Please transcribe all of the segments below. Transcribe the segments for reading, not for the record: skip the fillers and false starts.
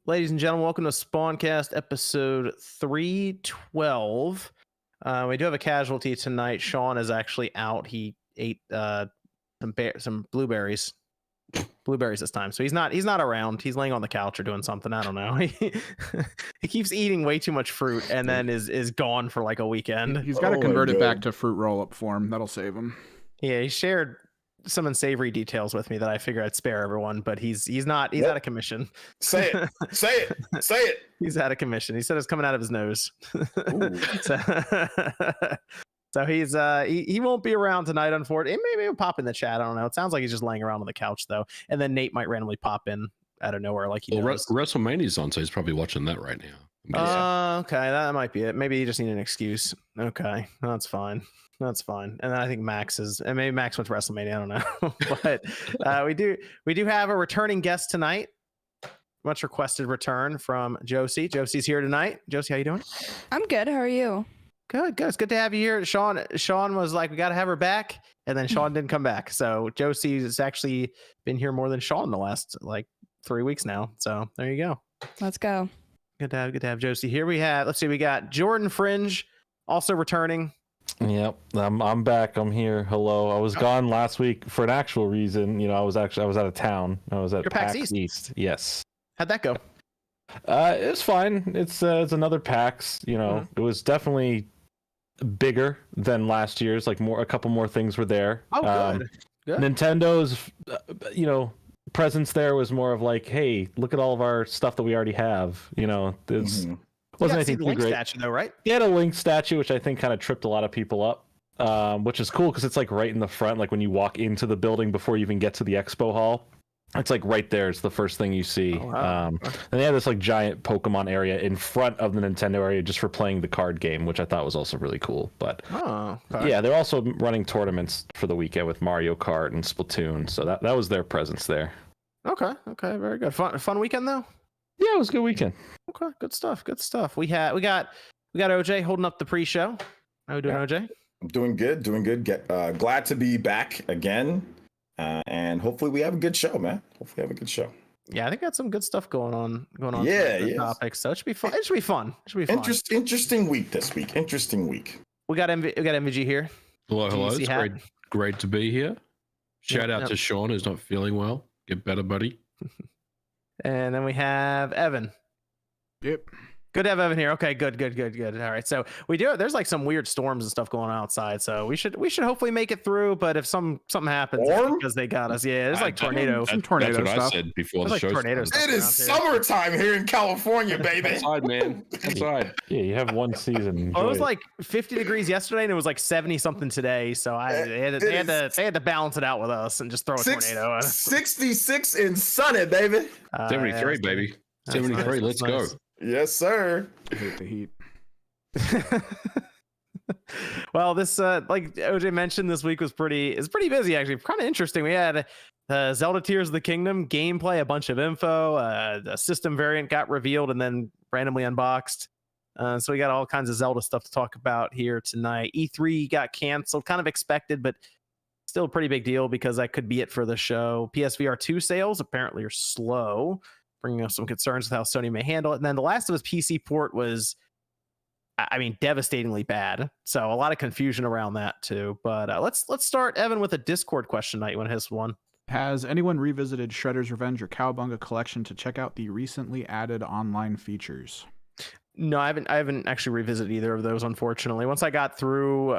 Ladies and gentlemen, welcome to SpawnCast episode 312. We do have a casualty tonight. Sean is actually out. He ate some blueberries this time, so he's not around. He's laying on the couch or doing something. I don't know. He keeps eating way too much fruit and then is gone for like a weekend. He's got to convert it back to fruit roll-up form. That'll save him. Yeah, he shared some unsavory details with me that I figure I'd spare everyone, but he's out of commission. Say it. He's out of commission. He said it's coming out of his nose. So he's he won't be around tonight, unfortunately. Maybe he'll pop in the chat. I don't know. It sounds like he's just laying around on the couch though, and then Nate might randomly pop in out of nowhere like he knows. WrestleMania's on, so he's probably watching that right now. Okay, that might be it. Maybe you just need an excuse. Okay, that's fine. That's fine. And then I think Max is, and maybe Max went to WrestleMania. I don't know, but we do have a returning guest tonight. Much requested return from Josie. Josie's here tonight. Josie, how you doing? I'm good. How are you? Good. It's good to have you here. Sean was like, we got to have her back, and then Sean didn't come back. So Josie's actually been here more than Sean the last like 3 weeks now. So there you go. Let's go. Good to have Josie here. We got Jordan Fringe also returning. Yep, I'm back. I'm here. Hello. I was gone last week for an actual reason. I was out of town. I was at PAX East. Yes. How'd that go? It's fine. It's another PAX. It was definitely bigger than last year's. Like a couple more things were there. Oh, good. Nintendo presence there was more of like, hey, look at all of our stuff that we already have. Wasn't anything too great. Statue though, right? He had a Link statue, which I think kind of tripped a lot of people up, which is cool because it's like right in the front. Like when you walk into the building before you even get to the expo hall, it's like right there. It's the first thing you see. Oh, wow. And they have this like giant Pokemon area in front of the Nintendo area just for playing the card game, which I thought was also really cool. But yeah, they're also running tournaments for the weekend with Mario Kart and Splatoon. So that was their presence there. Okay, very good. Fun weekend though. Yeah, it was a good weekend. Okay, good stuff. We got OJ holding up the pre-show. How we doing, OJ? I'm doing good. Glad to be back again, and hopefully we have a good show, man. Yeah, I think got some good stuff going on. Yeah. Topics, so it should be fun. It should be fun. Interesting week this week. Interesting week. We got MVG here. Hello. It's great to be here. Shout out to Sean, who's not feeling well. Get better, buddy. And then we have Evan. Yep. Good to have Evan here. Okay, good. All right, so there's like some weird storms and stuff going on outside, so we should hopefully make it through. But if something happens, it's because they got us. Yeah, there's like tornadoes. Some tornado stuff. I said before the show. It is summertime here in California, baby. Outside, man. Outside. Yeah, you have one season. Well, it was like 50 degrees yesterday, and it was like 70 something today. So they had to balance it out with us and just throw a tornado at us. 66 and sunny, baby. 73, baby. 73. Let's go. Yes, sir. I hate the heat. Well, this like OJ mentioned, this week was pretty busy actually. Kind of interesting. We had Zelda Tears of the Kingdom gameplay, a bunch of info, a system variant got revealed and then randomly unboxed. So we got all kinds of Zelda stuff to talk about here tonight. E3 got canceled, kind of expected, but still a pretty big deal because that could be it for the show. PSVR2 sales apparently are slow, bringing up some concerns with how Sony may handle it. And then the Last of Us PC port was, devastatingly bad. So a lot of confusion around that too. But let's start, Evan, with a Discord question tonight. You want to hit us one? Has anyone revisited Shredder's Revenge or Cowabunga Collection to check out the recently added online features? No, I haven't actually revisited either of those, unfortunately. Once I got through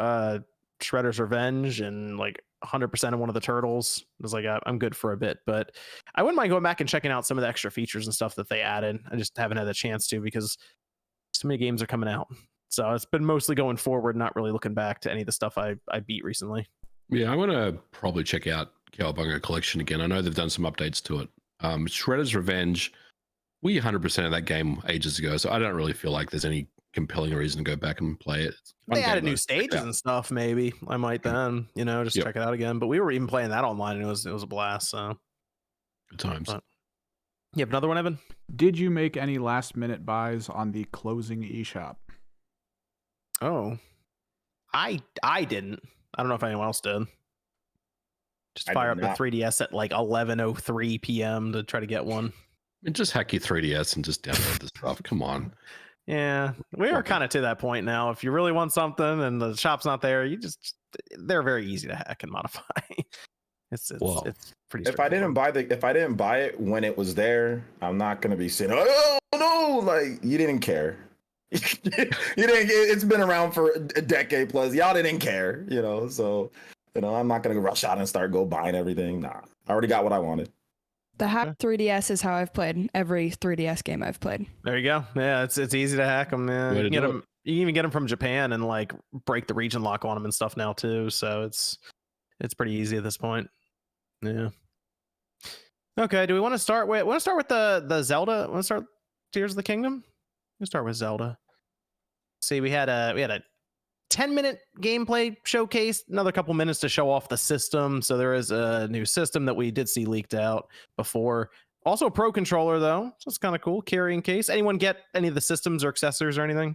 Shredder's Revenge and like 100% of one of the turtles, I was like, I'm good for a bit. But I wouldn't mind going back and checking out some of the extra features and stuff that they added. I just haven't had the chance to because so many games are coming out. So it's been mostly going forward, not really looking back to any of the stuff I beat recently. Yeah, I'm going to probably check out Cowabunga Collection again. I know they've done some updates to it. Shredder's Revenge, we 100% of that game ages ago, so I don't really feel like there's any compelling reason to go back and play it. They added new stages and stuff. Maybe I might then, just check it out again. But we were even playing that online, and it was a blast. So good times. But, you have another one, Evan? Did you make any last-minute buys on the closing eShop? Oh, I didn't. I don't know if anyone else did. Just fire up the 3DS at like 11:03 p.m. to try to get one. And just hack your 3DS and just download the stuff. Come on. Yeah, we are kind of to that point now. If you really want something and the shop's not there, they're very easy to hack and modify. It's pretty. If I didn't buy it when it was there, I'm not gonna be saying, oh no, like you didn't care. You didn't. It's been around for a decade plus. Y'all didn't care, So, I'm not gonna rush out and start buying everything. Nah, I already got what I wanted. The hack 3DS is how I've played every 3DS game I've played. There you go. Yeah, it's easy to hack them. Man. You can even get them from Japan and like break the region lock on them and stuff now too. So it's pretty easy at this point. Yeah. Okay. Do we want to start with? The Zelda? Want to start Tears of the Kingdom? Let's start with Zelda. See, we had a 10-minute gameplay showcase, another couple minutes to show off the system. So there is a new system that we did see leaked out before. Also a Pro controller though, so it's kind of cool. Carrying case. Anyone get any of the systems or accessories or anything?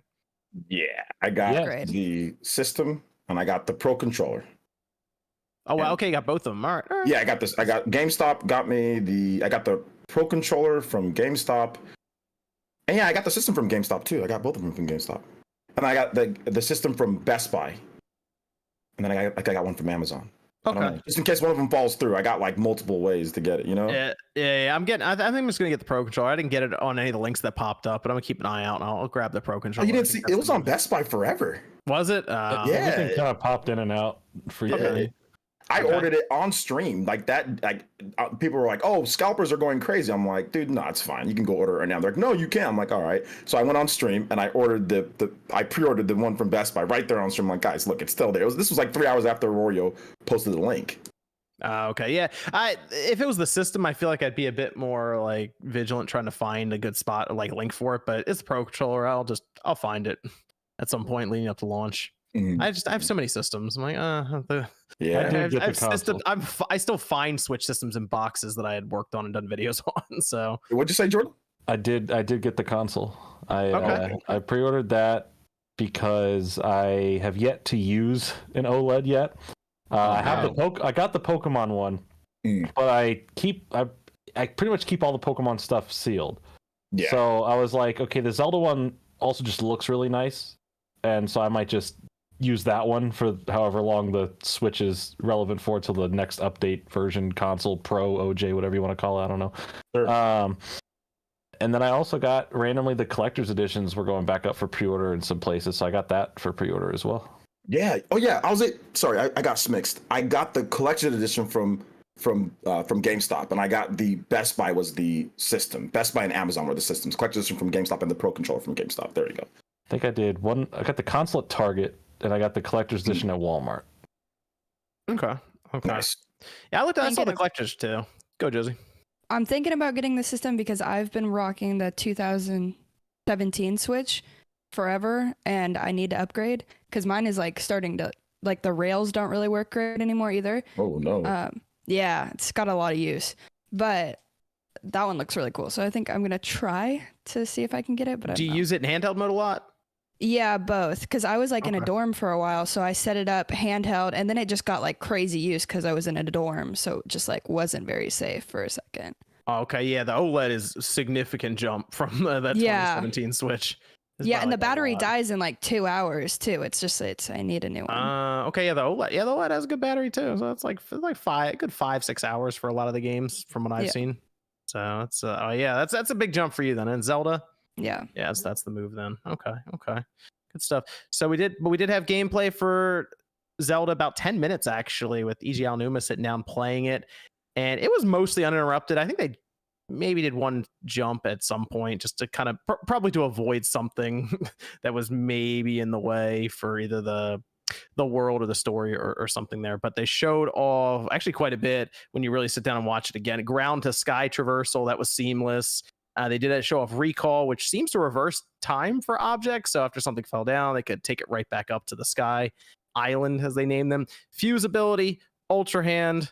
Yeah, I got the system and I got the Pro controller. Oh, well, okay, you got both of them. All right. Yeah, I got this. I got GameStop. I got the Pro controller from GameStop, and yeah, I got the system from GameStop too. I got both of them from GameStop. And I got the system from Best Buy. And then I got one from Amazon. Okay. Just in case one of them falls through, I got like multiple ways to get it, Yeah. I think I'm just going to get the Pro controller. I didn't get it on any of the links that popped up, but I'm going to keep an eye out and I'll grab the Pro controller. Oh, you didn't see? It was on Best Buy forever. Was it? Yeah. Everything kind of popped in and out frequently. I ordered it on stream like that. Like people were like, "Oh, scalpers are going crazy." I'm like, "Dude, no, it's fine. You can go order it right now." They're like, "No, you can't." I'm like, "All right." So I went on stream and I ordered I pre-ordered the one from Best Buy right there on stream. I'm like, guys, look, it's still there. This was like 3 hours after Rorio posted the link. Okay, yeah. If it was the system, I feel like I'd be a bit more like vigilant trying to find a good spot or like link for it. But it's a Pro controller. I'll find it at some point leading up to launch. Mm-hmm. I have so many systems. I'm like, I still find Switch systems in boxes that I had worked on and done videos on. So what'd you say, Jordan? I did get the console. I pre-ordered that because I have yet to use an OLED yet. I got the Pokemon one, but I pretty much keep all the Pokemon stuff sealed. Yeah. So I was like, okay, the Zelda one also just looks really nice, and so I might just use that one for however long the Switch is relevant for till the next update version, console, Pro, OJ, whatever you want to call it. I don't know. Sure. And then I also got randomly the collector's editions were going back up for pre-order in some places, so I got that for pre-order as well. Yeah. Oh yeah. Sorry, I got mixed. I got the collection edition from GameStop, and I got the Best Buy was the system. Best Buy and Amazon were the systems. Collection edition from GameStop and the Pro controller from GameStop. There you go. I think I did one. I got the console at Target, and I got the collector's edition at Walmart. Okay. Nice. Yeah, I saw the collectors too. Go, Josie. I'm thinking about getting the system because I've been rocking the 2017 Switch forever, and I need to upgrade because mine is like starting to the rails don't really work great anymore either. Oh no. Yeah, it's got a lot of use, but that one looks really cool. So I think I'm gonna try to see if I can get it. But do you use it in handheld mode a lot? Yeah, both. Because I was in a dorm for a while, so I set it up handheld, and then it just got crazy use because I was in a dorm, so it just wasn't very safe for a second. Okay, yeah, the OLED is a significant jump from that 2017 Switch. Yeah, and the battery dies in 2 hours too. I need a new one. Okay, yeah, the OLED has a good battery too. So it's like 5-6 hours for a lot of the games from what I've seen. So it's that's a big jump for you then. And Zelda. Yeah. Yes, that's the move then. Okay. Good stuff. So we did have gameplay for Zelda about 10 minutes actually with EG Aonuma sitting down playing it, and it was mostly uninterrupted. I think they maybe did one jump at some point just to kind of probably to avoid something that was maybe in the way for either the world or the story or something there. But they showed off actually quite a bit when you really sit down and watch it again. Ground to sky traversal, that was seamless. They did show off recall, which seems to reverse time for objects. So after something fell down, they could take it right back up to the sky island, as they name them. Fuse ability, ultra hand,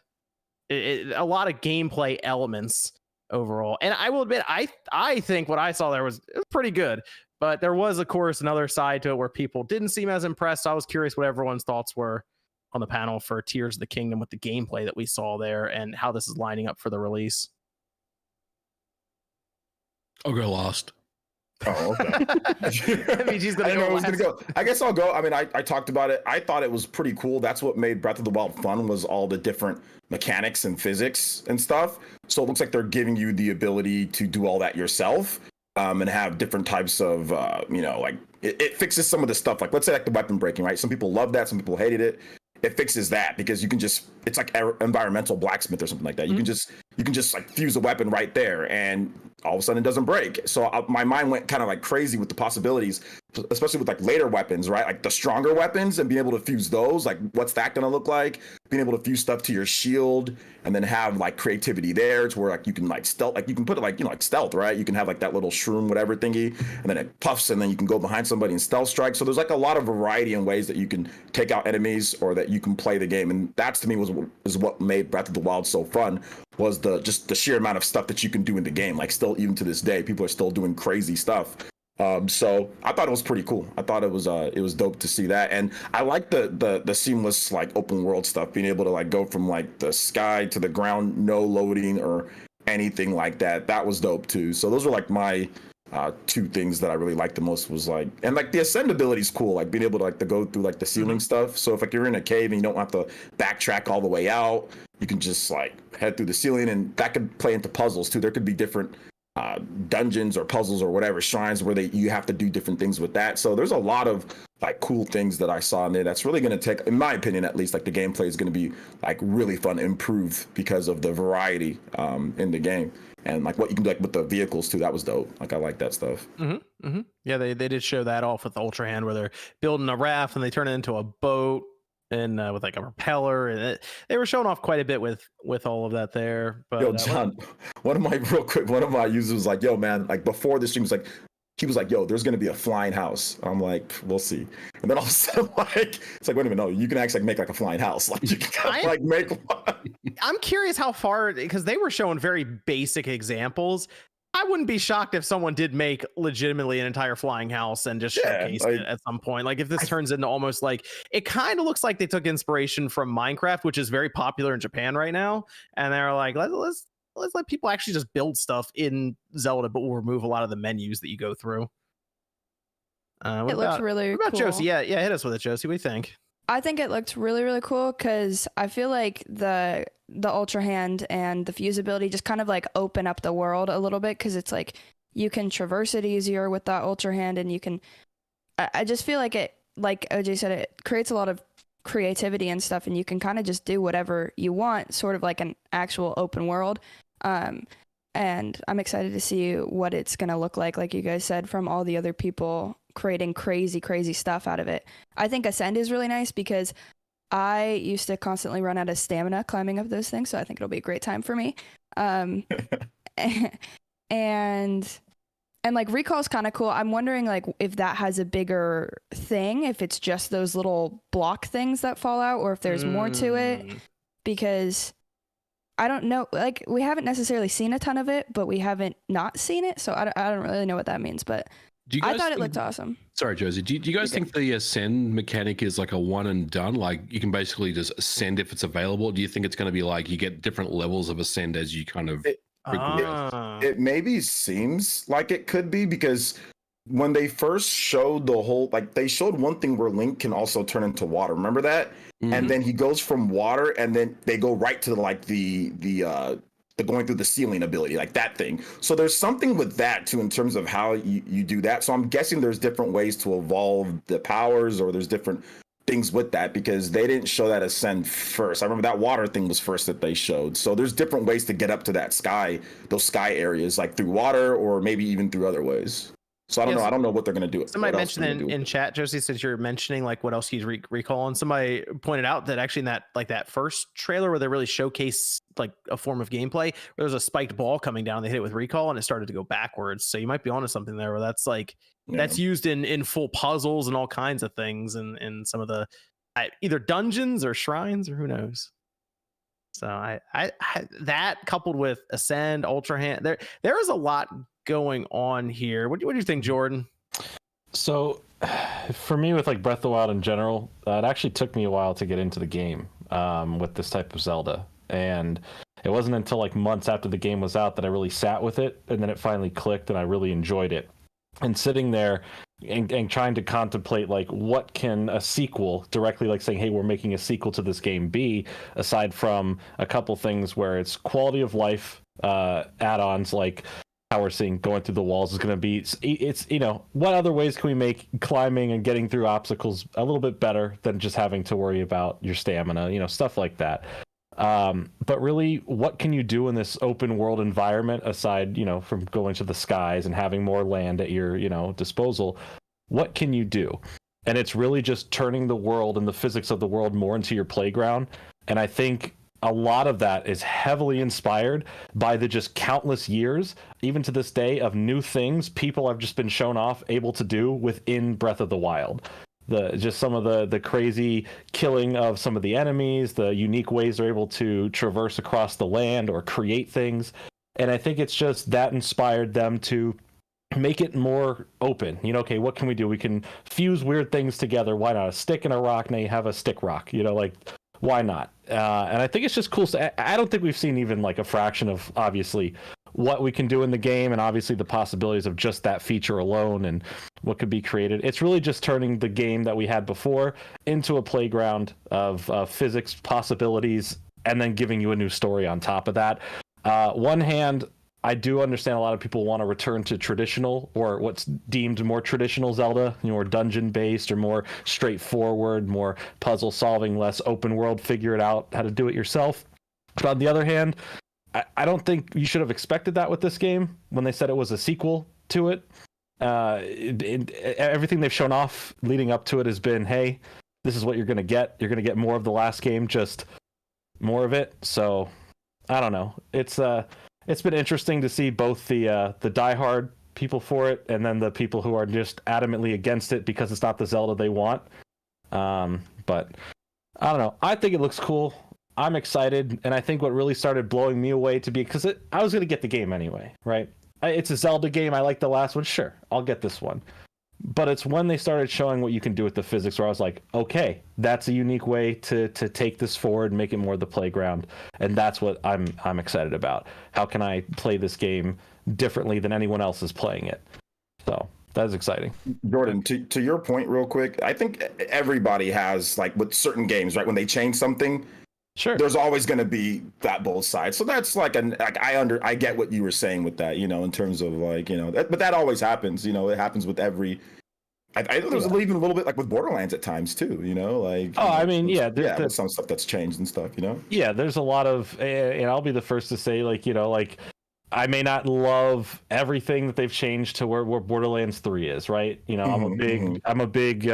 a lot of gameplay elements overall. And I will admit, I think what I saw there was pretty good. But there was, of course, another side to it where people didn't seem as impressed. So I was curious what everyone's thoughts were on the panel for Tears of the Kingdom with the gameplay that we saw there and how this is lining up for the release. I'll go last. Oh, okay. MVG's gonna I didn't know it was last. gonna go. I guess I'll go. I mean, I talked about it. I thought it was pretty cool. That's what made Breath of the Wild fun, was all the different mechanics and physics and stuff. So it looks like they're giving you the ability to do all that yourself, and have different types of, like it fixes some of the stuff. Like, let's say like the weapon breaking, right? Some people love that. Some people hated it. It fixes that because you can just, it's like environmental blacksmith or something like that. You can just like fuse a weapon right there, and all of a sudden it doesn't break. So my mind went kind of like crazy with the possibilities, especially with like later weapons, right? Like the stronger weapons, and being able to fuse those. Like, what's that going to look like? Being able to fuse stuff to your shield, and then have like creativity there to where like you can like stealth, like you can put it like, like stealth, right? You can have like that little shroom, whatever thingy, and then it puffs, and then you can go behind somebody and stealth strike. So there's like a lot of variety in ways that you can take out enemies, or that you can play the game. And that's, to me, was what made Breath of the Wild so fun, was the sheer amount of stuff that you can do in the game. Like, still, even to this day, people are still doing crazy stuff. So I thought it was pretty cool. I thought it was dope to see that. And I like the seamless like open world stuff, being able to like go from like the sky to the ground, no loading or anything like that. That was dope too. So those are like my two things that I really liked the most, was like, and like the ascend ability is cool, like being able to like to go through like the ceiling stuff. So if like you're in a cave and you don't have to backtrack all the way out, you can just like head through the ceiling, and that could play into puzzles too. There could be different dungeons or puzzles or whatever, shrines, where you have to do different things with that. So there's a lot of like cool things that I saw in there that's really going to take, in my opinion at least, like the gameplay is going to be like really fun, improved because of the variety in the game, and like what you can do like with the vehicles too. That was dope. Like, I like that stuff. Yeah, they did show that off with the Ultra Hand, where they're building a raft and they turn it into a boat, and with like a propeller, and they were showing off quite a bit with all of that there. But Yo, John, one of my users was like, yo man, like before the stream, he was like, yo, there's gonna be a flying house. I'm like, we'll see. And then all of a sudden, like, it's like, wait a minute, no, you can actually make like a flying house. Like, you can like make one. I'm curious how far, because they were showing very basic examples. I wouldn't be shocked if someone did make legitimately an entire flying house and just showcase it at some point. Like, if this turns into almost like, it kind of looks like they took inspiration from Minecraft, which is very popular in Japan right now, and they're like, let's let people actually just build stuff in Zelda, but we'll remove a lot of the menus that you go through. It looks really what about cool. Josie? Yeah, hit us with it, Josie. What do you think? I think it looked really, really cool, because I feel like the Ultra Hand and the fuse ability just kind of like open up the world a little bit, because it's like you can traverse it easier with that Ultra Hand, and you can, I just feel like it, like OJ said, it creates a lot of creativity and stuff, and you can kind of just do whatever you want, sort of like an actual open world. And I'm excited to see what it's going to look like you guys said, from all the other people creating crazy stuff out of it. I think Ascend is really nice, because I used to constantly run out of stamina climbing up those things, so I think it'll be a great time for me. And like Recall is kind of cool. I'm wondering like if that has a bigger thing, if it's just those little block things that fall out, or if there's more to it, because I don't know. Like, we haven't necessarily seen a ton of it, but we haven't not seen it, so I don't really know what that means, but I thought it looked awesome. Sorry, Josie. Do you guys think the ascend mechanic is like a one and done? Like, you can basically just ascend if it's available? Do you think it's going to be like you get different levels of ascend as you kind of progress? It maybe seems like it could be, because when they first showed the whole, like, they showed one thing where Link can also turn into water. Remember that? Mm-hmm. And then he goes from water, and then they go right to like the going through the ceiling ability, like that thing. So there's something with that too, in terms of how you do that. So I'm guessing there's different ways to evolve the powers, or there's different things with that, because they didn't show that ascend first. I remember that water thing was first that they showed. So there's different ways to get up to that sky, those sky areas, like through water, or maybe even through other ways. So I don't know. I don't know what they're going to do. Somebody mentioned in chat, Josie, since you're mentioning like what else he's recalling, somebody pointed out that actually in that first trailer where they really showcase like a form of gameplay, where there's a spiked ball coming down, they hit it with recall and it started to go backwards. So you might be onto something there, where that's like that's used in full puzzles and all kinds of things, and some of the either dungeons or shrines, or who knows. So I that coupled with Ascend, Ultra Hand, there is a lot going on here. What do you think, Jordan? So for me, with like Breath of the Wild in general, it actually took me a while to get into the game with this type of Zelda. And It wasn't until like months after the game was out that I really sat with it, and then it finally clicked, and I really enjoyed it. And sitting there and trying to contemplate like what can a sequel directly like saying, hey, we're making a sequel to this game be, aside from a couple things where it's quality of life add-ons like how we're seeing going through the walls is going to be, it's what other ways can we make climbing and getting through obstacles a little bit better than just having to worry about your stamina, stuff like that. But really, what can you do in this open world environment aside, from going to the skies and having more land at your, disposal? What can you do? And it's really just turning the world and the physics of the world more into your playground. And I think a lot of that is heavily inspired by the just countless years, even to this day, of new things people have just been shown off able to do within Breath of the Wild. Just some of the crazy killing of some of the enemies, the unique ways they're able to traverse across the land or create things. And I think it's just that inspired them to make it more open. Okay, what can we do? We can fuse weird things together. Why not? A stick and a rock, now you have a stick rock. Why not? And I think it's just cool. I don't think we've seen even like a fraction of, obviously, what we can do in the game, and obviously the possibilities of just that feature alone and what could be created. It's really just turning the game that we had before into a playground of physics possibilities, and then giving you a new story on top of that. One hand, I do understand a lot of people want to return to traditional, or what's deemed more traditional Zelda, or dungeon-based, or more straightforward, more puzzle-solving, less open world, figure it out, how to do it yourself. But on the other hand, I don't think you should have expected that with this game when they said it was a sequel to it. Everything they've shown off leading up to it has been, hey, this is what you're going to get. You're going to get more of the last game, just more of it. So, I don't know. It's been interesting to see both the diehard people for it, and then the people who are just adamantly against it because it's not the Zelda they want. But I don't know. I think it looks cool. I'm excited, and I think what really started blowing me away because I was going to get the game anyway, right? It's a Zelda game. I like the last one. Sure, I'll get this one. But it's when they started showing what you can do with the physics where I was like, okay, that's a unique way to take this forward and make it more the playground. And that's what I'm excited about. How can I play this game differently than anyone else is playing it? So that is exciting. Jordan, to your point real quick, I think everybody has, like with certain games, right? When they change something, sure, there's always going to be that both sides. So that's I get what you were saying with that, in terms of but that always happens. It happens with every. I think there's even a little bit like with Borderlands at times too. I mean, yeah, with some stuff that's changed and stuff. Yeah, there's a lot of, and I'll be the first to say, I may not love everything that they've changed to where Borderlands 3 is, right? I'm a big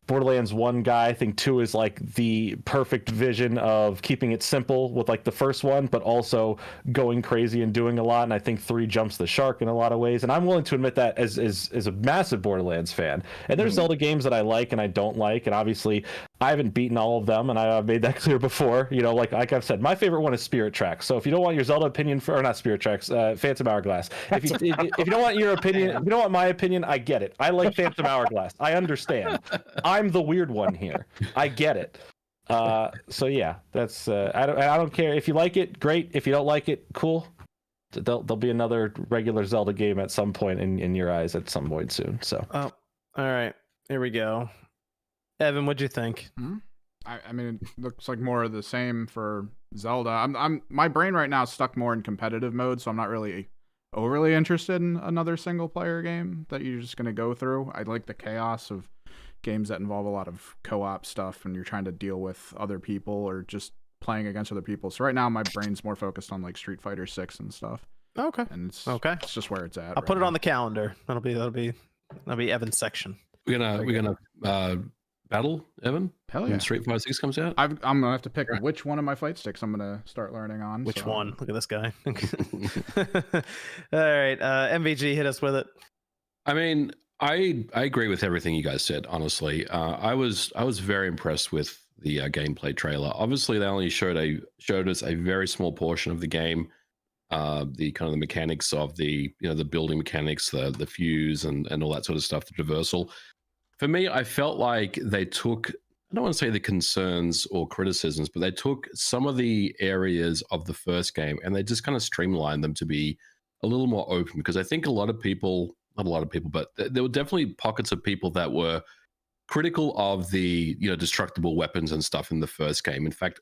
Borderlands 1 guy. I think 2 is like the perfect vision of keeping it simple with like the first one, but also going crazy and doing a lot. And I think 3 jumps the shark in a lot of ways. And I'm willing to admit that as a massive Borderlands fan. And there's Zelda games that I like and I don't like. And obviously I haven't beaten all of them, and I've made that clear before. Like I've said, my favorite one is Spirit Tracks. So if you don't want your Zelda opinion or not Spirit Tracks, Phantom Hourglass. If you don't want your opinion, if you don't want my opinion, I get it. I like Phantom Hourglass. I understand. I'm the weird one here. I get it. So yeah, that's I don't care if you like it, great. If you don't like it, cool. There'll be another regular Zelda game at some point in your eyes at some point soon. So. Oh, all right. Here we go. Evan, what'd you think? I mean, it looks like more of the same for Zelda. My brain right now is stuck more in competitive mode, so I'm not really overly interested in another single player game that you're just going to go through. I like the chaos of games that involve a lot of co-op stuff and you're trying to deal with other people or just playing against other people. So right now my brain's more focused on like Street Fighter 6 and stuff. Okay. And it's just where it's at. I'll put it on the calendar. That'll be Evan's section. We're gonna battle, Evan? Hell yeah. When Street Fighter 6 comes out? I'm going to have to pick which one of my fight sticks I'm going to start learning on. Which one? Look at this guy. All right. MVG, hit us with it. I mean, I agree with everything you guys said, honestly. I was very impressed with the gameplay trailer. Obviously, they only showed us a very small portion of the game. The kind of the mechanics of the building mechanics, the fuse and all that sort of stuff, the traversal. For me, I felt like they took I don't want to say the concerns or criticisms, but they took some of the areas of the first game and they just kind of streamlined them to be a little more open, because I think a lot of people, not a lot of people, but there were definitely pockets of people that were critical of the, destructible weapons and stuff in the first game. In fact,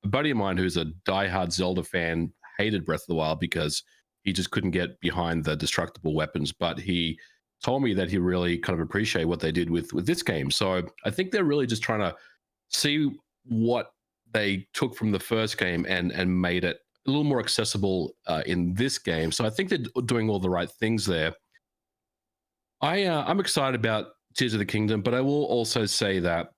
a buddy of mine who's a diehard Zelda fan hated Breath of the Wild because he just couldn't get behind the destructible weapons, but he told me that he really kind of appreciated what they did with this game. So I think they're really just trying to see what they took from the first game and made it a little more accessible in this game. So I think they're doing all the right things there. I'm excited about Tears of the Kingdom, but I will also say that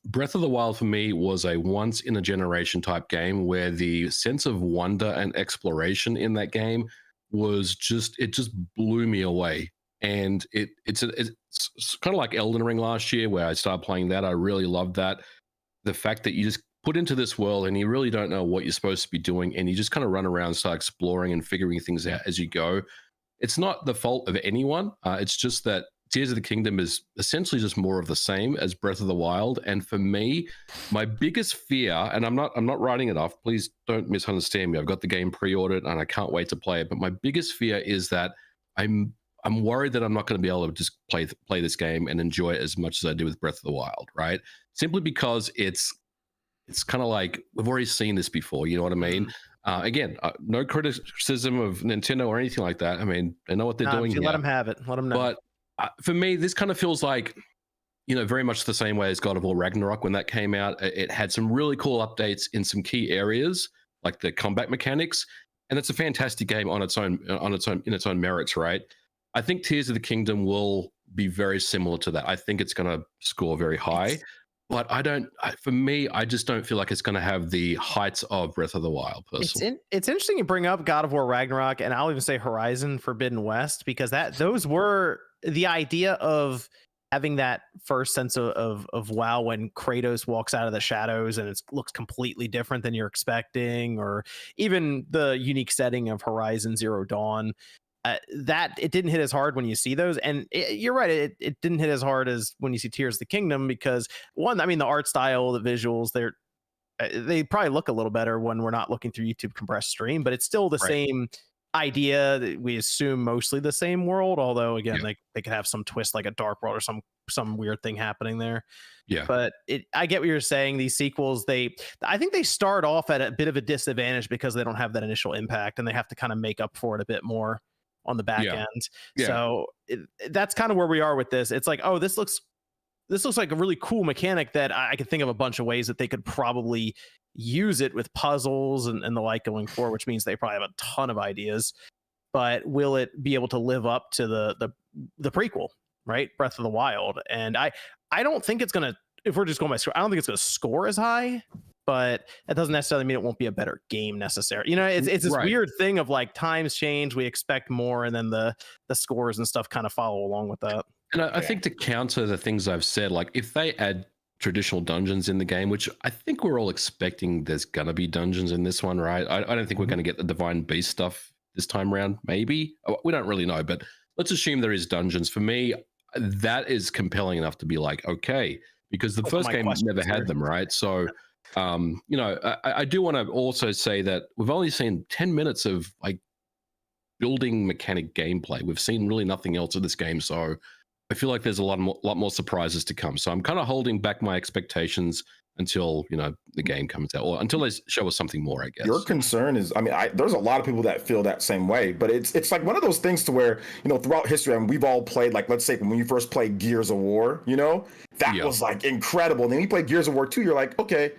Breath of the Wild for me was a once in a generation type game where the sense of wonder and exploration in that game was just blew me away. And it's kind of like Elden Ring last year where I started playing that. I really loved that. The fact that you just put into this world and you really don't know what you're supposed to be doing, and you just kind of run around and start exploring and figuring things out as you go. It's not the fault of anyone. It's just that Tears of the Kingdom is essentially just more of the same as Breath of the Wild. And for me, my biggest fear, and I'm not writing it off, please don't misunderstand me. I've got the game pre-ordered and I can't wait to play it. But my biggest fear is that I'm worried that I'm not going to be able to just play this game and enjoy it as much as I do with Breath of the Wild, right? Simply because it's kind of like we've already seen this before. You know what I mean? Again, no criticism of Nintendo or anything like that. I mean, they know what they're doing here. Let them have it. Let them know. But for me, this kind of feels like, very much the same way as God of War Ragnarok when that came out. It had some really cool updates in some key areas, like the combat mechanics, and it's a fantastic game on its own in its own merits, right? I think Tears of the Kingdom will be very similar to that. I think it's going to score very high, but for me, I just don't feel like it's going to have the heights of Breath of the Wild, personally. It's interesting you bring up God of War Ragnarok, and I'll even say Horizon Forbidden West, because those were the idea of having that first sense of wow when Kratos walks out of the shadows and it looks completely different than you're expecting, or even the unique setting of Horizon Zero Dawn. That it didn't hit as hard when you see those, and you're right, it didn't hit as hard as when you see Tears of the Kingdom, because one, I mean, the art style, the visuals, they probably look a little better when we're not looking through YouTube compressed stream, but it's still the same idea that we assume, mostly the same world, although again, they could have some twist like a dark world or some weird thing happening there. But I get what you're saying. These sequels, I think they start off at a bit of a disadvantage because they don't have that initial impact, and they have to kind of make up for it a bit more on the back end. So that's kind of where we are with this. It's like, oh, this looks like a really cool mechanic that I could think of a bunch of ways that they could probably use it with puzzles and the like going forward, which means they probably have a ton of ideas. But will it be able to live up to the prequel, right? Breath of the Wild. And I don't think it's gonna, if we're just going by score, I don't think it's gonna score as high, but that doesn't necessarily mean it won't be a better game necessarily. It's this weird thing of like times change, we expect more, and then the scores and stuff kind of follow along with that. And I think to counter the things I've said, like if they add traditional dungeons in the game, which I think we're all expecting there's gonna be dungeons in this one, right? I don't think we're gonna get the Divine Beast stuff this time around. Maybe, we don't really know, but let's assume there is dungeons. For me, that is compelling enough to be like, okay, because the first game never had them, right? So I do want to also say that we've only seen 10 minutes of like building mechanic gameplay. We've seen really nothing else of this game, so I feel like there's a lot more surprises to come. So I'm kind of holding back my expectations until the game comes out, or until they show us something more, I guess. Your concern is, I mean, there's a lot of people that feel that same way, but it's like one of those things to where, throughout history, I mean, we've all played, like, let's say when you first played Gears of War, that was like incredible. And then you play Gears of War 2, you're like, okay,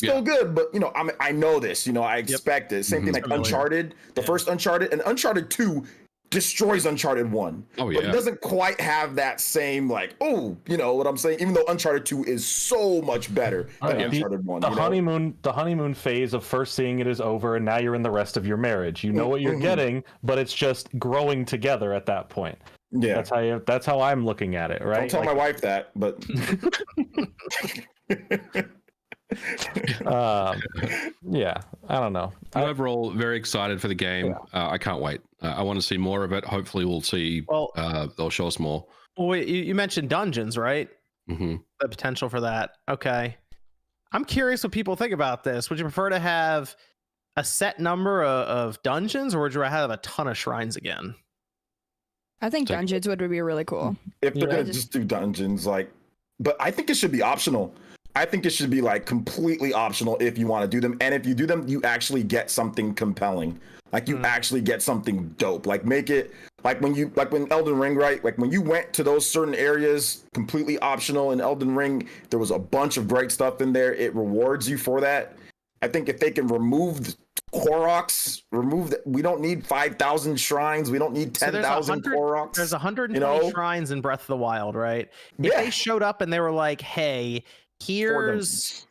still good, but I know this, I expect it. Same thing like Uncharted, the first Uncharted, and Uncharted 2 destroys Uncharted 1. Oh yeah. But it doesn't quite have that same like, you know what I'm saying? Even though Uncharted 2 is so much better than Uncharted 1. The honeymoon phase of first seeing it is over, and now you're in the rest of your marriage. You know what you're getting, but it's just growing together at that point. Yeah. That's how I'm looking at it, right? Don't tell my wife that, but yeah, I don't know. Overall, very excited for the game. I can't wait. I want to see more of it. Hopefully we'll see they'll show us more. Well, you mentioned dungeons, right? Mm-hmm. The potential for that. Okay. I'm curious what people think about this. Would you prefer to have a set number of dungeons, or would you rather have a ton of shrines again? I think Take- dungeons would be really cool. If they're Yeah. gonna just do dungeons, like, but I think it should be optional. I think it should be like completely optional if you want to do them, and if you do them, you actually get something compelling. Like you actually get something dope. Like make it like when Elden Ring, right? Like when you went to those certain areas, completely optional in Elden Ring, there was a bunch of great stuff in there. It rewards you for that. I think if they can remove the Koroks, we don't need 5,000 shrines. We don't need So 10,000 Koroks. There's 120 you know? shrines in Breath of the Wild, right? If Yeah. they showed up and they were like, "Hey, here's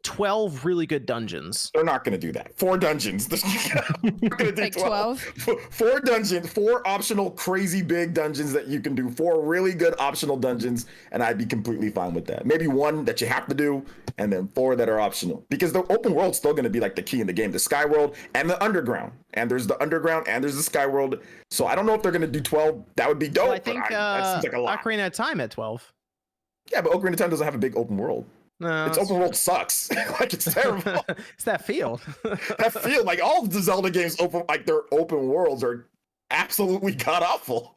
12 really good dungeons." They're not going to do that. 4 dungeons. They're not going to do Like 12. 4 dungeons, 4 optional crazy big dungeons that you can do. 4 really good optional dungeons, and I'd be completely fine with that. Maybe 1 that you have to do, and then 4 that are optional. Because the open world's still going to be like the key in the game. The Sky World and the Underground. And there's the Underground and there's the Sky World. So I don't know if they're going to do 12. That would be dope. Well, I think that seems like a lot. Ocarina of Time at 12. Yeah, but Ocarina of Time doesn't have a big open world. No, Its open world sucks. Like it's terrible. it's that field. That feel like all of the Zelda games open, like their open worlds are absolutely god awful.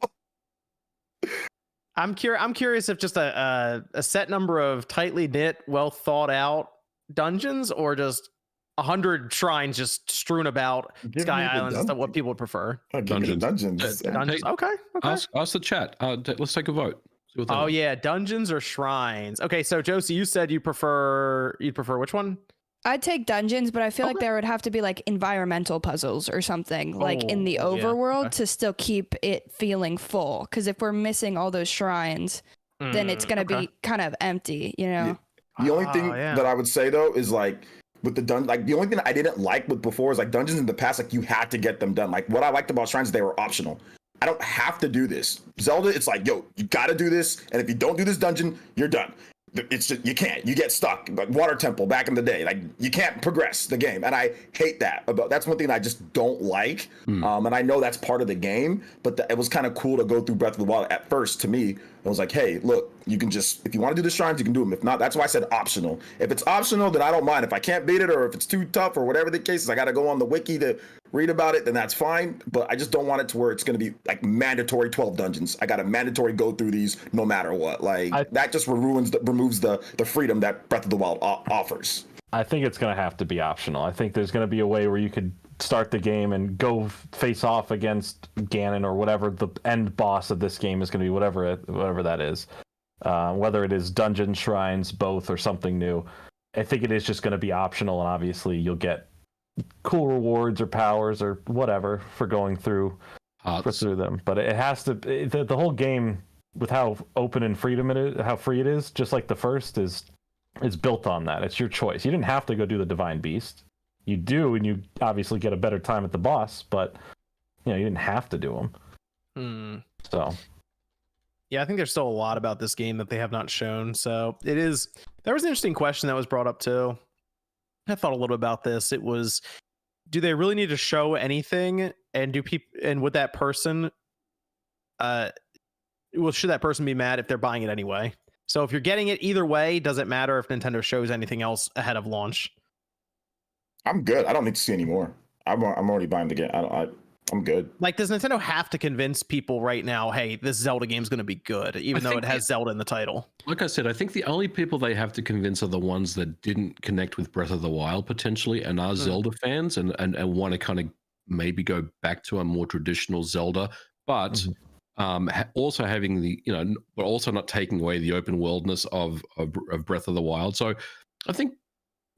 I'm curious if just a set number of tightly knit, well thought out dungeons, or just 100 shrines just strewn about Give Sky me the Islands and stuff. What dungeon. people would prefer. Dungeons. Dungeons. Dungeons. Okay. Ask the chat. Let's take a vote. See what they Oh want. yeah, dungeons or shrines. Okay, so Josie, you said you'd prefer which one? I'd take dungeons, but I feel like Okay. there would have to be like environmental puzzles or something like in the Oh, yeah. overworld Okay. to still keep it feeling full. Because if we're missing all those shrines, then it's gonna be kind of empty, you know? The only Oh, thing yeah. that I would say though is like with the the only thing I didn't like with before is like dungeons in the past, like you had to get them done. Like what I liked about shrines is they were optional. I don't have to do this. Zelda, it's like, yo, you gotta do this, and if you don't do this dungeon, you're done. It's just, you can't. You get stuck. Like Water Temple back in the day, like you can't progress the game, and I hate that. That's one thing I just don't like. And I know that's part of the game, but it was kind of cool to go through Breath of the Wild at first. To me, it was like, hey, look, you can just, if you want to do the shrines, you can do them. If not, that's why I said optional. If it's optional, then I don't mind. If I can't beat it, or if it's too tough, or whatever the case is, I got to go on the wiki to read about it, then that's fine. But I just don't want it to where it's going to be like mandatory 12 dungeons. I got to mandatory go through these no matter what. Like that just removes the freedom that Breath of the Wild offers. I think it's going to have to be optional. I think there's going to be a way where you could start the game and go face off against Ganon or whatever the end boss of this game is going to be, whatever that is. Whether it is dungeon, shrines, both, or something new. I think it is just going to be optional, and obviously you'll get cool rewards or powers or whatever for going through them. But it has to, the whole game, with how open and freedom it is, how free it is, just like the first, is built on that. It's your choice. You didn't have to go do the Divine Beast. You do, and you obviously get a better time at the boss, but you didn't have to do them. So yeah, I think there's still a lot about this game that they have not shown. So there was an interesting question that was brought up too. I thought a little bit about this. It was, do they really need to show anything? And would that person, should that person be mad if they're buying it anyway? So if you're getting it either way, does it matter if Nintendo shows anything else ahead of launch? I'm good. I don't need to see any more. I'm already buying the game. I'm good. Like, does Nintendo have to convince people right now, hey, this Zelda game's going to be good, even though it has Zelda in the title? Like I said, I think the only people they have to convince are the ones that didn't connect with Breath of the Wild potentially and are Zelda fans and want to kind of maybe go back to a more traditional Zelda, but also having but also not taking away the open worldness of Breath of the Wild. So I think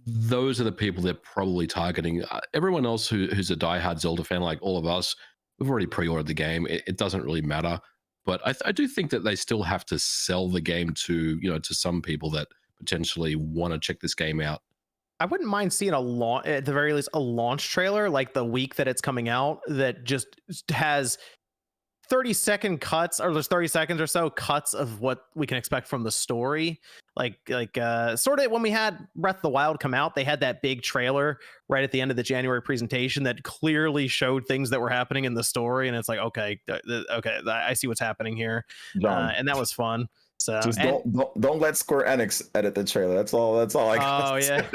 those are the people they're probably targeting. Everyone else who's a diehard Zelda fan, like all of us, we've already pre-ordered the game. It doesn't really matter. But I do think that they still have to sell the game to some people that potentially want to check this game out. I wouldn't mind seeing at the very least, a launch trailer, like the week that it's coming out, that just has 30-second cuts, or there's 30 seconds or so cuts of what we can expect from the story. Like sort of when we had Breath of the Wild come out, they had that big trailer right at the end of the January presentation that clearly showed things that were happening in the story, and it's like, okay, I see what's happening here, and that was fun. So Just and, don't let Square Enix edit the trailer. That's all I got. Oh yeah,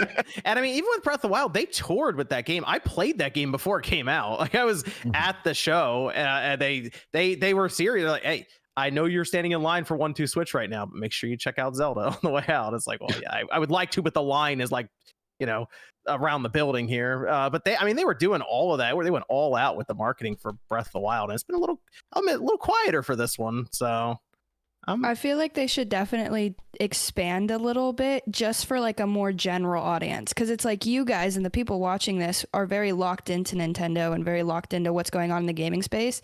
and I mean, even with Breath of the Wild, they toured with that game. I played that game before it came out. Like I was at the show, and they were serious. Like, hey, I know you're standing in line for 1-2 Switch right now, but make sure you check out Zelda on the way out. It's like, well, yeah, I would like to, but the line is like, around the building here. But they were doing all of that. They went all out with the marketing for Breath of the Wild, and it's been a little quieter for this one. So. I feel like they should definitely expand a little bit just for like a more general audience, because it's like you guys and the people watching this are very locked into Nintendo and very locked into what's going on in the gaming space.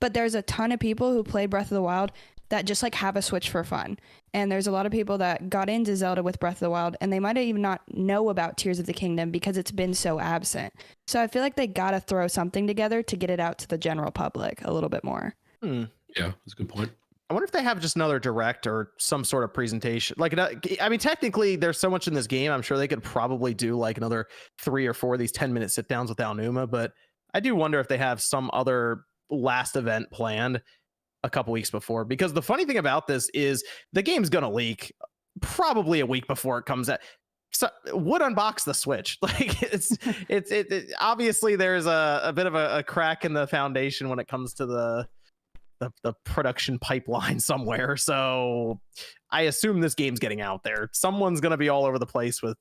But there's a ton of people who play Breath of the Wild that just like have a Switch for fun. And there's a lot of people that got into Zelda with Breath of the Wild and they might even not know about Tears of the Kingdom because it's been so absent. So I feel like they gotta throw something together to get it out to the general public a little bit more. Yeah, that's a good point. I wonder if they have just another direct or some sort of presentation. Like, I mean, technically, there's so much in this game. I'm sure they could probably do like another 3 or 4 of these 10-minute sit downs with Aonuma. But I do wonder if they have some other last event planned a couple weeks before. Because the funny thing about this is the game's gonna leak probably a week before it comes out. So would unbox the Switch. Like it's obviously there's a bit of a crack in the foundation when it comes to the production pipeline somewhere. So I assume this game's getting out there. Someone's going to be all over the place with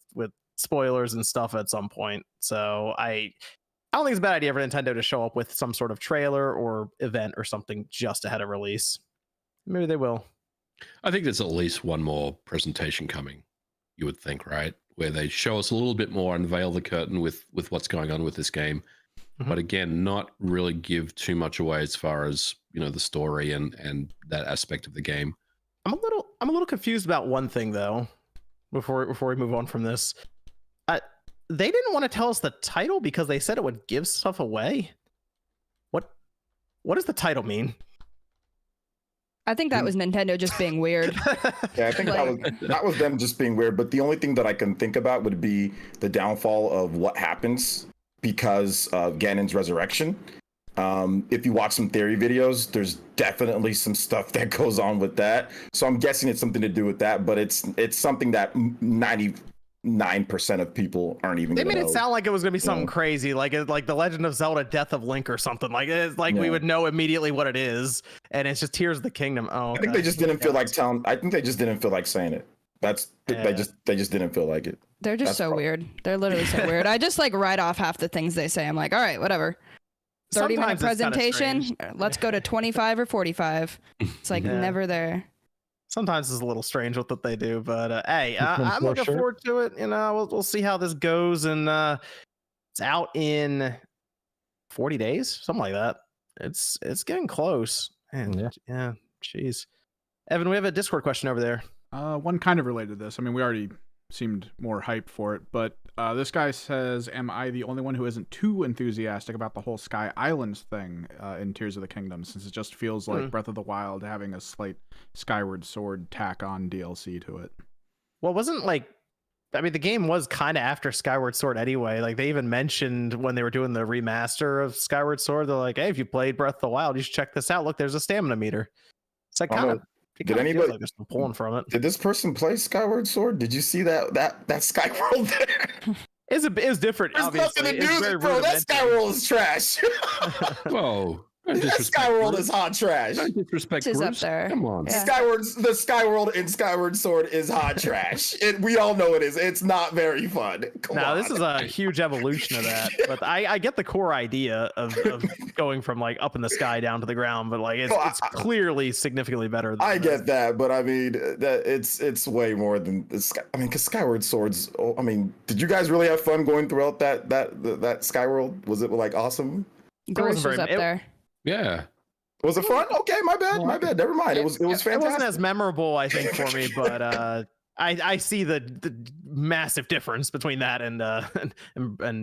spoilers and stuff at some point. So I don't think it's a bad idea for Nintendo to show up with some sort of trailer or event or something just ahead of release. Maybe they will. I think there's at least one more presentation coming, you would think, right? Where they show us a little bit more, unveil the curtain with what's going on with this game. But again, not really give too much away as far as the story and that aspect of the game. I'm a little confused about one thing though. Before we move on from this, they didn't want to tell us the title because they said it would give stuff away. What does the title mean? I think that was Nintendo just being weird. Yeah, I think that was them just being weird. But the only thing that I can think about would be the downfall of what happens because of Ganon's resurrection. If you watch some theory videos, there's definitely some stuff that goes on with that. So I'm guessing it's something to do with that, but it's something that 99% of people aren't even. They made know. It sound like it was gonna be something crazy, like The Legend of Zelda: Death of Link or something. Like it's like we would know immediately what it is, and it's just Tears of the Kingdom. Oh, I think they just didn't feel like telling. I think they just didn't feel like saying it. They just didn't feel like it. They're just weird. They're literally so weird. I just like write off half the things they say. I'm like, all right, whatever. 30-minute presentation. Let's go to 25 or 45. It's like never there. Sometimes it's a little strange with what they do, but hey, I'm looking forward to it. We'll see how this goes, and it's out in 40 days, something like that. It's getting close. And yeah, jeez. Evan, we have a Discord question over there. One kind of related to this. I mean, we already seemed more hyped for it, but this guy says, am I the only one who isn't too enthusiastic about the whole Sky Islands thing in Tears of the Kingdom, since it just feels like Breath of the Wild having a slight Skyward Sword tack on DLC to it? Well, the game was kind of after Skyward Sword anyway. Like they even mentioned when they were doing the remaster of Skyward Sword, they're like, hey, if you played Breath of the Wild, you should check this out. Look, there's a stamina meter. It's like kind of. Did anybody like there's some pulling from it? Did this person play Skyward Sword? Did you see that Skyworld there? It's different. There's obviously. nothing to do with it, bro. That Skyworld is trash. Whoa. That Skyworld is hot trash. Don't disrespect Bruce. Up there. Come on. Yeah. The Skyworld in Skyward Sword is hot trash. We all know it is. It's not very fun. This is a huge evolution of that. But I get the core idea of going from like up in the sky down to the ground, but like it's clearly significantly better. I get that, but I mean that it's way more than this. I mean, because Skyward Swords. I mean, did you guys really have fun going throughout that Skyworld? Was it like awesome? Bruce was up there. Yeah. Was it fun? Okay, my bad. Never mind. It was fantastic. It wasn't as memorable, I think, for me, but I see the massive difference between that and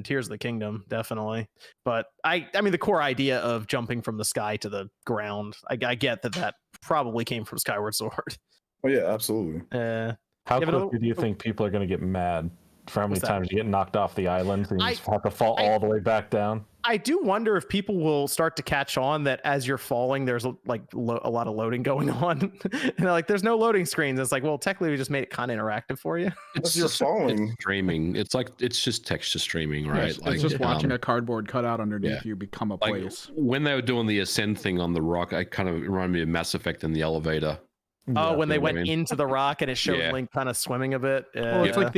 Tears of the Kingdom, definitely. But I mean, the core idea of jumping from the sky to the ground, I get that probably came from Skyward Sword. Oh yeah, absolutely. How quickly do you think people are going to get mad? for how many What's that? times you get knocked off the island and you just have to fall all the way back down. I do wonder if people will start to catch on that as you're falling, there's like a lot of loading going on. And they're like, there's no loading screens. It's like, well, technically we just made it kind of interactive for you. It's you're just falling. streaming. It's like it's just texture streaming, right? It's just watching a cardboard cutout underneath yeah. you become a like place. when they were doing the ascend thing on the rock, I kind of reminded me of Mass Effect in the elevator. Oh, when they you know what went I mean? into the rock and it showed Yeah. Link kind of swimming a bit. Well, it's like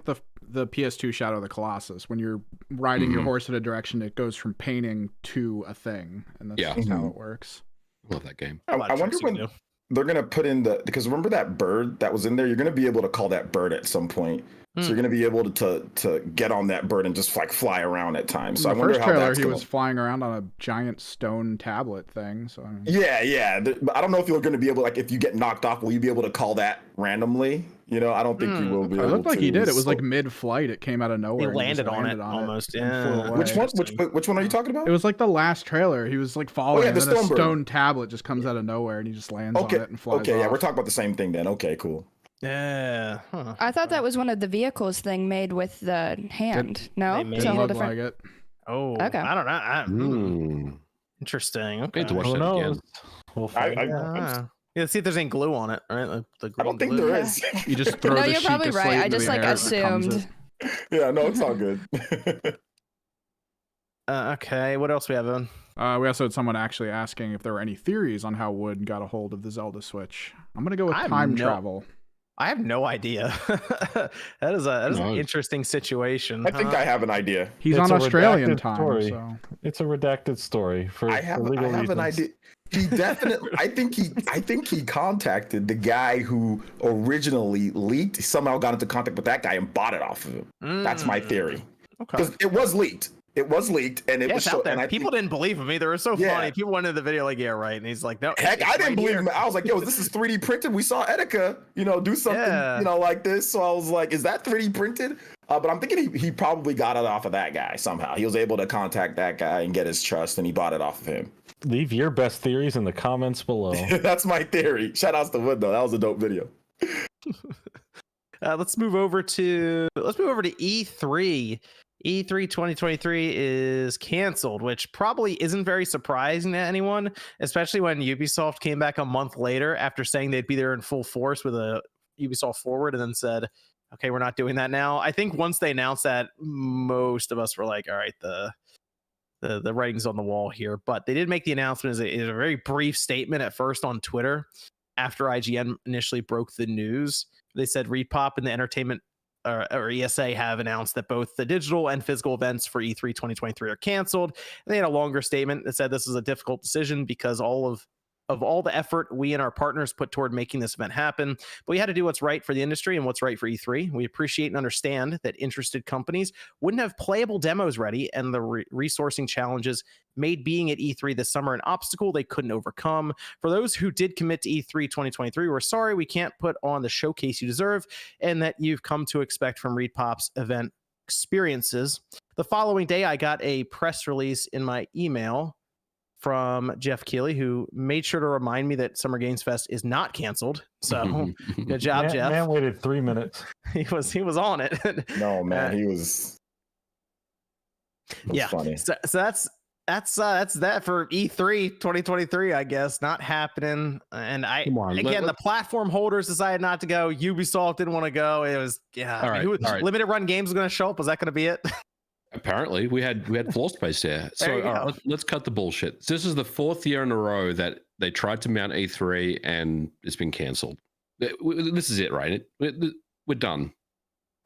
the PS2 Shadow of the Colossus. When you're riding your horse in a direction, it goes from painting to a thing, and that's Yeah. just how it works. Love that game. I wonder when they're gonna put in because remember that bird that was in there? You're gonna be able to call that bird at some point. So you're gonna be able to get on that bird and just like fly around at times. So I In the wonder first how trailer, that's he going. was flying around on a giant stone tablet thing. So I mean, Yeah. But I don't know if you're gonna be able, like, if you get knocked off, will you be able to call that randomly? You know, I don't think you will be. it able looked like to. he did. It was So- like mid-flight. It came out of He nowhere. and he just landed on it landed almost. and flew Yeah. away. Which one? Which one are you talking about? It was like the last trailer. He was like falling, yeah, and the then a stone bird. stone tablet just comes out of nowhere, and he just lands Okay. on it and flies Okay. Yeah, off. we're talking about the same thing then. Okay. Cool. Yeah. Huh. I thought that was one of the vehicles thing made with the hand. No, they made it's a Didn't whole look different. like it. Oh, Okay. I don't know. Mm. Interesting. I Okay. need to watch Who that knows? again. We'll find out. Yeah. Yeah, see if there's any glue on it, right? The I don't think glue. there is. You just throw No, the you're sheet probably of right. slate I into just the like air and it comes assumed. Yeah. No, it's all good. Okay, what else we have on? We also had someone actually asking if there were any theories on how Wood got a hold of the Zelda Switch. I'm gonna go with I have time no- travel. I have no idea. that is an No. interesting situation. I think I have an idea. He's It's on a Australian redacted time, story. so It's a redacted story for I have legal an reasons. idea. He definitely. I think he contacted the guy who originally leaked. Somehow got into contact with that guy and bought it off of him. That's my theory. Okay. Because it was leaked. It was leaked, and it Yeah, was it's out show, there. and I People think, didn't believe him either. It was so Yeah. funny. People went into the video like, yeah, right. And he's like, no. heck, it's I didn't right believe here. him. I was like, yo, this is 3D printed. We saw Etika, do something, Yeah. like this. So I was like, is that 3D printed? But I'm thinking he probably got it off of that guy somehow. He was able to contact that guy and get his trust, and he bought it off of him. Leave your best theories in the comments below. That's my theory. Shout outs to Wood though. That was a dope video. Let's move over to E3. E3 2023 is canceled, which probably isn't very surprising to anyone, especially when Ubisoft came back a month later after saying they'd be there in full force with a Ubisoft Forward, and then said, okay, we're not doing that now. I think once they announced that, most of us were like, all right, the writing's on the wall here. But they did make the announcement. It is a very brief statement at first on Twitter after IGN initially broke the news. They said Repop and the entertainment or ESA have announced that both the digital and physical events for E3 2023 are canceled. And they had a longer statement that said this is a difficult decision because of all the effort we and our partners put toward making this event happen. But we had to do what's right for the industry and what's right for E3. We appreciate and understand that interested companies wouldn't have playable demos ready, and the resourcing challenges made being at E3 this summer an obstacle they couldn't overcome. For those who did commit to E3 2023, we're sorry we can't put on the showcase you deserve and that you've come to expect from Repop's event experiences. The following day, I got a press release in my email from Jeff Keighley, who made sure to remind me that Summer Games Fest is not canceled. So good job, Jeff. Man waited 3 minutes. He was on it. No, man, he was. Yeah. Funny. So that's that for E3 2023, I guess. Not happening. And Come on, the platform holders decided not to go. Ubisoft didn't want to go. It was All right. Limited Run Games was going to show up. Was that going to be it? Apparently, we had floor space there. So you go. let's cut the bullshit. This is the 4th year in a row that they tried to mount E3 and it's been cancelled. This is it, right? We're done.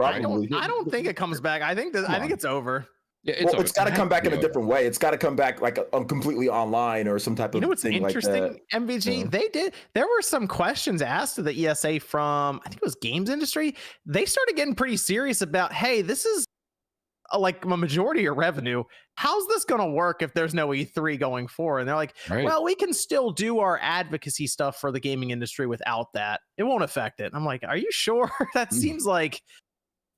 I Probably. don't think it comes back. I think it's over. Yeah, It's got to come back in a over. different way. It's got to come back like completely online or some type You of know what's thing interesting, like that. MVG? There were some questions asked to the ESA from, I think it was games industry. They started getting pretty serious about, hey, this is like a majority of revenue. How's this going to work if there's no E3 going forward? And they're like, Right. well, we can still do our advocacy stuff for the gaming industry without that. It won't affect it. I'm like, are you sure? That seems like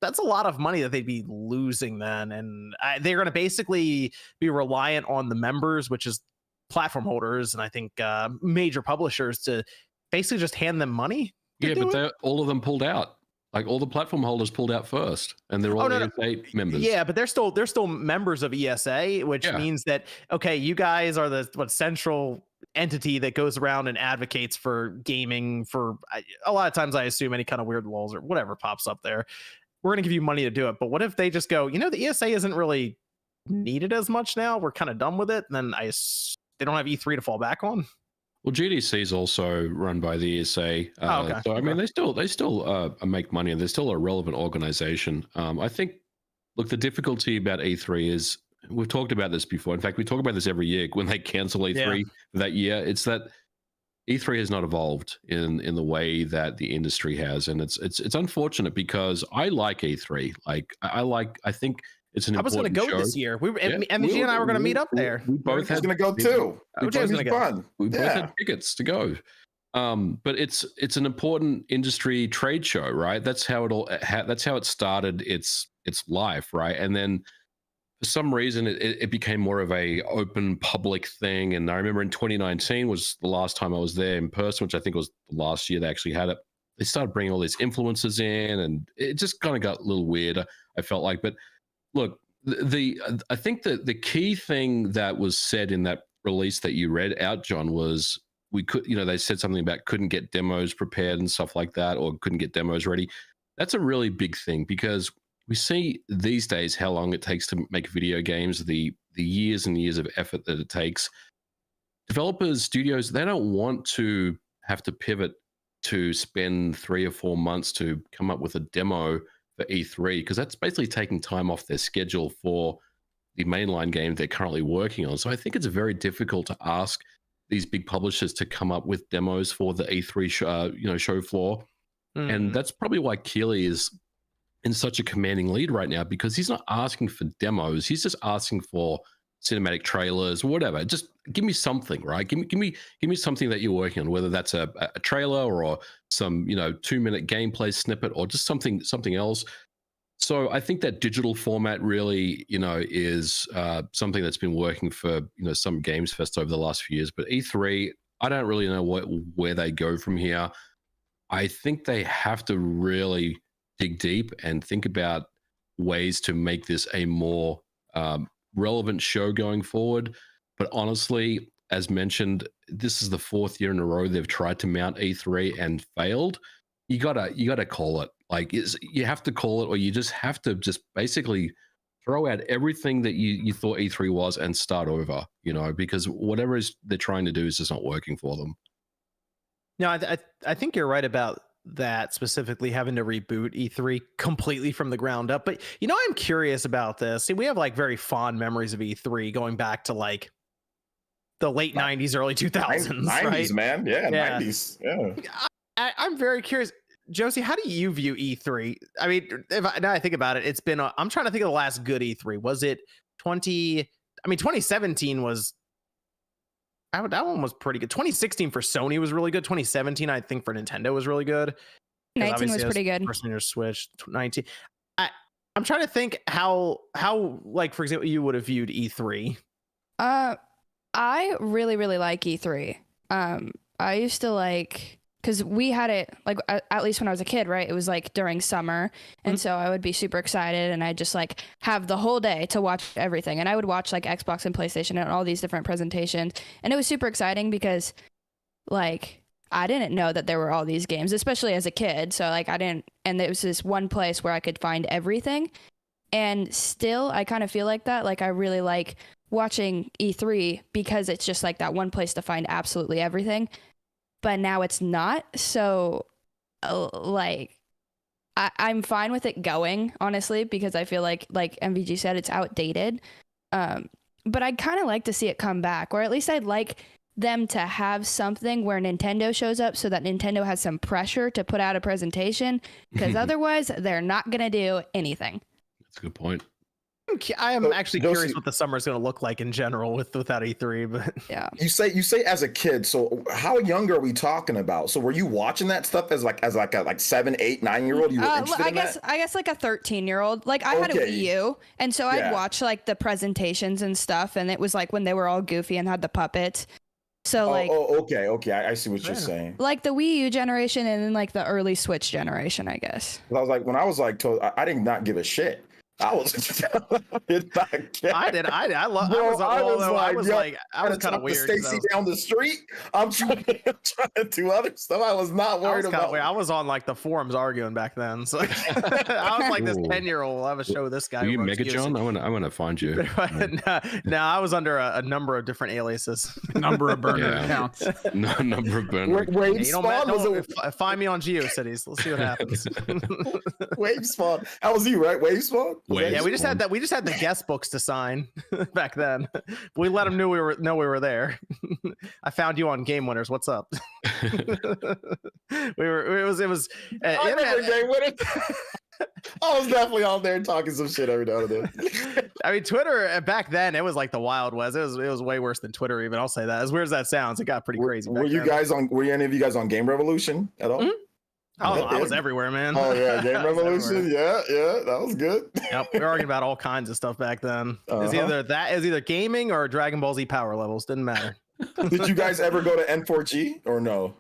that's a lot of money that they'd be losing then. And they're going to basically be reliant on the members, which is platform holders, and I think major publishers, to basically just hand them money. Yeah, but all of them pulled out. Like all the platform holders pulled out first, and they're all ESA members. Yeah, but they're still members of ESA, which means that okay, you guys are the central entity that goes around and advocates for gaming for a lot of times. I assume any kind of weird laws or whatever pops up there. We're going to give you money to do it, but what if they just go, the ESA isn't really needed as much now. We're kind of done with it. And then they don't have E3 to fall back on. Well, GDC is also run by the ESA, so I mean they still make money, and they're still a relevant organization. I think, look, the difficulty about E3 is we've talked about this before. In fact, we talk about this every year when they cancel E3 for that year. It's that E3 has not evolved in the way that the industry has, and it's unfortunate because I like E3. Like I think. I was going to go this year. MVG and I were going to meet up there. We both had going to go too. OJ was going to go. We both had tickets to go. But it's an important industry trade show, right? That's how it started its life, right? And then for some reason it became more of a open public thing. And I remember in 2019 was the last time I was there in person, which I think was the last year they actually had it. They started bringing all these influencers in, and it just kind of got a little weird. I felt like, but. Look, I think that the key thing that was said in that release that you read out, John, was they said something about couldn't get demos prepared and stuff like that, or couldn't get demos ready. That's a really big thing because we see these days how long it takes to make video games, the years and years of effort that it takes. Developers, studios, they don't want to have to pivot to spend 3 or 4 months to come up with a demo for E3, because that's basically taking time off their schedule for the mainline game they're currently working on. So I think it's very difficult to ask these big publishers to come up with demos for the E3 show floor. And that's probably why Keighley is in such a commanding lead right now, because he's not asking for demos. He's just asking for cinematic trailers, whatever. Just give me something, right? Give me something that you're working on, whether that's a trailer or some 2-minute gameplay snippet or just something else. So I think that digital format really is something that's been working for some Games Fest over the last few years. But E3, I don't really know where they go from here. I think they have to really dig deep and think about ways to make this a more relevant show going forward. But honestly, as mentioned, this is the 4th year in a row they've tried to mount E3 and failed. You gotta call it. Like you have to call it, or you just have to basically throw out everything that you thought E3 was and start over. Because whatever they're trying to do is just not working for them. No, I think you're right about that, specifically having to reboot E3 completely from the ground up. But I'm curious about this. See, we have like very fond memories of E3 going back to like the late 90s, early 2000s, 90s, right? Man. Yeah, 90s. Yeah. I'm very curious. Josie, how do you view E3? I mean, now I think about it, it's been, I'm trying to think of the last good E3. Was it 2017 was, that one was pretty good. 2016 for Sony was really good. 2017, I think, for Nintendo was really good. 19 was pretty good. First on your Switch. 19. I'm trying to think how like, for example, you would have viewed E3. I really, really like E3. I used to like, because we had it like at least when I was a kid, right? It was like during summer, and so I would be super excited, and I'd just like have the whole day to watch everything, and I would watch like Xbox and PlayStation and all these different presentations, and it was super exciting because like I didn't know that there were all these games, especially as a kid. So like and it was this one place where I could find everything, and still I kind of feel like that. Like I really like watching E3 because it's just like that one place to find absolutely everything. But now it's not. So like I'm fine with it going, honestly, because I feel like MVG said, it's outdated. But I'd kind of like to see it come back, or at least I'd like them to have something where Nintendo shows up so that Nintendo has some pressure to put out a presentation, because otherwise they're not going to do anything. That's a good point. I am actually curious what the summer is going to look like in general without E3, but yeah. You say as a kid, so how young are we talking about? So were you watching that stuff as a 7, 8, 9-year-old? You were interested in that? I guess like a 13-year-old. Like I had a Wii U, and so I'd watch like the presentations and stuff, and it was like when they were all goofy and had the puppets. So like okay. I see what you're saying. like the Wii U generation and then like the early Switch generation, I guess. I was like, when I was like, I did not give a shit. I was. did not care. I did. I love. Bro, I was kind of weird. Stacy down the street. I'm trying to do other stuff. I was not worried about. I was on like the forums arguing back then. So I was like this 10-year-old. I was show this guy. Are you Mega John? I want to find you. No, I was under a number of different aliases. Number of burner accounts. No number of burner. Wave Spawn find me on GeoCities. Let's see what happens. Wave Spawn. That was you, right? Wave Spawn. Yeah, we just had that. We just had the guest books to sign back then. We let them know we were there. I found you on Game Winners. What's up? It was. I remember Game Winners. I was definitely on there talking some shit every now and then. I mean, Twitter back then, it was like the Wild West. It was way worse than Twitter. Even I'll say that. As weird as that sounds, it got pretty crazy. Were any of you guys on Game Revolution at all? Mm-hmm. Oh, I was everywhere, man. Oh yeah, Game Revolution. Yeah, that was good. Yep, we were arguing about all kinds of stuff back then. It's either gaming or Dragon Ball Z power levels. Didn't matter. Did you guys ever go to N4G or no?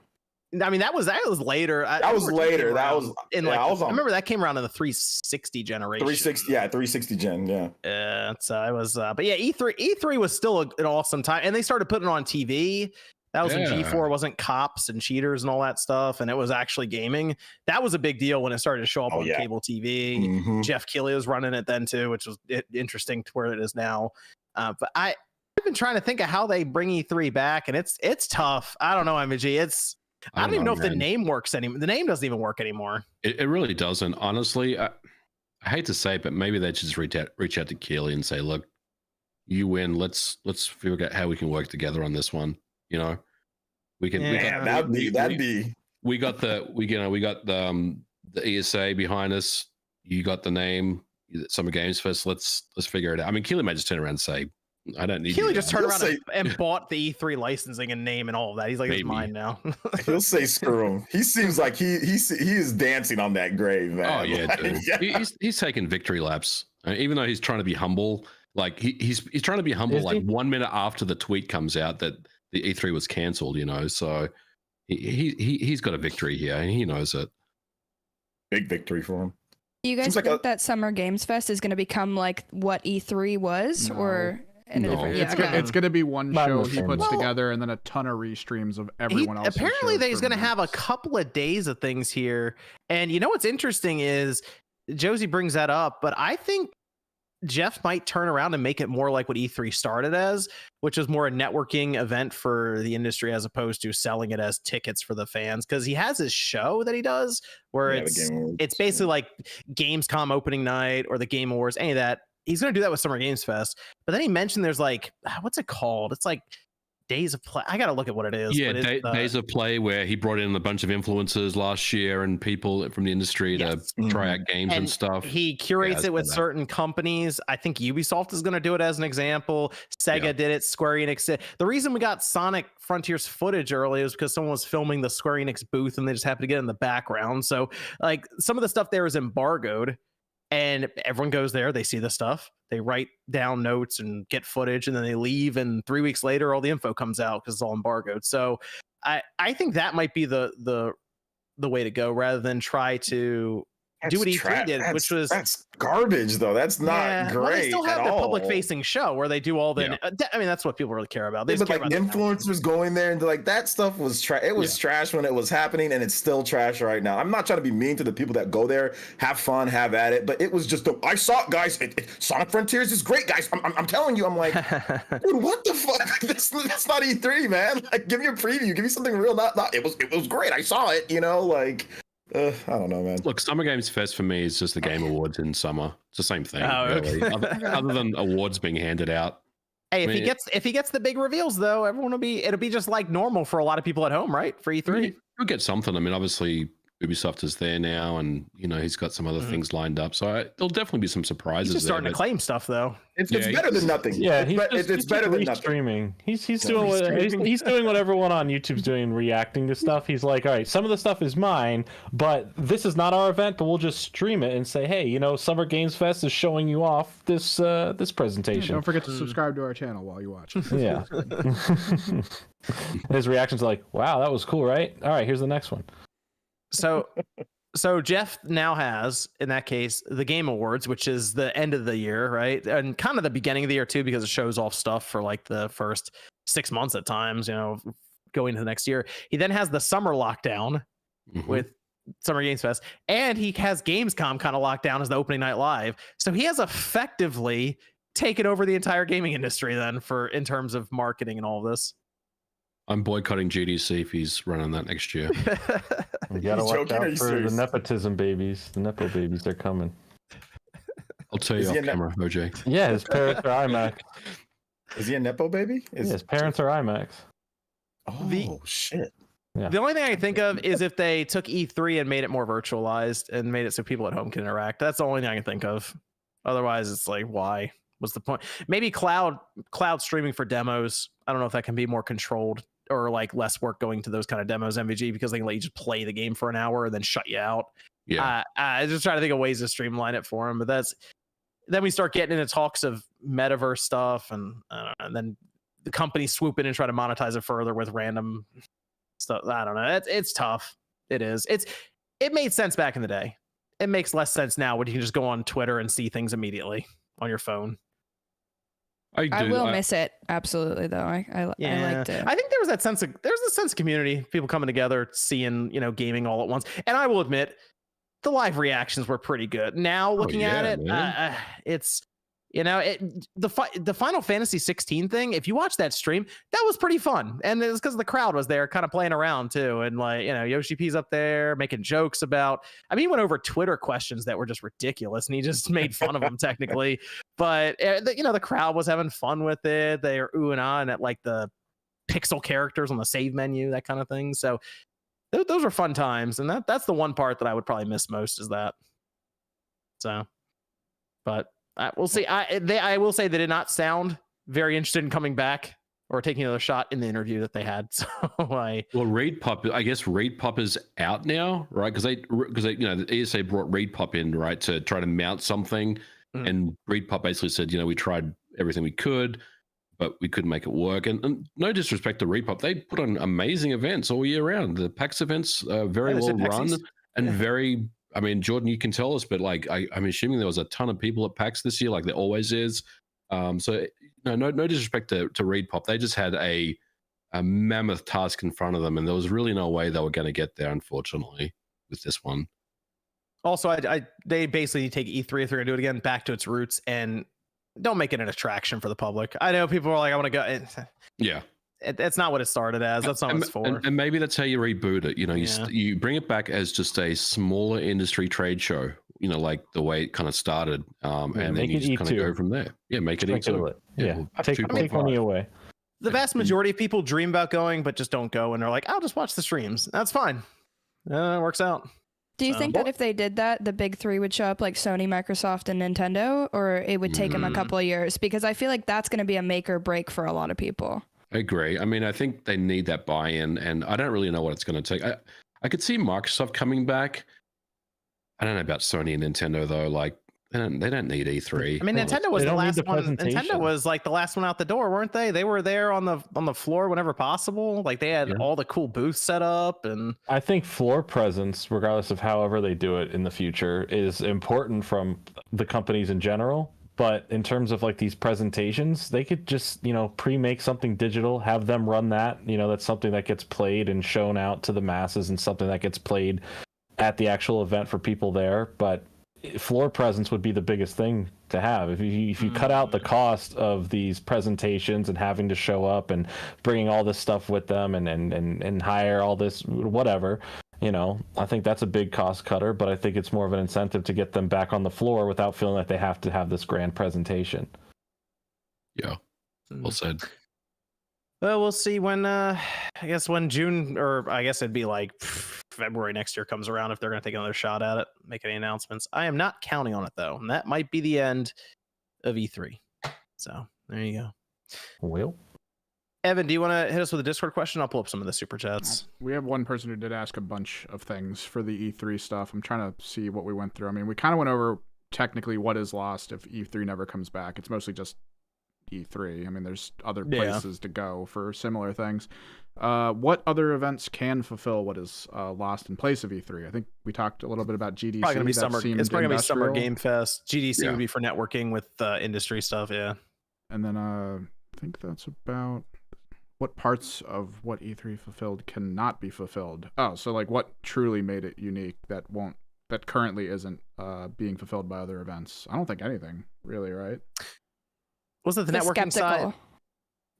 I mean, that was later. That was later. That was in like. I remember that came around in the 360 generation. 360 gen. Yeah. Yeah. So I was, but yeah, E3 was still an awesome time, and they started putting it on TV. That was when G4 wasn't cops and cheaters and all that stuff, and it was actually gaming. That was a big deal when it started to show up on cable TV. Mm-hmm. Jeff Keighley was running it then too, which was interesting to where it is now. But I've been trying to think of how they bring E3 back, and it's tough. I don't know, MG. I don't even know if the name works anymore. The name doesn't even work anymore. It really doesn't. Honestly, I hate to say it, but maybe they should just reach out to Keighley and say, "Look, you win. Let's figure out how we can work together on this one." You know, we can. Yeah, that'd be. We got the ESA behind us. You got the name. Summer Games Fest. Let's figure it out. I mean, Keighley might just turn around and say, "I don't need." Keighley just turned around and bought the E3 licensing and name and all of that. He's like, "It's mine now." He'll say, "Screw him." He seems like he is dancing on that grave, man. Oh yeah, dude. Yeah. He's taking victory laps, even though he's trying to be humble. Like he's trying to be humble. Like 1 minute after the tweet comes out that the E3 was cancelled, you know, so he's got a victory here, and he knows it. Big victory for him. Do you guys think that Summer Games Fest is going to become like what E3 was, or in a different? It's going to be one show he puts together, and then a ton of restreams of everyone else. Apparently, he's going to have a couple of days of things here, and you know what's interesting is Josie brings that up, but I think Jeff might turn around and make it more like what E3 started as, which is more a networking event for the industry as opposed to selling it as tickets for the fans. Because he has his show that he does where it's basically like Gamescom opening night or the Game Awards, any of that. He's going to do that with Summer Games Fest. But then he mentioned there's like, what's it called? It's like Days of Play. I got to look at what it is. Yeah, Days of Play, where he brought in a bunch of influencers last year and people from the industry to try out games and stuff. He curates it with certain companies. I think Ubisoft is going to do it as an example. Sega did it. Square Enix did. The reason we got Sonic Frontiers footage early is because someone was filming the Square Enix booth and they just happened to get in the background. So like some of the stuff there is embargoed. And everyone goes there, they see the stuff, they write down notes and get footage, and then they leave. And 3 weeks later, all the info comes out because it's all embargoed. So I think that might be the way to go rather than try to do what E3 did, which was that's garbage though. That's not great. Well, they still have the public-facing show where they do all the. I mean, that's what people really care about. They but like influencers going there and like that stuff was trash. It was trash when it was happening, and it's still trash right now. I'm not trying to be mean to the people that go there, have fun, have at it, but it was just. I saw it, guys. Sonic Frontiers is great, guys. I'm telling you. I'm like, dude, what the fuck? That's not E3, man. Like, give me a preview. Give me something real. Not. It was great. I saw it. You know, like. I don't know, man. Look, Summer Games Fest for me is just the Game Awards in summer. It's the same thing, really. Other than awards being handed out. Hey, if he gets the big reveals, though, it'll be just like normal for a lot of people at home, right? For E3, you'll get something. I mean, obviously, Ubisoft is there now, and he's got some other things lined up. So there'll definitely be some surprises. He's just starting to claim stuff, though. It's better than nothing. Yeah, it's better than nothing. Streaming. He's doing he's doing what everyone on YouTube's doing, reacting to stuff. He's like, all right, some of the stuff is mine, but this is not our event. But we'll just stream it and say, hey, Summer Games Fest is showing you off this presentation. Don't forget to subscribe to our channel while you watch. Yeah. His reactions are like, wow, that was cool, right? All right, here's the next one. So Jeff now has, in that case, the Game Awards, which is the end of the year, right? And kind of the beginning of the year too, because it shows off stuff for like the first 6 months at times, going into the next year. He then has the summer lockdown with Summer Games Fest, and he has Gamescom kind of locked down as the opening night live. So he has effectively taken over the entire gaming industry then in terms of marketing and all of this. I'm boycotting GDC if he's running that next year. You gotta watch out for the nepotism babies. The nepo babies, they're coming. I'll tell you off camera, OJ. Yeah, his parents are IMAX. Is he a nepo baby? His parents are IMAX. Oh, shit. Yeah. The only thing I can think of is if they took E3 and made it more virtualized and made it so people at home can interact. That's the only thing I can think of. Otherwise, it's like, why? What's the point? Maybe cloud streaming for demos. I don't know if that can be more controlled or like less work going to those kind of demos, MVG, because they can let you just play the game for an hour and then shut you out. Yeah. I just trying to think of ways to streamline it for them, but then we start getting into talks of metaverse stuff, and then the companies swoop in and try to monetize it further with random stuff. I don't know. It's tough. It is. It made sense back in the day. It makes less sense now when you can just go on Twitter and see things immediately on your phone. I will miss it absolutely, though. I liked it. I think there's a sense of community, people coming together, seeing gaming all at once. And I will admit, the live reactions were pretty good. Now looking at it, it's the Final Fantasy 16 thing. If you watch that stream, that was pretty fun, and it was because the crowd was there, kind of playing around too, and Yoshi P's up there making jokes about. I mean, he went over Twitter questions that were just ridiculous, and he just made fun of them technically. But the crowd was having fun with it. They were oohing on at like the pixel characters on the save menu, that kind of thing. So those were fun times, and that's the one part that I would probably miss most is that. So, but. We'll see. I will say they did not sound very interested in coming back or taking another shot in the interview that they had. So Raid Pop, I guess Raid Pop is out now, right? Because the ESA brought Raid Pop in, right, to try to mount something, and Raid Pop basically said, we tried everything we could, but we couldn't make it work. And no disrespect to Raid Pop, they put on amazing events all year round. The PAX events are very well run and very. I mean, Jordan, you can tell us, but like I'm assuming there was a ton of people at PAX this year, like there always is. So no disrespect to Raid Pop, they just had a mammoth task in front of them, and there was really no way they were going to get there, unfortunately, with this one. Also, they basically take E3 if they're going to do it again back to its roots and don't make it an attraction for the public. I know people are like, I want to go. Yeah. That's not what it started as. That's not what it's for. And maybe that's how you reboot it. You bring it back as just a smaller industry trade show, like the way it kind of started. And then you just kind of go from there. Yeah, make it E2. Yeah, take money away. The vast majority of people dream about going, but just don't go. And they're like, I'll just watch the streams. That's fine. It works out. Do you think that if they did that, the big three would show up like Sony, Microsoft, and Nintendo, or it would take them a couple of years? Because I feel like that's going to be a make or break for a lot of people. I agree. I mean, I think they need that buy-in, and I don't really know what it's going to take. I could see Microsoft coming back. I don't know about Sony and Nintendo though. Like they don't need E3. I mean, Nintendo was the last one. Nintendo was like the last one out the door, weren't they? They were there on the floor whenever possible. Like they had all the cool booths set up, and I think floor presence, regardless of however they do it in the future, is important from the companies in general. But in terms of like these presentations, they could just, pre-make something digital, have them run that. That's something that gets played and shown out to the masses and something that gets played at the actual event for people there. But floor presence would be the biggest thing to have. If you cut out the cost of these presentations and having to show up and bringing all this stuff with them and hire all this, whatever, I think that's a big cost cutter, but I think it's more of an incentive to get them back on the floor without feeling like they have to have this grand presentation. Yeah, well said. Well, we'll see when, I guess when June, or I guess it'd be like February next year comes around, if they're going to take another shot at it, make any announcements. I am not counting on it though, and that might be the end of E3. So there you go. Well, Evan, do you want to hit us with a Discord question? I'll pull up some of the super chats. We have one person who did ask a bunch of things for the E3 stuff. I'm trying to see what we went through. I mean, we kind of went over technically what is lost if E3 never comes back. It's mostly just E3. I mean, there's other places to go for similar things. What other events can fulfill what is lost in place of E3? I think we talked a little bit about GDC. Probably gonna be summer. It's probably gonna be Summer industrial. Game Fest. GDC would be for networking with industry stuff. Yeah. And then I think that's about what parts of what E3 fulfilled cannot be fulfilled. Oh, so like what truly made it unique that currently isn't being fulfilled by other events? I don't think anything really, right? Was it the networking side?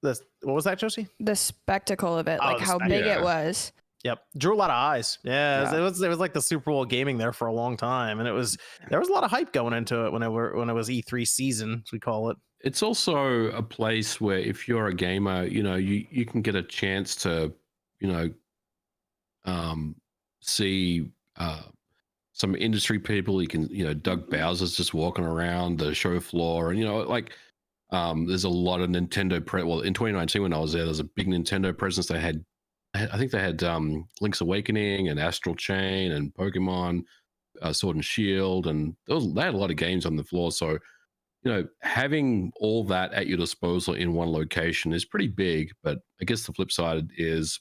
What was that, Josie? The spectacle of it, like how big it was. Yep, drew a lot of eyes. Yeah, it was like the Super Bowl gaming there for a long time, and there was a lot of hype going into it when it was E3 season, as we call it. It's also a place where if you're a gamer, you can get a chance to, see some industry people. You can, Doug Bowser's just walking around the show floor, and there's a lot of Nintendo. In 2019 when I was there's a big Nintendo presence. I think they had Link's Awakening and Astral Chain and Pokemon Sword and Shield, and they had a lot of games on the floor. So having all that at your disposal in one location is pretty big. But I guess the flip side is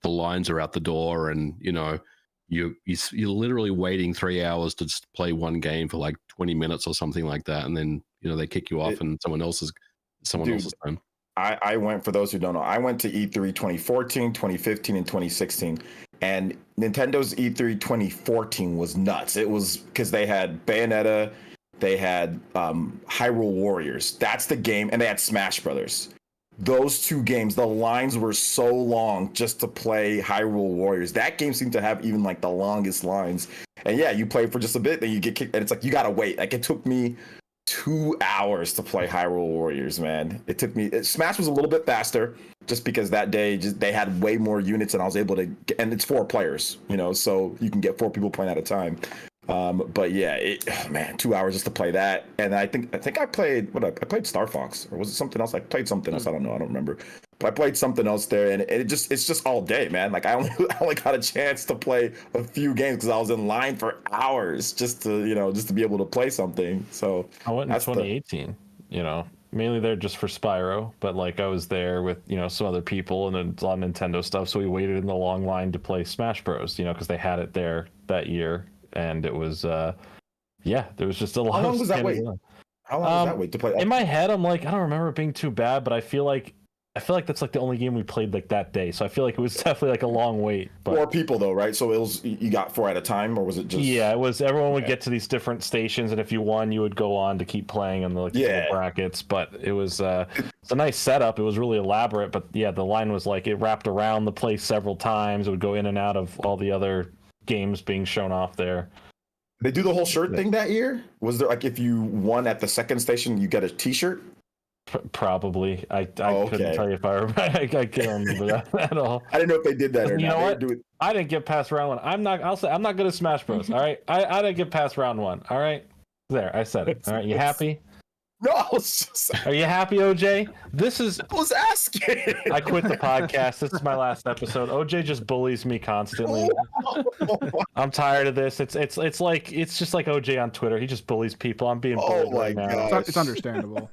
the lines are out the door, and you're literally waiting 3 hours to just play one game for like 20 minutes or something like that, and then they kick you off and someone else's time. I went, for those who don't know, I went to E3 2014, 2015, and 2016. And Nintendo's E3 2014 was nuts. It was because they had Bayonetta, they had Hyrule Warriors. That's the game. And they had Smash Brothers. Those two games, the lines were so long just to play Hyrule Warriors. That game seemed to have even like the longest lines. And yeah, you play for just a bit, then you get kicked. And it's like, you got to wait. Like it took me 2 hours to play Hyrule Warriors, man. Smash was a little bit faster just because that day they had way more units and I was able to get, and it's 4 players, so you can get 4 people playing at a time. But yeah, 2 hours just to play that. And I think I played I played Star Fox, or was it something else? I played something else. I don't know. I don't remember. But I played something else there, and it's just all day, man. Like I only got a chance to play a few games because I was in line for hours just to be able to play something. So I went in 2018. Mainly there just for Spyro, but like I was there with some other people and then a lot of Nintendo stuff. So we waited in the long line to play Smash Bros. Because they had it there that year. And it was, there was just a lot. How long was that wait? How long was that wait to play? In my head, I'm like, I don't remember it being too bad, but I feel like that's like the only game we played like that day. So I feel like it was definitely like a long wait. But 4 people though, right? So it was, you got 4 at a time, or was it just? Yeah, it was. Everyone would get to these different stations, and if you won, you would go on to keep playing in the little brackets. But it was it's a nice setup. It was really elaborate, but yeah, the line was like it wrapped around the place several times. It would go in and out of all the other games being shown off there. They do the whole shirt thing that year? Was there like if you won at the second station, you get a T-shirt? Probably. I couldn't tell you if I remember. I can't remember that at all. I didn't know if they did that or not. You know what? I didn't get past round 1. I'll say I'm not good at Smash Bros. All right. I didn't get past round 1. All right. There, I said it. All right. You happy? No, I was just... Are you happy, OJ? I was asking. I quit the podcast. This is my last episode. OJ just bullies me constantly. I'm tired of this. It's just like OJ on Twitter. He just bullies people. I'm being bullied right now. It's understandable.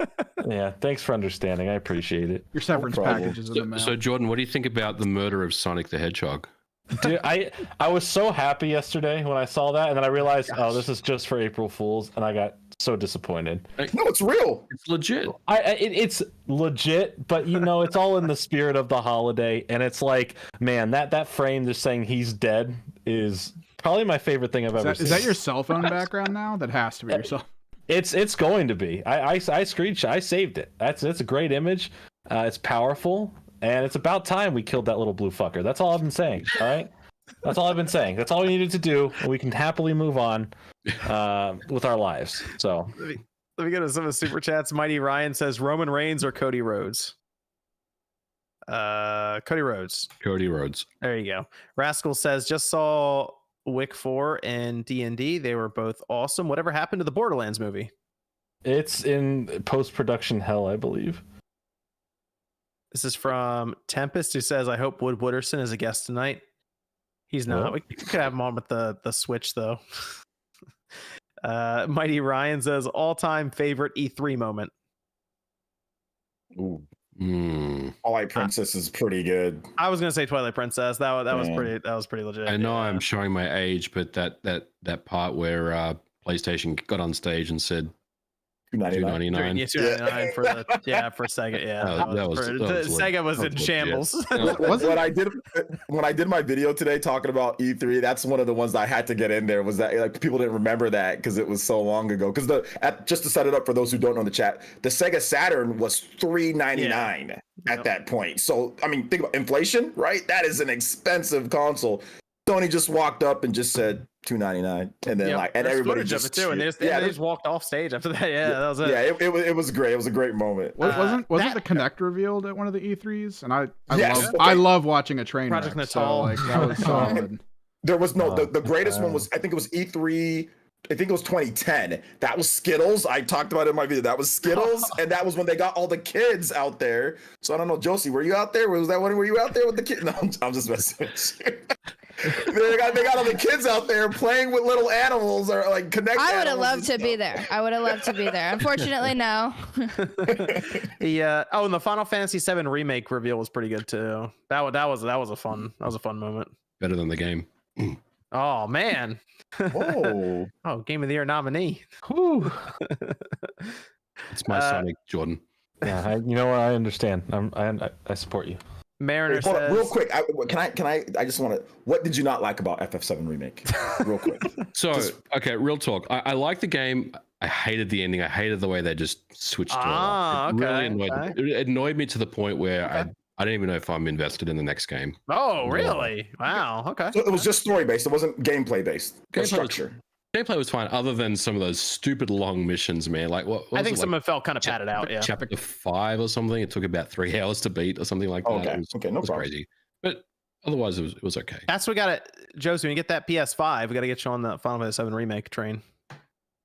Yeah, thanks for understanding. I appreciate it. Your severance package is in the mail. So Jordan, what do you think about the murder of Sonic the Hedgehog? Dude, I was so happy yesterday when I saw that, and then I realized, this is just for April Fools, and I got so disappointed. No, it's real. It's legit. It's legit, but it's all in the spirit of the holiday, and it's like, man, that frame just saying he's dead is probably my favorite thing I've ever seen. Is that your cell phone background now? That has to be your cell. It's going to be. I screenshot. I saved it. It's a great image. It's powerful. And it's about time we killed that little blue fucker. That's all I've been saying. All right? That's all I've been saying. That's all we needed to do. And we can happily move on with our lives. So let me go to some of the super chats. Mighty Ryan says Roman Reigns or Cody Rhodes. Cody Rhodes. Cody Rhodes. There you go. Rascal says, just saw Wick 4 and D&D. They were both awesome. Whatever happened to the Borderlands movie? It's in post-production hell, I believe. This is from Tempest, who says, I hope Wood Wooderson is a guest tonight. He's not. Oh. We could have him on with the Switch, though. Mighty Ryan says, all-time favorite E3 moment. Ooh. Mm. Twilight Princess is pretty good. I was gonna say Twilight Princess. That was pretty legit. I know yeah. I'm showing my age, but that part where PlayStation got on stage and said $2.99. Yeah, $2.99 for the for Sega. Yeah, that was Sega was in shambles. When I did my video today talking about E3, that's one of the ones that I had to get in there. Was that like people didn't remember that because it was so long ago? Because just to set it up for those who don't know in the chat, the Sega Saturn was $3.99 at that point. So I mean, think about inflation, right? That is an expensive console. Sony just walked up and just said $2.99, and then and everybody just of it too, and they just walked off stage after that. Yeah, that was it. Yeah, it was great. It was a great moment. Wasn't the Kinect revealed at one of the E3s? And I love watching a train Project wreck. Natal. So like that was solid. There was the greatest one was, I think it was E3. I think it was 2010. That was Skittles. I talked about it in my video. That was Skittles, and that was when they got all the kids out there. So I don't know, Josie, were you out there? Was that one? Were you out there with the kids? No, I'm just messing with you. they got all the kids out there playing with little animals or like connect. I would have loved to be there. Unfortunately, no. And the Final Fantasy VII remake reveal was pretty good too. That was a fun moment. Better than the game. Oh man. Oh, Game of the Year nominee. Whew. It's my Sonic, Jordan. Yeah, you know what? I understand. I support you. Mariner hold says, on, real quick. I just want to. What did you not like about FF7 remake? Real quick. So okay, real talk. I like the game. I hated the ending. I hated the way they just switched. Really annoyed me to the point where I don't even know if I'm invested in the next game. Oh, really? Wow. Okay. So it was just story based. It wasn't gameplay based. Structure. Gameplay was fine, other than some of those stupid long missions, man. Like what I think some of it felt kind of padded out. Yeah. Chapter 5 or something. It took about 3 hours to beat or something like that. Okay. No was problem. Crazy, but otherwise it was okay. That's what we got it, Josie. When you get that PS5, we got to get you on the Final Fantasy VII remake train.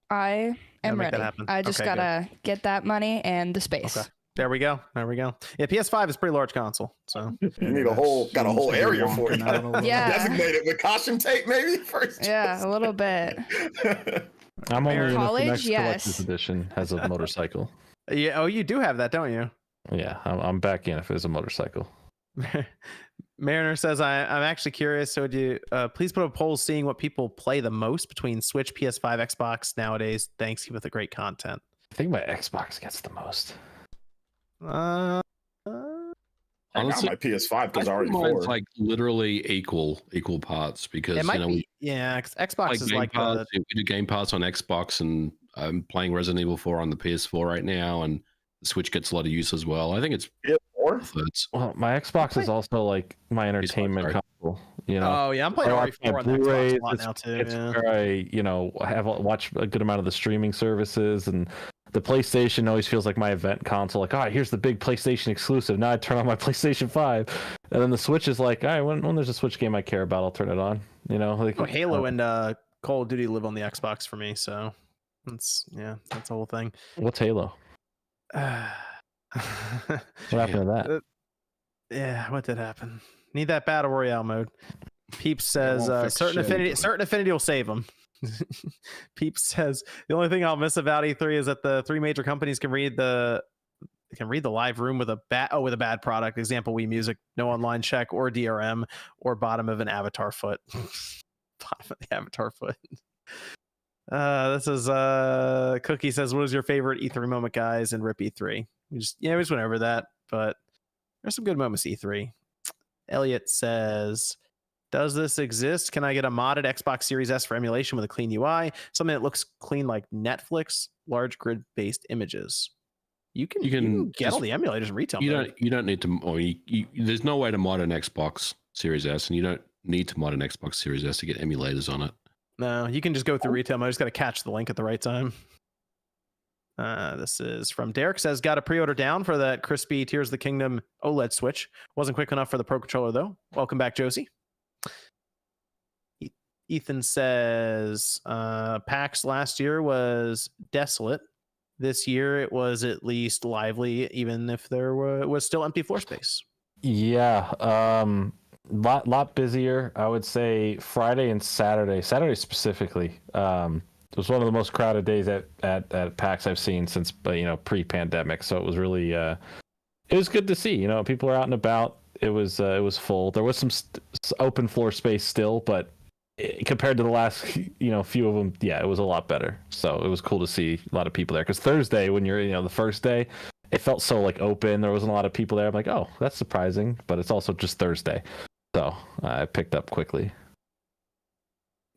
I am ready. I just gotta get that money and the space. Okay. There we go. Yeah, PS5 is a pretty large console, so you need got a whole area for it. Yeah, designated with caution tape, maybe. Yeah, a little bit. I'm only college, in the next yes. collector's edition has a motorcycle. Yeah. Oh, you do have that, don't you? Yeah, I'm back in if there's a motorcycle. Mariner says, I'm actually curious. So would you please put a poll seeing what people play the most between Switch, PS5, Xbox nowadays? Thanks. Keep with the great content. I think my Xbox gets the most. Honestly, my PS5 because I already mine's like literally equal parts because it might be, cause Xbox is like we do Game Pass on Xbox, and I'm playing Resident Evil 4 on the PS4 right now, and the Switch gets a lot of use as well. I think it's PS4. Well, my Xbox is also like my entertainment console. You know. Oh yeah, I'm playing RE4 on the Xbox a lot now too. It's where I watch a good amount of the streaming services, and the PlayStation always feels like my event console. Like, all right, here's the big PlayStation exclusive. Now I turn on my PlayStation 5, and then the Switch is like, all right, when there's a Switch game I care about, I'll turn it on. You know, like Halo and Call of Duty live on the Xbox for me, so that's the whole thing. What's Halo? What happened to that? Yeah, what did happen? Need that battle royale mode. Peeps says certain affinity will save them. Peeps says the only thing I'll miss about E3 is that the 3 major companies can read the live room with a bad product. Example: Wii Music, no online check or DRM, or bottom of an avatar foot. Bottom of the avatar foot. This is Cookie says, what is your favorite E3 moment, guys? And rip E3. We just went over that, but there's some good moments E3. Elliot says, does this exist? Can I get a modded Xbox Series S for emulation with a clean UI? Something that looks clean like Netflix, large grid-based images. You can get all the emulators in retail. You don't need to. There's no way to mod an Xbox Series S, and you don't need to mod an Xbox Series S to get emulators on it. No, you can just go through retail mode. You just got to catch the link at the right time. This is from Derek. Says, got a pre-order down for that crispy Tears of the Kingdom OLED Switch. Wasn't quick enough for the Pro Controller though. Welcome back, Josie. Ethan says, PAX last year was desolate. This year it was at least lively, even if there was still empty floor space. Yeah, lot busier. I would say Friday and Saturday. Saturday specifically. It was one of the most crowded days at PAX I've seen since pre-pandemic. So it was really it was good to see. People are out and about. It was full. There was some open floor space still, but compared to the last few of them, yeah, it was a lot better. So it was cool to see a lot of people there. Because Thursday, when you're the first day, it felt so like open. There wasn't a lot of people there. I'm like, oh, that's surprising, but it's also just Thursday, so I picked up quickly.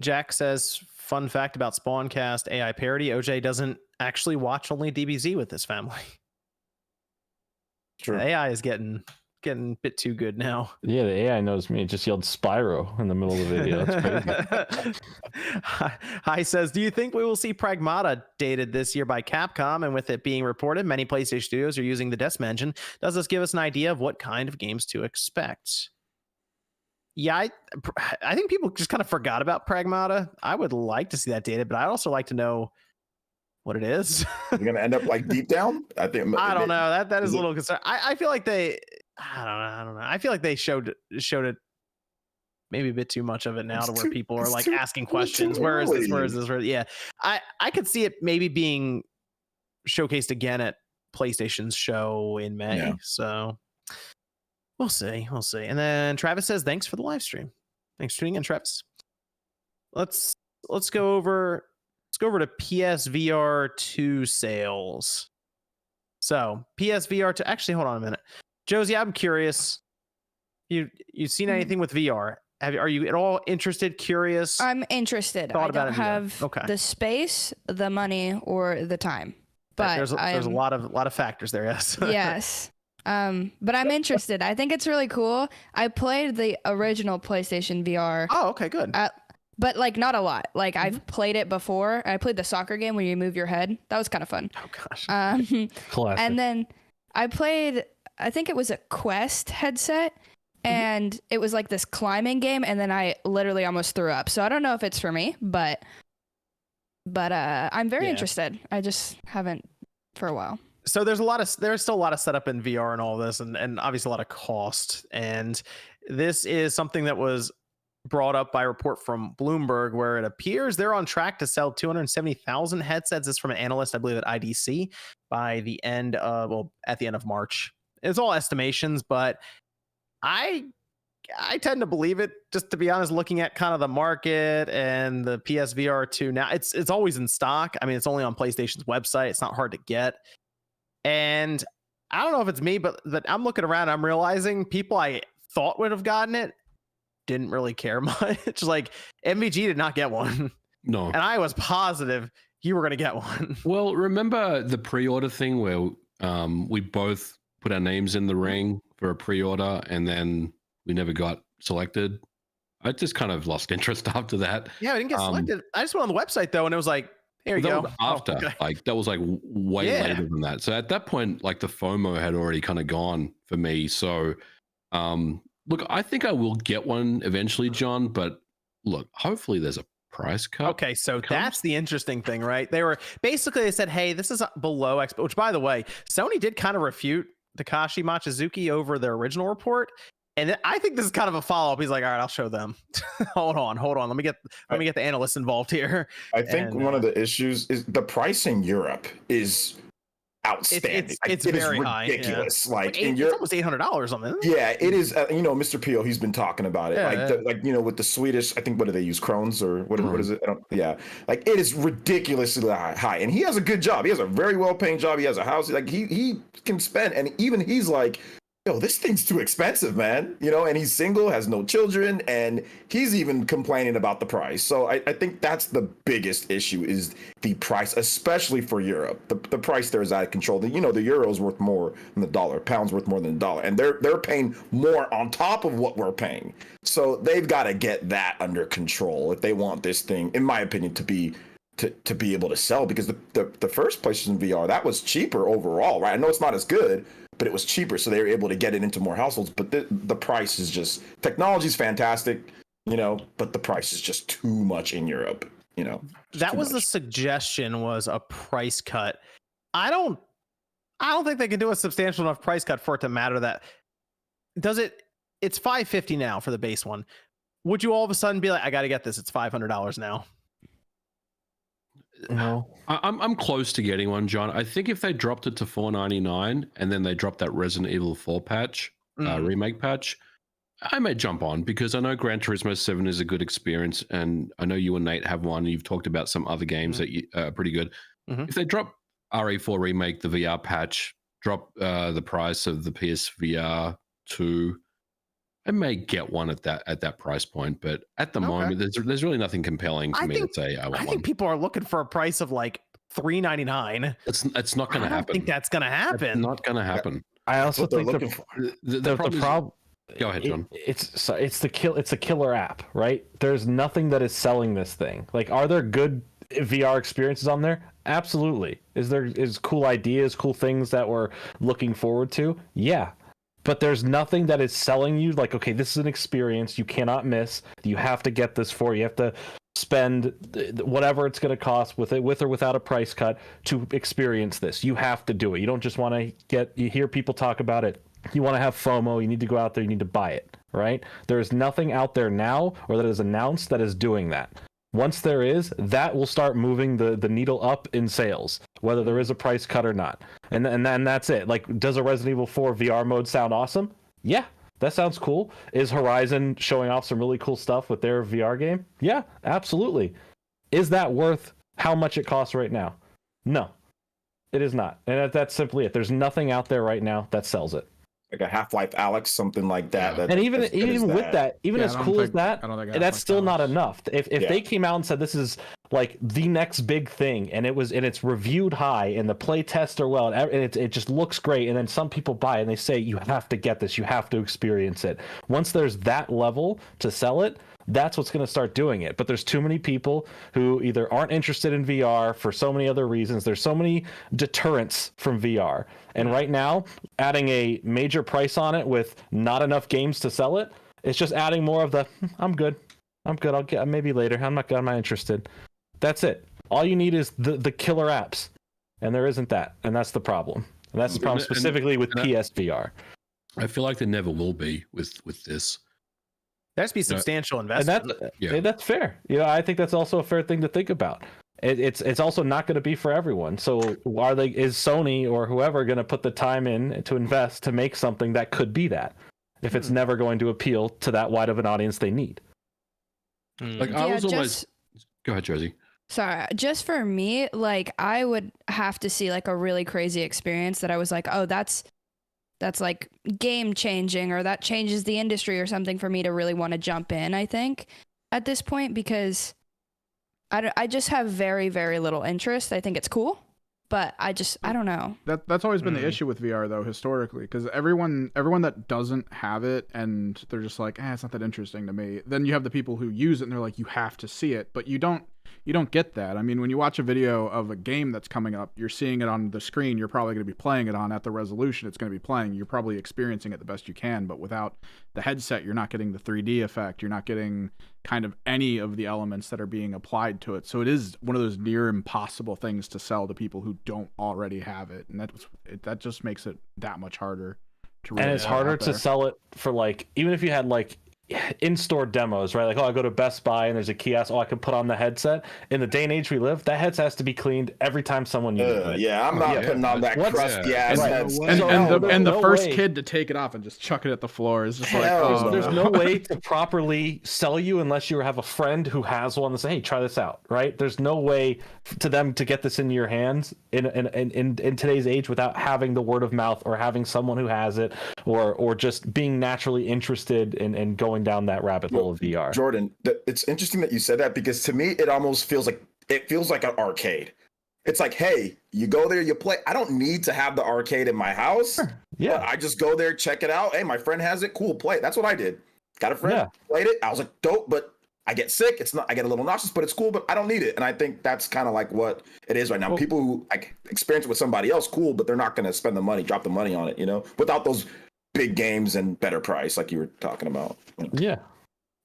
Jack says, fun fact about SpawnCast AI parody: OJ doesn't actually watch only DBZ with his family. True. The AI is getting a bit too good now. Yeah, the AI knows me. It just yelled Spyro in the middle of the video. That's crazy. Hi says, do you think we will see Pragmata dated this year by Capcom? And with it being reported, many PlayStation studios are using the Decim engine. Does this give us an idea of what kind of games to expect? Yeah, I think people just kind of forgot about Pragmata. I would like to see that dated, but I'd also like to know what it is. You're gonna end up like deep down. I don't know. That is a little concerned. I feel like I don't know. I feel like they showed it maybe a bit too much of it now to where people are like asking questions. Where is this? Where is this? Yeah. I could see it maybe being showcased again at PlayStation's show in May. Yeah. So we'll see. And then Travis says, thanks for the live stream. Thanks for tuning in, Travis. Let's go over to PSVR2 sales. So PSVR2, actually, hold on a minute. Josie, I'm curious. You've seen anything with VR? Are you at all interested, curious? I'm interested. I don't have the space, the money, or the time. But there's a lot of factors there. Yes. Yes. But I'm interested. I think it's really cool. I played the original PlayStation VR. Oh, okay, good. But like not a lot. Like I've played it before. I played the soccer game where you move your head. That was kind of fun. Oh gosh. Classic. And then I played, I think it was a Quest headset, and it was like this climbing game, and then I literally almost threw up. So I don't know if it's for me, but I'm very interested. I just haven't for a while. So there's still a lot of setup in VR and all this, and obviously a lot of cost. And this is something that was brought up by a report from Bloomberg, where it appears they're on track to sell 270,000 headsets. This is from an analyst, I believe, at IDC by at the end of March. It's all estimations, but I tend to believe it, just to be honest, looking at kind of the market and the PSVR2 now. It's always in stock. I mean, it's only on PlayStation's website. It's not hard to get. And I don't know if it's me, but I'm looking around, I'm realizing people I thought would have gotten it didn't really care much. Like MVG did not get one. No. And I was positive you were going to get one. Well, remember the pre-order thing where we both put our names in the ring for a pre-order and then we never got selected? I just kind of lost interest after that. Yeah, I didn't get selected. I just went on the website though, and it was like, here you go. After, like that was like way later than that. So at that point, like the FOMO had already kind of gone for me. So look, I think I will get one eventually, John, but look, hopefully there's a price cut. Okay, so that's the interesting thing, right? They said, hey, this is below Expo, which by the way, Sony did kind of refute Takashi Machizuki over their original report. And I think this is kind of a follow-up. He's like, all right, I'll show them. hold on. Let me get the analysts involved here. I think one of the issues is the price in Europe is outstanding. It's very high. Ridiculous. Yeah. Like it's almost $800 on this. Yeah, it is. Mr. Peel, he's been talking about it. With the Swedish, I think, what do they use? Krones or what is it? Like it is ridiculously high. And he has a good job. He has a very well-paying job. He has a house. Like he can spend, and even he's like, yo, this thing's too expensive, man. And he's single, has no children, and he's even complaining about the price. So I think that's the biggest issue is the price, especially for Europe. The price there is out of control. The euro's worth more than the dollar, pound's worth more than the dollar, and they're paying more on top of what we're paying. So they've got to get that under control if they want this thing, in my opinion, to to be able to sell, because the first PlayStation VR, that was cheaper overall, right? I know it's not as good, but it was cheaper, so they were able to get it into more households. But the price is just, technology's fantastic, but the price is just too much in Europe, That was the suggestion, was a price cut. I don't think they can do a substantial enough price cut for it to matter. That does it. It's $550 now for the base one. Would you all of a sudden be like, I got to get this? It's $500 now. No, I'm close to getting one, John. I think if they dropped it to $4.99 and then they dropped that Resident Evil 4 patch, remake patch, I may jump on, because I know Gran Turismo 7 is a good experience, and I know you and Nate have one. You've talked about some other games that are pretty good. If they drop RE4 remake, the VR patch, drop the price of the PSVR2, I may get one at that price point, but at the moment, there's really nothing compelling for me to say I want one. I think people are looking for a price of like $3.99. It's not going to happen. I don't think that's going to happen. It's not going to happen. I also think The problem. Go ahead, John. It's a killer app, right? There's nothing that is selling this thing. Like, are there good VR experiences on there? Absolutely. Is cool ideas, cool things that we're looking forward to? Yeah. But there's nothing that is selling you like, okay, this is an experience you cannot miss. You have to get this for. You have to spend whatever it's going to cost, with or without a price cut, to experience this. You have to do it. You don't just want to you hear people talk about it. You want to have FOMO. You need to go out there. You need to buy it, right? There is nothing out there now, or that is announced, that is doing that. Once there is, that will start moving the needle up in sales, whether there is a price cut or not. And then that's it. Like, does a Resident Evil 4 VR mode sound awesome? Yeah, that sounds cool. Is Horizon showing off some really cool stuff with their VR game? Yeah, absolutely. Is that worth how much it costs right now? No, it is not. And that's simply it. There's nothing out there right now that sells it. Like a Half-Life Alyx, something like that. And even with that, even as cool as that, that's still not enough. If they came out and said this is like the next big thing, and it's reviewed high, and the play tests are well, and it just looks great, and then some people buy it and they say, you have to get this, you have to experience it. Once there's that level to sell it, that's what's going to start doing it. But there's too many people who either aren't interested in VR for so many other reasons. There's so many deterrents from VR. And right now, adding a major price on it with not enough games to sell it, it's just adding more of the, I'm good. I'll get maybe later. I'm not interested. That's it. All you need is the killer apps. And there isn't that. And that's the problem. And that's the problem specifically with PSVR. I feel like there never will be with this. There has to be substantial investment. And that's fair. I think that's also a fair thing to think about. It's also not going to be for everyone. So is Sony or whoever going to put the time in to invest to make something that could be that, if it's never going to appeal to that wide of an audience they need? Like, I was almost. Go ahead, Josie. Sorry, just for me, like, I would have to see like a really crazy experience that I was like, oh, that's like game changing, or that changes the industry or something, for me to really want to jump in, I think, at this point, because I just have very, very little interest. I think it's cool, but I don't know. That's always been the issue with VR, though, historically, because everyone that doesn't have it, and they're just like, it's not that interesting to me. Then you have the people who use it and they're like, you have to see it, but you don't get that. I mean, when you watch a video of a game that's coming up, you're seeing it on the screen. You're probably going to be playing it on at the resolution it's going to be playing. You're probably experiencing it the best you can, but without the headset, you're not getting the 3D effect. You're not getting kind of any of the elements that are being applied to it. So it is one of those near impossible things to sell to people who don't already have it, and that just makes it that much harder to really. And it's harder to sell it for, like, even if you had like in-store demos, right? Like, I go to Best Buy and there's a kiosk. I can put on the headset. In the day and age we live, that headset has to be cleaned every time someone uses it. Yeah, I'm not putting on that crusty ass headset. And the first kid to take it off and just chuck it at the floor is just there's no way to properly sell you unless you have a friend who has one and say, hey, try this out, right? There's no way to them to get this into your hands in today's age without having the word of mouth, or having someone who has it, or just being naturally interested in going down that rabbit hole of VR. Jordan, it's interesting that you said that, because to me it almost feels like an arcade. It's like, hey, you go there, you play. I don't need to have the arcade in my house. Sure. Yeah, I just go there, check it out. Hey, my friend has it, cool, play. That's what I did. Got a friend, played it. I was like, dope, but I get sick. It's not. I get a little nauseous, but it's cool. But I don't need it. And I think that's kind of like what it is right now. People who like experience it with somebody else, cool, but they're not going to spend the money, drop the money on it, without those big games and better price, like you were talking about. Yeah.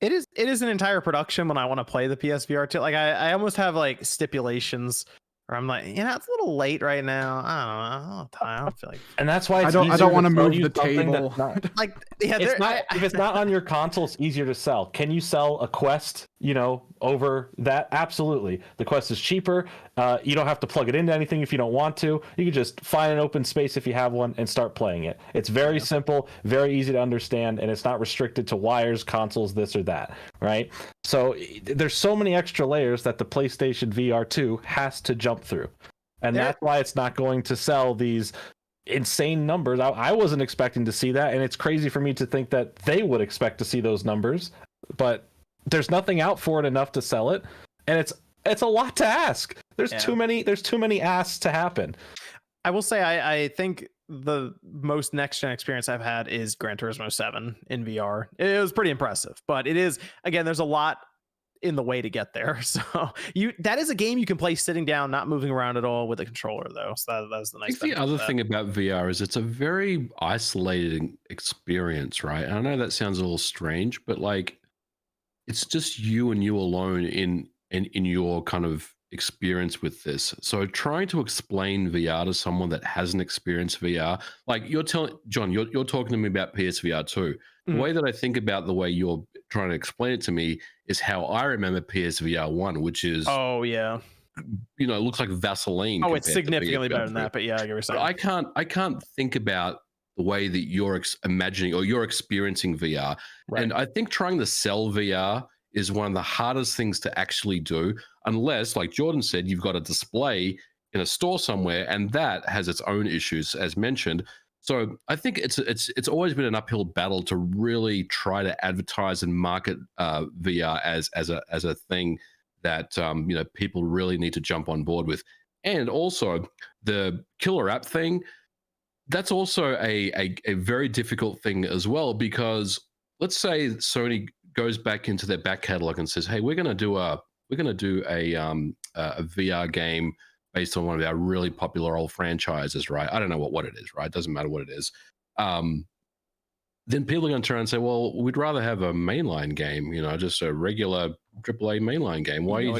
It is an entire production when I want to play the PSVR2. Like I almost have like stipulations where I'm like, it's a little late right now. I don't feel like. And that's why I don't want to move the table. Like, yeah, if it's not on your console, it's easier to sell. Can you sell a Quest, over that? Absolutely. The Quest is cheaper. You don't have to plug it into anything if you don't want to. You can just find an open space if you have one and start playing it. It's very simple, very easy to understand, and it's not restricted to wires, consoles, this or that, right? So there's so many extra layers that the PlayStation VR2 has to jump through. And that's why it's not going to sell these insane numbers. I wasn't expecting to see that, and it's crazy for me to think that they would expect to see those numbers, but there's nothing out for it enough to sell it, and it's a lot to ask. There's too many asks to happen. I will say I think the most next gen experience I've had is Gran Turismo 7 in VR. It was pretty impressive, but it is, again, there's a lot in the way to get there. So that is a game you can play sitting down, not moving around at all with a controller, though. So that's the nice thing. The other thing about VR is it's a very isolated experience, right? And I know that sounds a little strange, but like it's just you and you alone in your kind of experience with this. So trying to explain VR to someone that hasn't experienced VR, like you're telling John, you're talking to me about PSVR2. The way that I think about the way you're trying to explain it to me is how I remember PSVR1, which is looks like Vaseline. Oh, it's significantly better than that, but yeah, I get what you're saying. I can't think about the way that you're imagining or you're experiencing VR. Right. And I think trying to sell VR is one of the hardest things to actually do, unless, like Jordan said, you've got a display in a store somewhere, and that has its own issues, as mentioned. So I think it's always been an uphill battle to really try to advertise and market VR as a thing that people really need to jump on board with. And also the killer app thing, that's also a very difficult thing as well, because let's say Sony goes back into their back catalog and says, "Hey, we're going to do a VR game based on one of our really popular old franchises," right? I don't know what it is, right? It doesn't matter what it is. Then people are going to turn and say, "Well, we'd rather have a mainline game, just a regular AAA mainline game. Why are you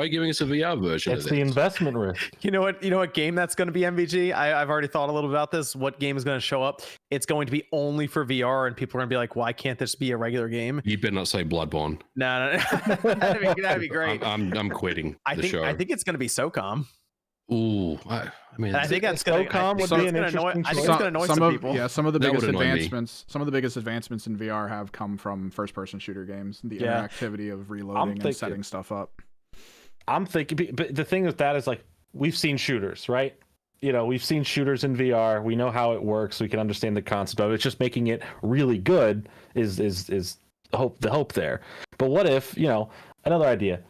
giving us a VR version of this?" It's the investment risk. You know what game that's going to be, MVG? I've already thought a little about this. What game is going to show up? It's going to be only for VR, and people are going to be like, "Why can't this be a regular game?" You better not say Bloodborne. No. that'd be great. I'm quitting the show. I think it's going to be SOCOM. Ooh, I think that's going to SOCOM would be an interesting. I think it's going to annoy some people. Yeah, some of the biggest advancements in VR have come from first-person shooter games. The interactivity of reloading and setting stuff up. I'm thinking, but the thing with that is, like, we've seen shooters, right? We've seen shooters in VR. We know how it works. We can understand the concept of it. It's just making it really good is the hope there. But what if, another idea?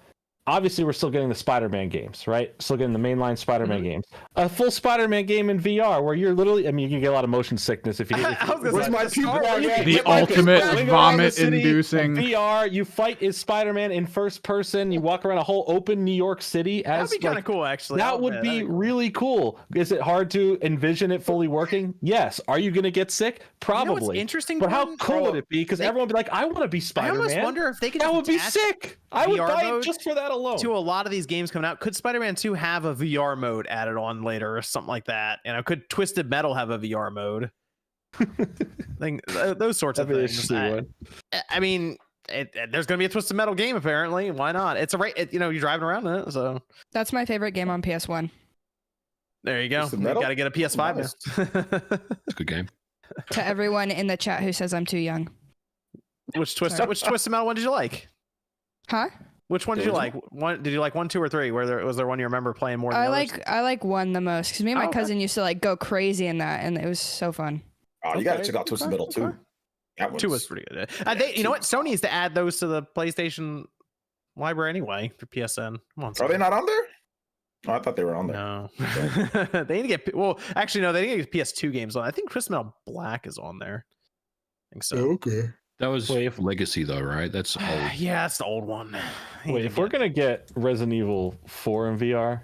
Obviously, we're still getting the Spider-Man games, right? Still getting the mainline Spider-Man games. A full Spider-Man game in VR where you're literally, you can get a lot of motion sickness if you. The ultimate vomit-inducing VR. You fight as Spider-Man in first person. You walk around a whole open New York City. That'd be kind of cool, actually. That would be really cool. Is it hard to envision it fully working? Yes. Are you going to get sick? Probably. What's interesting, but how cool would it be? Because everyone would be like, "I want to be Spider-Man." I almost wonder if they could. That would be sick. I would buy it just for that alone. To a lot of these games coming out, could Spider-Man 2 have a VR mode added on later or something like that? Could Twisted Metal have a VR mode? Those sorts of things. I mean, there's going to be a Twisted Metal game apparently. Why not? It's you're driving around in it, so that's my favorite game on PS1. There you go. You got to get a PS5 now. It's a good game. To everyone in the chat who says I'm too young. Which Twisted Metal one did you like? Huh? Which one did you like? Did you like 1, 2, or 3? Was there one you remember playing more than others? I like 1 the most because me and my cousin used to go crazy in that, and it was so fun. Oh, you got to check out Twisted Metal 2. 2 was pretty good. You know what? Sony needs to add those to the PlayStation library anyway for PSN. Come on, are they not on there? Oh, I thought they were on there. No, they need to get. Well, actually, no, they need to get PS2 games on. I think Twisted Metal Black is on there. I think so. Okay. That was Wait, Legacy though, right? That's old. Yeah, that's the old one. Wait, if we're gonna get Resident Evil 4 in VR,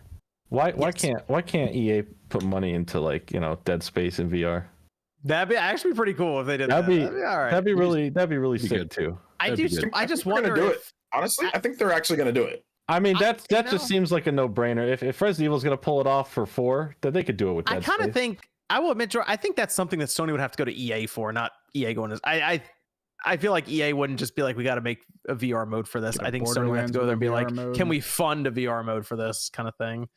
why can't EA put money into like Dead Space in VR? That'd be actually pretty cool if they did That'd that. be That'd be all right. that'd be really Be sick good. too. I that'd do. be good. I just They're gonna wonder do if it. Honestly, I think they're actually going to do it. I mean, that you just know- seems like a no-brainer. If Resident Evil's gonna pull it off for 4, then they could do it with I Dead kind of Space. think I will admit, I think that's something that Sony would have to go to EA for, not EA going to. I feel like EA wouldn't just be like, we got to make a VR mode for this. Yeah, I think Sony would have to go there and be like, Borderlands with a VR can mode. we fund a VR mode for this kind of thing?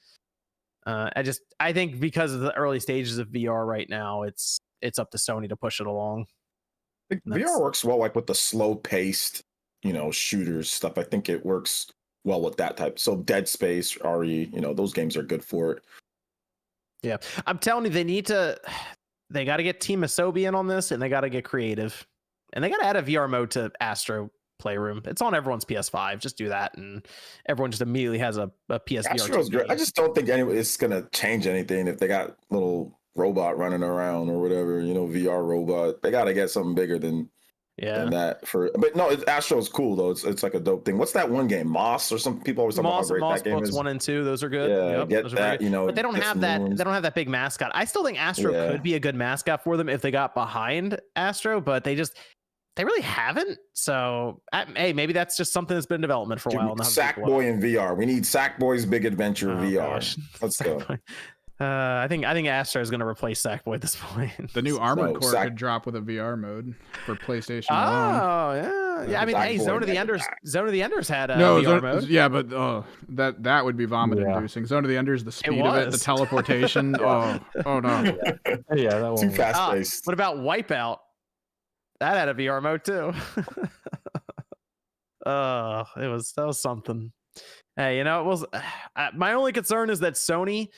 I think because of the early stages of VR right now, it's up to Sony to push it along. I think That's- VR works well, like with the slow-paced, shooters stuff. I think it works well with that type. So Dead Space, RE, those games are good for it. Yeah, I'm telling you, they got to get Team Asobi in on this, and they got to get creative, and they got to add a VR mode to Astro Playroom. It's on everyone's PS5. Just do that, and everyone just immediately has a PSVR2. Astro's great. I just don't think it's gonna change anything if they got little robot running around or whatever. VR robot. They got to get something bigger than that for. But no, Astro's cool though. It's like a dope thing. What's that one game? Moss or something? People always talk about how great that game is. 1 and 2, those are good. Yeah, Yep, get those are that. very good. But they don't get have some that. new ones. They don't have that big mascot. I still think Astro Yeah. could be a good mascot for them if they got behind Astro, but they really haven't. So hey, maybe that's just something that's been in development for a while. Sackboy in VR. We need Sackboy's Big Adventure VR. Gosh. Let's go. Sackboy. I think Astro is going to replace Sackboy at this point. The new Armored So, Core could drop with a VR mode for PlayStation alone. Oh yeah. I mean, hey, Sackboy, Zone of the back to Enders. back. Zone of the Enders had a No, VR mode. yeah, but that would be vomit inducing. Zone of the Enders, the speed of it, the was. teleportation. oh no. Yeah, that Too one. fast Ah, paced. what about Wipeout? That had a VR mode too. That was something. Hey, it was my only concern is that Sony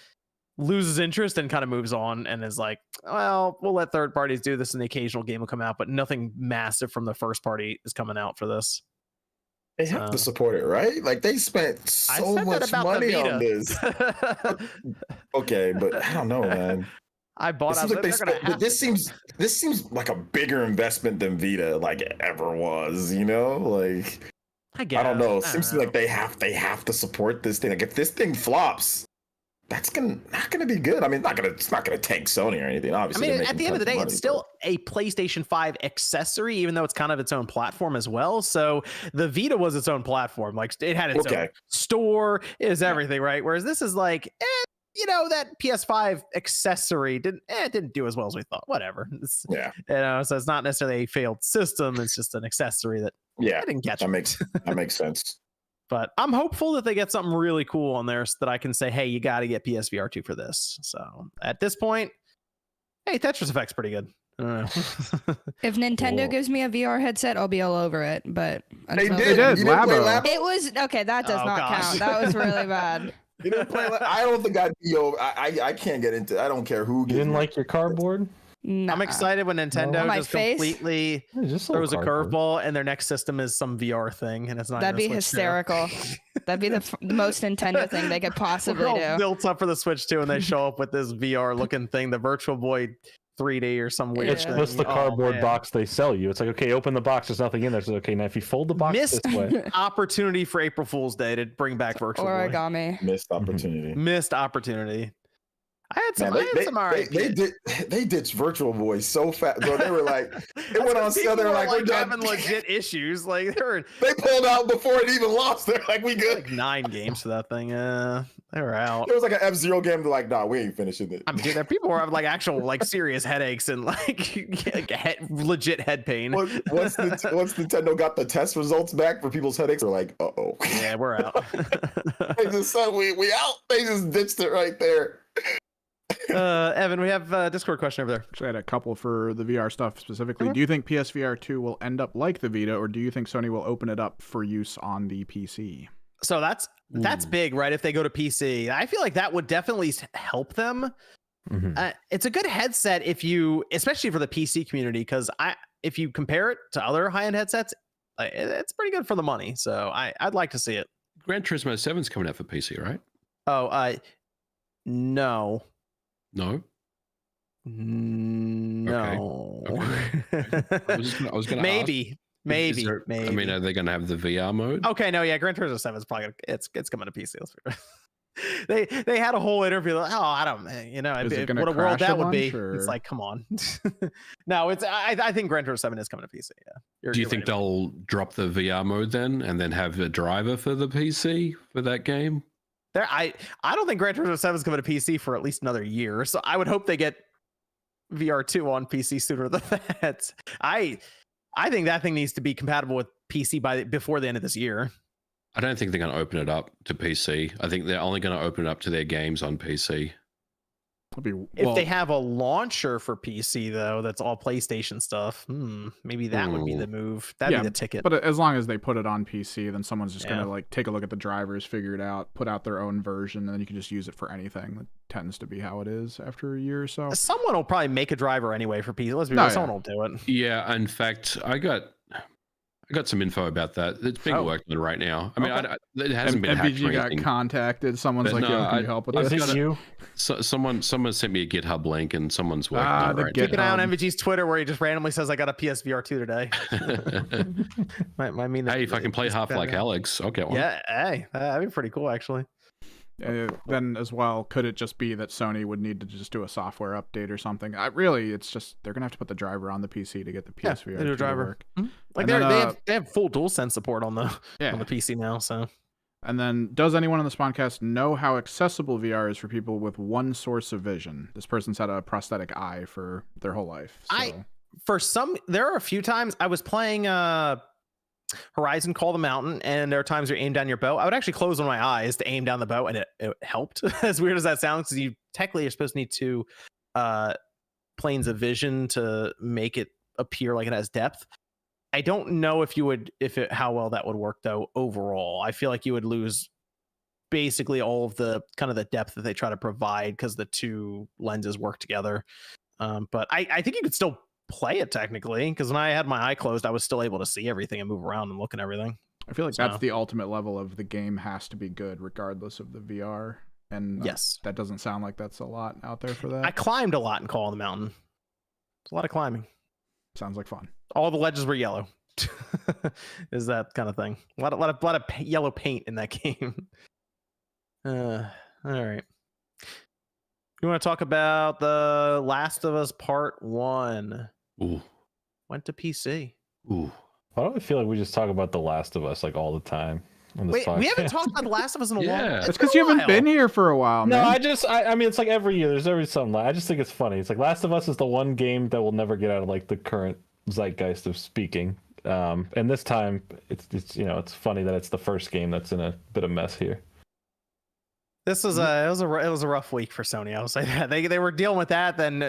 loses interest and kind of moves on and is like, well, we'll let third parties do this and the occasional game will come out, but nothing massive from the first party is coming out for this. They have to support it, right? Like they spent so much money on this. Okay, but I don't know, man. I bought. It seems like they spent, but this seems like a bigger investment than Vita like ever was. Like I guess. I don't know. It I seems don't know. like they have to support this thing. Like if this thing flops, that's not gonna be good. I mean, it's not gonna tank Sony or anything. I Obviously, mean, they're at the making end of the tons day, money, it's still a PlayStation 5 accessory, even though it's kind of its own platform as well. So the Vita was its own platform. Like it had its own store, it was everything, right? Whereas this is like, that PS5 accessory didn't do as well as we thought. Whatever. So it's not necessarily a failed system. It's just an accessory that I didn't catch. That makes sense. But I'm hopeful that they get something really cool on there so that I can say, hey, you got to get PSVR2 for this. So at this point, hey, Tetris Effect's pretty good. I don't know. If Nintendo Cool. gives me a VR headset, I'll be all over it. But They until- did. They did. You didn't play Labo. Labo? It was okay. That does Oh, not gosh. count. That was really bad. You didn't play Labo? I don't think I'd be over. I can't get into. I don't care who. You gives didn't me- like your cardboard? Nah. I'm excited when Nintendo My just face? completely Yeah, just throws a cardboard. curveball and their next system is some VR thing, and it's not. That'd be even a Switch 2. hysterical. That'd be the most Nintendo thing they could possibly We're all do. built up for the Switch 2, and they show up with this VR looking thing, the Virtual Boy 3D or some weird It's Yeah. just the thing. Oh, cardboard man. box they sell you. It's like, okay, open the box. There's nothing in there. So okay, now if you fold the box Missed this way, opportunity for April Fool's Day to bring back Virtual Boy. Origami. Missed opportunity. Missed opportunity. I had some. Man, I had some alright. they ditched Virtual Boy so fast. Bro, they were like, it went on sale. They were like, we're done. having legit issues. Like there were They pulled out before it even lost. They're like, we good. like 9 games for that thing. They were out. It was like an F-Zero game. They're like, nah, we ain't finishing it. I mean, dude, there people were having like actual like serious headaches and like, legit head pain. Once Nintendo got the test results back for people's headaches, they're like, uh-oh. Yeah, we're out. They just said, we out. They just ditched it right there. Evan, we have a Discord question over there. Actually, I had a couple for the VR stuff specifically. Okay. Do you think PSVR2 will end up like the Vita, or do you think Sony will open it up for use on the PC? So that's big, right? If they go to PC, I feel like that would definitely help them. Mhm. It's a good headset especially for the PC community, because if you compare it to other high-end headsets, it's pretty good for the money. So I'd like to see it. Gran Turismo 7's coming out for PC, right? Oh, no. No. No. Okay. I was gonna Maybe. Maybe. I mean, are they going to have the VR mode? Okay, no, yeah, Gran Turismo 7 is probably gonna, it's coming to PC. They had a whole interview like, oh, I don't, what a world that would be. Or? It's like, come on. No, I think Gran Turismo 7 is coming to PC. Yeah. Do you think they'll drop the VR mode then, and then have a driver for the PC for that game? I don't think Gran Turismo 7 is coming to PC for at least another year. So I would hope they get VR2 on PC sooner than that. I think that thing needs to be compatible with PC before the end of this year. I don't think they're going to open it up to PC. I think they're only going to open it up to their games on PC. If they have a launcher for PC, though, that's all PlayStation stuff, maybe that would be the move. That'd be the ticket. But as long as they put it on PC, then someone's just going to like take a look at the drivers, figure it out, put out their own version, and then you can just use it for anything. That tends to be how it is after a year or so. Someone will probably make a driver anyway for PC. Let's be real, someone will do it. Yeah, in fact, I got some info about that. It's being worked on right now. I mean, it hasn't been hacked or MVG got anything. contacted. Someone's like, "Yo, can you help with this?" Is it you? Someone sent me a GitHub link, and someone's working on it right Keep an eye on MVG's Twitter, where he just randomly says, "I got a PSVR2 today." I mean, hey, if I can play Half-Life Alex, I'll get one. Yeah, hey, that'd be pretty cool, actually. Then as well, could it just be that Sony would need to just do a software update or something? Really, it's just they're gonna have to put the driver on the PC to get the PSVR they do a driver. to work. Like they have full DualSense support on the PC now. So, and then does anyone on the SpawnCast know how accessible VR is for people with one source of vision? This person's had a prosthetic eye for their whole life. So. There are a few times I was playing Horizon Call the Mountain, and there are times you aim down your bow. I would actually close one of my eyes to aim down the bow, and it helped. As weird as that sounds, because you technically are supposed to need two planes of vision to make it appear like it has depth. I don't know how well that would work though. Overall, I feel like you would lose basically all of the kind of the depth that they try to provide because the two lenses work together. But I think you could still play it technically, because when I had my eye closed, I was still able to see everything and move around and look at everything. I feel like that's the ultimate level of the game has to be good regardless of the VR. And yes, that doesn't sound like that's a lot out there for that. I climbed a lot in Call of the Mountain. It's a lot of climbing. Sounds like fun. All the ledges were yellow. Is that kind of thing. A lot of yellow paint in that game. All right. You want to talk about The Last of Us Part 1? Ooh. Went to PC. Ooh. Why do I feel like we just talk about The Last of Us like all the time? Wait, we haven't talked about The Last of Us in a while. It's because you haven't been here for a while, man. No, I mean, it's like every year. There's always something. I just think it's funny. It's like Last of Us is the one game that will never get out of like the current zeitgeist of speaking. And this time, it's it's funny that it's the first game that's in a bit of mess here. This was it was a rough week for Sony. I will say that they were dealing with that. Then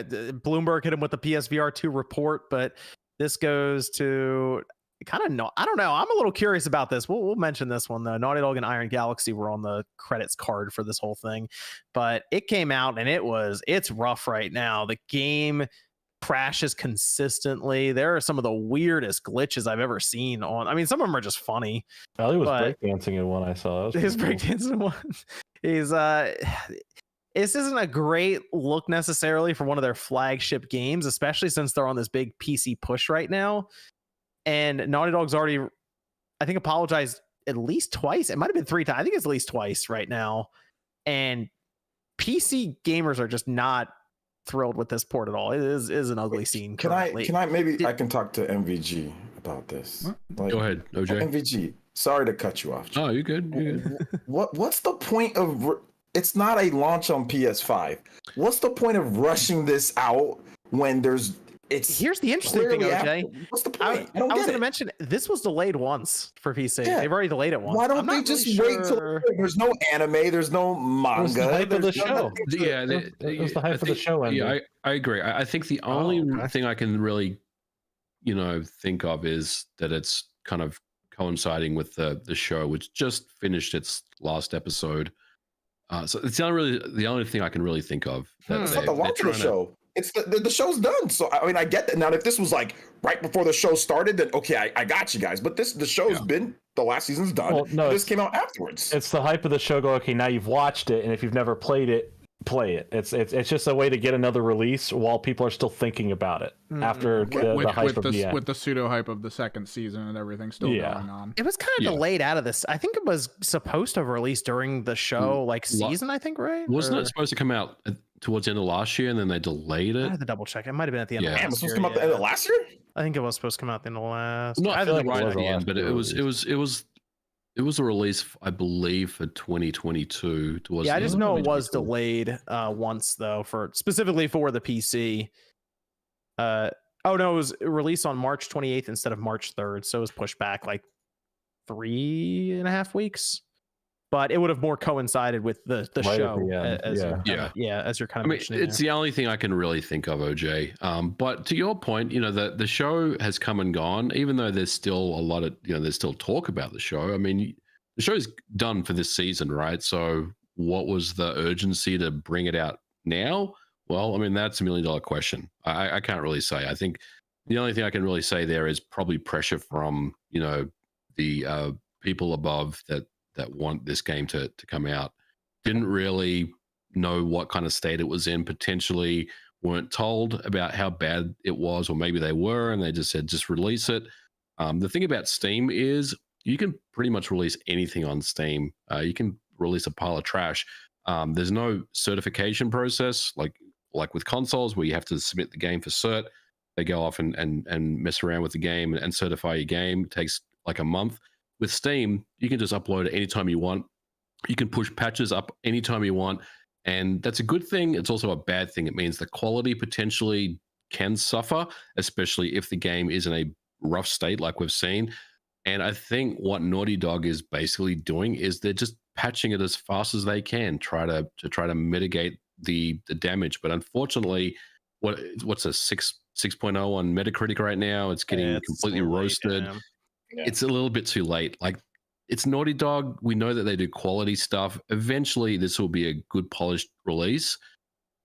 Bloomberg hit them with the PSVR2 report, but this goes to kind of I don't know. I'm a little curious about this. We'll mention this one though. Naughty Dog and Iron Galaxy were on the credits card for this whole thing, but it came out and it's rough right now. The game crashes consistently. There are some of the weirdest glitches I've ever seen on. I mean, some of them are just funny. Ellie was breakdancing in one I saw. His breakdancing in one. He's this isn't a great look necessarily for one of their flagship games, especially since they're on this big PC push right now. And Naughty Dog's already, I think, apologized at least twice. It might have been 3 times. I think it's at least twice right now. And PC gamers are just not thrilled with this port at all. It is an ugly scene. Can I can talk to MVG about this? Like, go ahead, OJ. MVG, sorry to cut you off. Oh, you're good. You're good. What's the point of? It's not a launch on PS5. What's the point of rushing this out when there's? Here's the interesting thing, OJ. What's the point? I was going to mention this was delayed once for PC. Yeah. They've already delayed it once. Why don't they just wait till there's no anime, there's no manga? It was the hype of the show. Yeah, it was the hype of the show. Yeah, I agree. I think the only thing I can really, think of is that it's kind of coinciding with the show, which just finished its last episode. So it's not really the only thing I can really think of. It's not the launch of the show. It's the show's done. So I mean, I get that. Now, if this was like right before the show started, then okay, I got you guys. But the show's been, the last season's done. Well, no, this came out afterwards. It's the hype of the show. Go, okay, now you've watched it, and if you've never played it, play it. It's just a way to get another release while people are still thinking about it after the hype of the end. With the pseudo hype of the second season and everything still going on. It was kind of delayed out of this. I think it was supposed to have released during the show season, I think, right? Wasn't it supposed to come out towards the end of last year and then they delayed it? I had to double check. It might have been at the end of last year. It was supposed to come out the end of last year? I think it was supposed to come out at the end of last. Not I think right it at the end, but it was a release, I believe, for 2022. I just know it was delayed once though, specifically for the PC. It was released on March 28th instead of March 3rd, so it was pushed back like 3.5 weeks. But it would have more coincided with the Right show. as you're kind of I mean, mentioning it's the only thing I can really think of, OJ. But to your point, the show has come and gone, even though there's still a lot of, there's still talk about the show. I mean, the show's done for this season, right? So what was the urgency to bring it out now? Well, I mean, that's $1 million question. I can't really say. I think the only thing I can really say there is probably pressure from, the people above that want this game to come out. Didn't really know what kind of state it was in, potentially weren't told about how bad it was, or maybe they were and they just said just release it. The thing about Steam is you can pretty much release anything on Steam. You can release a pile of trash. There's no certification process like with consoles where you have to submit the game for cert. They go off and mess around with the game and certify your game. It takes like a month. With Steam, you can just upload it anytime you want. You can push patches up anytime you want. And that's a good thing. It's also a bad thing. It means the quality potentially can suffer, especially if the game is in a rough state like we've seen. And I think what Naughty Dog is basically doing is they're just patching it as fast as they can, try to mitigate the damage. But unfortunately, what's a 6.0 on Metacritic right now? It's getting completely roasted. It's a little bit too late. Like, it's Naughty Dog. We know that they do quality stuff. Eventually, this will be a good polished release,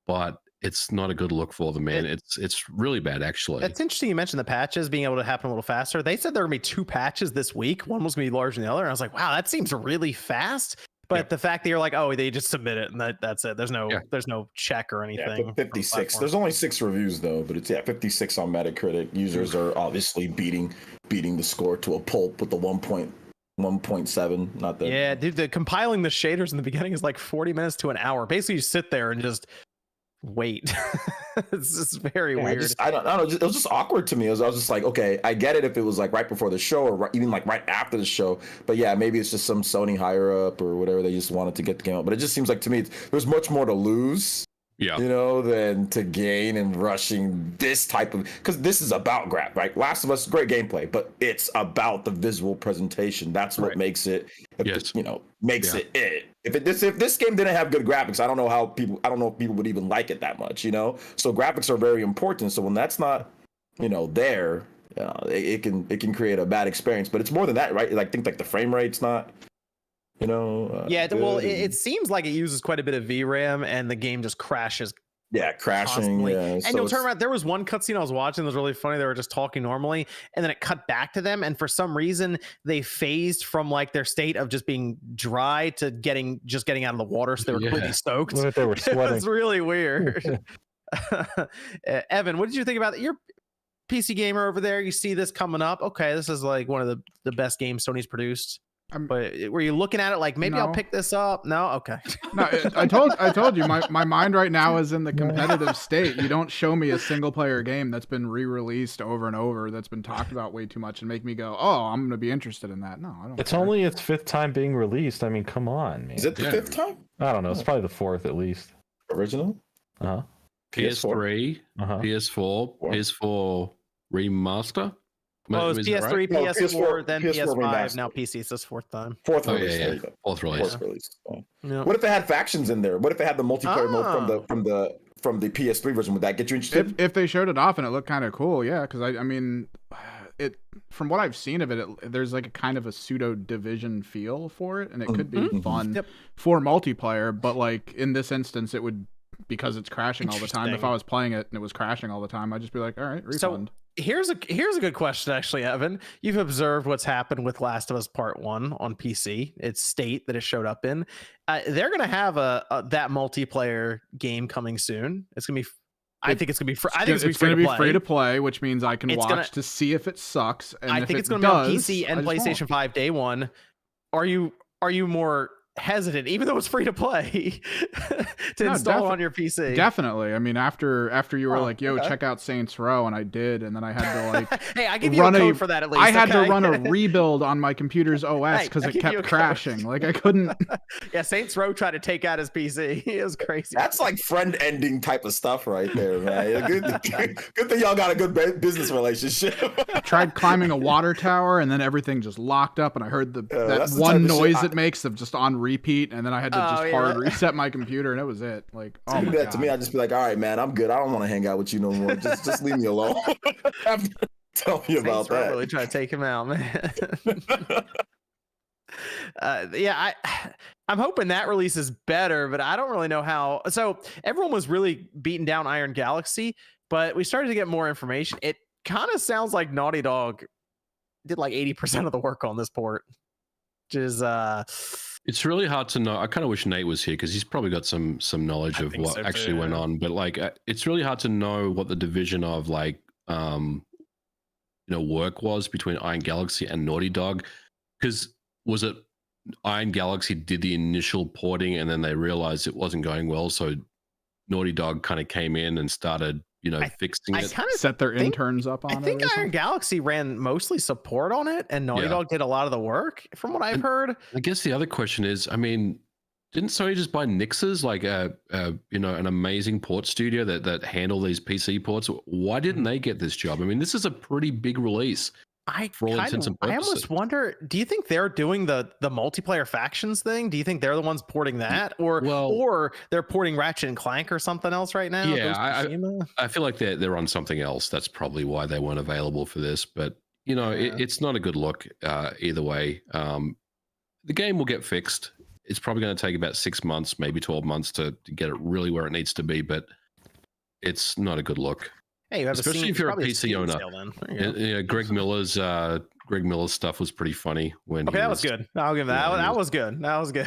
but it's not a good look for them, man. It's really bad, actually. It's interesting you mentioned the patches being able to happen a little faster. They said there were going to be 2 patches this week. One was going to be larger than the other. And I was like, wow, that seems really fast. But the fact that you're like, oh, they just submit it and that's it. There's no check or anything. Yeah, 56. There's only 6 reviews though, but it's 56 on Metacritic. Users are obviously beating the score to a pulp with the 1.7. Not that. Yeah, dude, the compiling the shaders in the beginning is like 40 minutes to an hour. Basically, you sit there and just wait. It's just very weird. I don't know. It was just awkward to me. I was just like, okay, I get it if it was like right before the show or even like right after the show. But yeah, maybe it's just some Sony higher up or whatever. They just wanted to get the game out. But it just seems like to me, there's much more to lose. Than to gain and rushing this type of, because this is about grab, right? Last of Us, great gameplay, but it's about the visual presentation. That's what makes it, makes it. If this game didn't have good graphics, I don't know if people would even like it that much, So graphics are very important. So when that's not, there, it can create a bad experience. But it's more than that, right? Like, think like the frame rate's not. It seems like it uses quite a bit of VRAM and the game just crashes. Yeah, crashing. Constantly. Yeah, and you'll turn around. There was one cutscene I was watching that was really funny. They were just talking normally, and then it cut back to them. And for some reason, they phased from like their state of just being dry to getting out of the water, so they were completely soaked. They were sweating. It was really weird. Evan, what did you think about that? You're PC gamer over there. You see this coming up. Okay, this is like one of the best games Sony's produced. But were you looking at it like maybe I'll pick this up? No, okay. No, I told you my mind right now is in the competitive state. You don't show me a single player game that's been re-released over and over, that's been talked about way too much, and make me go, oh, I'm going to be interested in that. No, I don't. It's only its 5th time being released. I mean, come on, man. Is it the 5th time? I don't know. It's probably the 4th at least. Original? PS3, PS4, PS4 remaster. Oh, it's PS3, right? PS4, then PS4 PS5, remaster. now PC. It's this 4th time. 4th release. Yeah. 4th release. Yeah. What if it had factions in there? What if it had the multiplayer mode from the PS3 version? Would that get you interested? If they showed it off and it looked kind of cool, yeah. Because I mean, it from what I've seen of it, there's like a kind of a pseudo Division feel for it, and it could be fun for multiplayer. But like in this instance, it would, because it's crashing all the time. If I was playing it and it was crashing all the time, I'd just be like, all right, refund. here's a good question, actually, Evan. You've observed what's happened with Last of Us Part 1 on PC. Its state that it showed up in. They're gonna have that multiplayer game coming soon. It's gonna be. I think it's gonna be. I think it's gonna be free to play, which means I can watch to see if it sucks. And I think it's gonna be on PC and PlayStation 5 day one. Are you more hesitant, even though it's free to play, to install it on your PC? Definitely. I mean, after you were like, "Yo, check out Saints Row," and I did, and then I had to like, hey, I give you a code for that at least. I had to run a rebuild on my computer's OS because it kept crashing. Like I couldn't. Yeah, Saints Row tried to take out his PC. It was crazy. That's like friend ending type of stuff right there, man. Good thing y'all got a good business relationship. I tried climbing a water tower, and then everything just locked up, and I heard that one noise it makes of just on repeat, and then I had to hard reset my computer, and it was it. Like, oh my God. To me, I'd just be like, all right, man, I'm good. I don't want to hang out with you no more. Just leave me alone. Tell me about that. Really trying to take him out, man. I'm hoping that release is better, but I don't really know how. So everyone was really beating down Iron Galaxy, but we started to get more information. It kind of sounds like Naughty Dog did like 80% of the work on this port, which is it's really hard to know. I kind of wish Nate was here because he's probably got some knowledge of what actually went on. But like, it's really hard to know what the division of like, work was between Iron Galaxy and Naughty Dog. Because was it Iron Galaxy did the initial porting and then they realized it wasn't going well, so Naughty Dog kind of came in and started, fixing it. Set their interns up on it. I think Iron Galaxy ran mostly support on it, and Naughty Dog did a lot of the work, from what I've heard. I guess the other question is, I mean, didn't Sony just buy Nix's, like an amazing port studio that handle these PC ports? Why didn't they get this job? I mean, this is a pretty big release. For all intents and purposes. I almost wonder, do you think they're doing the multiplayer factions thing? Do you think they're the ones porting that? Or they're porting Ratchet and Clank or something else right now? Yeah, I feel like they're on something else. That's probably why they weren't available for this. But, it's not a good look either way. The game will get fixed. It's probably going to take about 6 months, maybe 12 months to get it really where it needs to be. But it's not a good look. Hey, especially if you're a PC owner. Greg Miller's stuff was pretty funny when. Okay, that was good. I'll give that. That was good. That was good.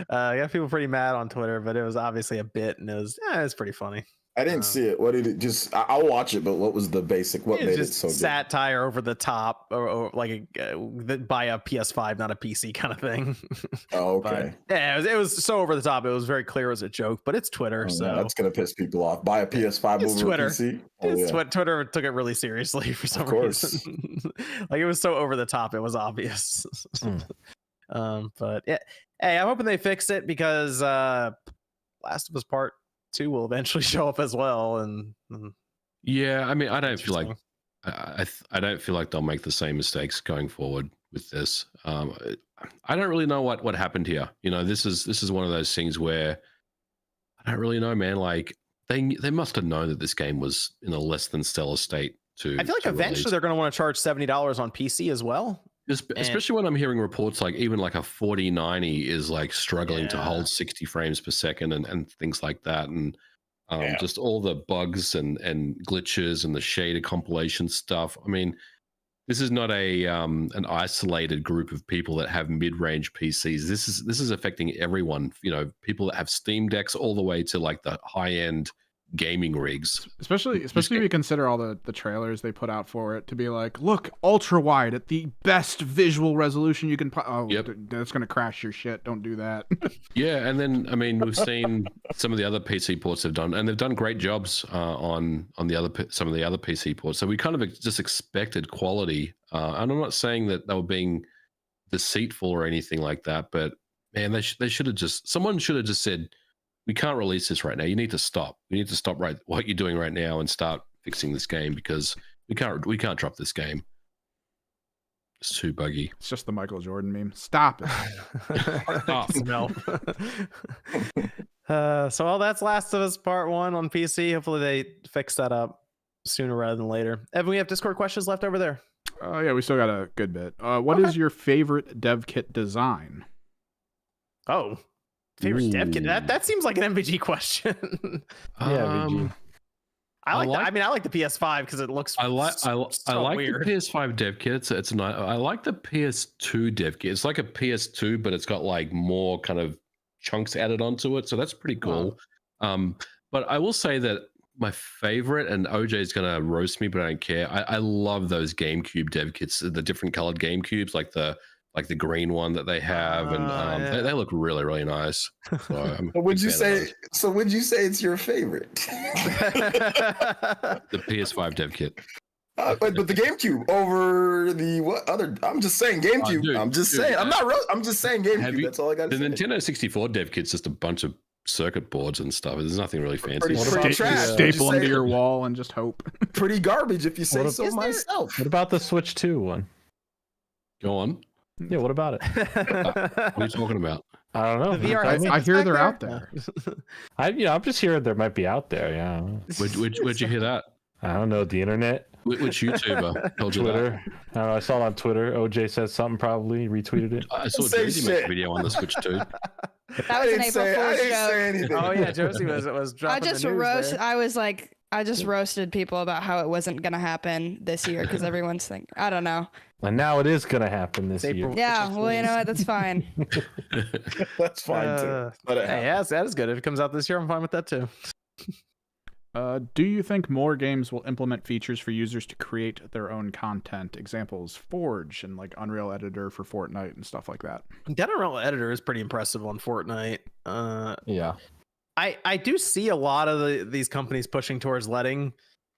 I got people pretty mad on Twitter, but it was obviously a bit, and it was pretty funny. I didn't see it. What did it just? I'll watch it, but what was the basic? What made it so good? Satire over the top, or like by a PS5, not a PC kind of thing. Oh, okay. But, yeah, it was so over the top. It was very clear as a joke, but it's Twitter, so that's gonna piss people off. Buy a PS5 over Twitter. a PC. Twitter took it really seriously for some reason. Like it was so over the top, it was obvious. But yeah, hey, I'm hoping they fix it because Last of Us Part 2 will eventually show up as well, and yeah, I mean, I don't feel like I don't feel like they'll make the same mistakes going forward with this. I don't really know what happened here. This is one of those things where I don't really know, man. Like they must have known that this game was in a less than stellar state. I feel like eventually they're going to want to charge $70 on PC as well. Especially when I'm hearing reports like even like a 4090 is like struggling to hold 60 frames per second and things like that. And just all the bugs and glitches and the shader compilation stuff. I mean, this is not an isolated group of people that have mid-range PCs. This is affecting everyone, people that have Steam Decks all the way to like the high-end gaming rigs, especially if you consider all the trailers they put out for it to be like, look, ultra wide at the best visual resolution you can that's gonna crash your shit, don't do that. Yeah, and then I mean, we've seen some of the other PC ports they've done great jobs on some of the other PC ports, so we kind of just expected quality, and I'm not saying that they were being deceitful or anything like that, but man, someone should have just said, we can't release this right now. You need to stop. We need to stop what you're doing right now and start fixing this game because we can't drop this game. It's too buggy. It's just the Michael Jordan meme. Stop it. No. So that's Last of Us Part 1 on PC. Hopefully they fix that up sooner rather than later. Evan, we have Discord questions left over there. Yeah, we still got a good bit. What is your favorite dev kit design? Oh. Favorite dev kit? That seems like an MVG question. Yeah, MVG. I like the PS5 because it looks. I like weird. the PS5 dev kit. It's nice. I like the PS2 dev kit. It's like a PS2, but it's got like more kind of chunks added onto it, so that's pretty cool. But I will say that my favorite, and OJ is gonna roast me, but I don't care. I love those GameCube dev kits, the different colored GameCubes, like the green one that they have, and they look really, really nice. So would you say it's your favorite? The PS5 dev kit. But the GameCube over the what other? I'm just saying GameCube. Dude, I'm just saying. I'm just saying GameCube. That's all I got to say. The Nintendo 64 dev kit's just a bunch of circuit boards and stuff. There's nothing really fancy. Pretty trash. Staple into your wall and just hope. Pretty garbage, if you say so myself. What about the Switch 2 one? Go on. Yeah, what about it? What are you talking about? I don't know. The VR I hear they're out there. I'm just hearing there might be out there. Yeah. Where'd you hear that? I don't know. The internet. Which YouTuber told you Twitter. that? I don't know, I saw it on Twitter. OJ said something, probably retweeted it. I saw Josie make a video on the Switch too. That was an April Fool's joke. Oh yeah, Josie was dropping I just roasted people about how it wasn't gonna happen this year because everyone's thinking, I don't know. And now it is gonna happen this year. Yeah, well, you know what? That's fine. That's fine too. But that is good. If it comes out this year, I'm fine with that too. Do you think more games will implement features for users to create their own content? Examples, Forge and like Unreal Editor for Fortnite and stuff like that. That Unreal Editor is pretty impressive on Fortnite. Yeah. I do see a lot of these companies pushing towards letting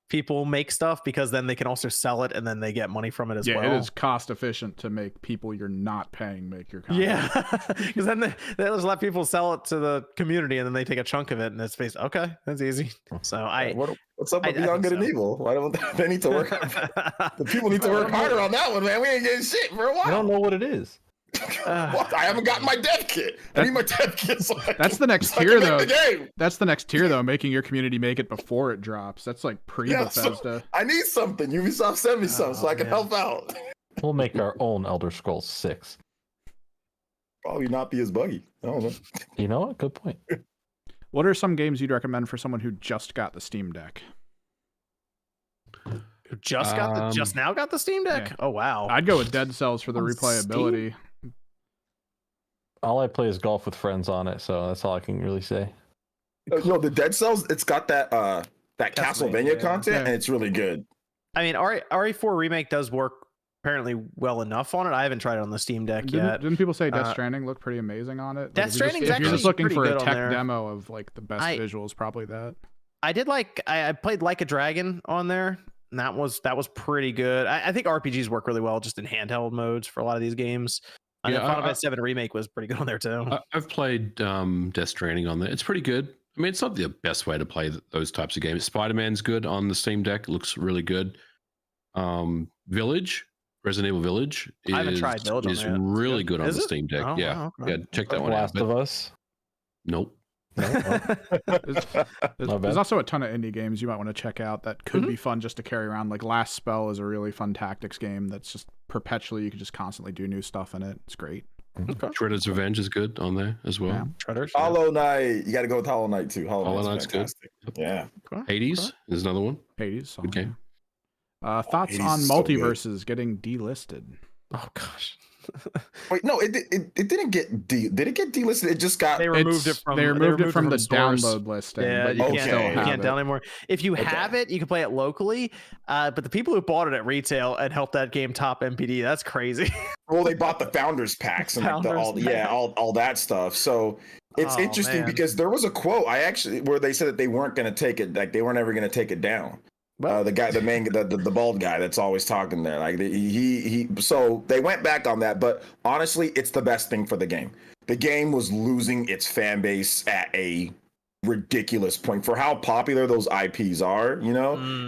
people make stuff because then they can also sell it and then they get money from it as well. Yeah, it is cost efficient to make people you're not paying make your content. Yeah, because then they just let people sell it to the community and then they take a chunk of it and it's based. Okay, that's easy. So what's up with Beyond Good and Evil? Why don't they need to work? The people need to work harder on that one, man. We ain't getting shit for a while. I don't know what it is. What? I haven't gotten my dev kit. I need my dev kit. So that's the next tier, though. That's the next tier, though. Making your community make it before it drops. That's like pre-Bethesda. So I need something. Ubisoft send me some so I can help out. We'll make our own Elder Scrolls 6. Probably not be as buggy. I don't know. You know what? Good point. What are some games you'd recommend for someone who just got the Steam Deck? Who just now got the Steam Deck? Yeah. Oh wow! I'd go with Dead Cells for the replayability. Steam? All I play is golf with friends on it, so that's all I can really say. The Dead Cells, it's got that Castlevania content, and it's really good. I mean, RE4 Remake does work apparently well enough on it. I haven't tried it on the Steam Deck yet. Didn't people say Death Stranding looked pretty amazing on it? Death Stranding's actually, if you're just looking for a tech there. demo of like the best visuals, probably that. I played Like a Dragon on there. And that was pretty good. I think RPGs work really well just in handheld modes for a lot of these games. Yeah, Final Fantasy VII Remake was pretty good on there too. I've played Death Stranding on there. It's pretty good. I mean, it's not the best way to play those types of games. Spider-Man's good on the Steam Deck. It looks really good. Village, Resident Evil Village I haven't tried Village is really good on the Steam Deck. Oh, yeah, okay. Yeah, check that one out. Last of Us? Nope. There's also a ton of indie games you might want to check out that could be fun just to carry around. Like Last Spell is a really fun tactics game that's just perpetually, you can just constantly do new stuff in it. It's great. Okay. Shredder's Revenge is good on there as well. Yeah. Shredder's, Hollow Knight, you got to go with Hollow Knight too. Hollow Knight's good. Yeah. Hades is another one. Hades. Good game. Thoughts Hades on is so multiverses getting delisted? Oh gosh. Wait, no, it didn't get did it get delisted? It just got they removed it from the stores. download listing. Okay. But you can't download anymore. If you have it, you can play it locally. But the people who bought it at retail and helped that game top MPD, that's crazy. Well, they bought the founders packs and all that stuff. So it's interesting because there was a quote where they said that they weren't going to take it, like they weren't ever going to take it down. The guy, the bald guy that's always talking there, like so they went back on that. But honestly, it's the best thing for the game. The game was losing its fan base at a ridiculous point for how popular those IPs are.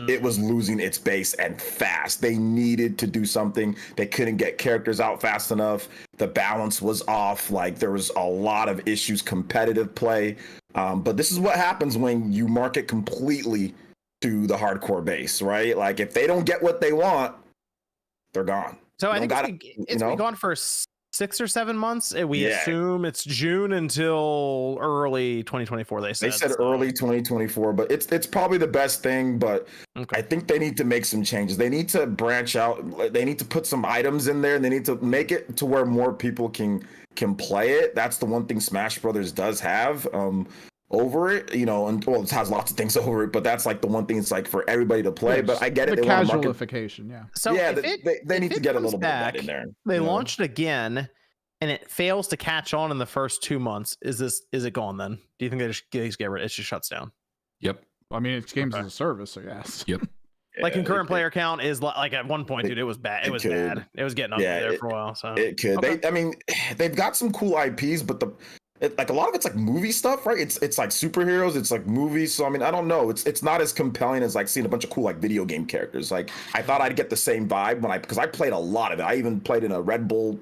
It was losing its base and fast. They needed to do something. They couldn't get characters out fast enough. The balance was off. Like there was a lot of issues, competitive play. But this is what happens when you market completely to the hardcore base, right? Like if they don't get what they want, they're gone. So I think it's been gone for 6 or 7 months. We Yeah. assume it's June until early 2024. They said. They said early 2024, but it's probably the best thing. But Okay. I think they need to make some changes. They need to branch out. They need to put some items in there, and they need to make it to where more people can play it. That's the one thing Smash Brothers does have over it, you know, and well, it has lots of things over it, but that's like the one thing it's like for everybody to play. But I get it. The They wanna market- casualification, yeah. So yeah, if they need to get a comes little bit of back, that in there. They you know? launched it again, and it fails to catch on in the first 2 months. Is it gone then? Do you think they just get rid? It just shuts down. Yep. I mean, it's games Okay. as a service, so yes. Yep. Like Yeah, concurrent it- player count is like at one point, dude, it was bad. It it was could. bad. It was getting up Yeah, there for a while. So It could. Okay. I mean, they've got some cool IPs, but like a lot of it's like movie stuff, right? It's like superheroes, it's like movies. So I mean, I don't know. It's not as compelling as like seeing a bunch of cool like video game characters. Like I thought I'd get the same vibe because I played a lot of it. I even played in a Red Bull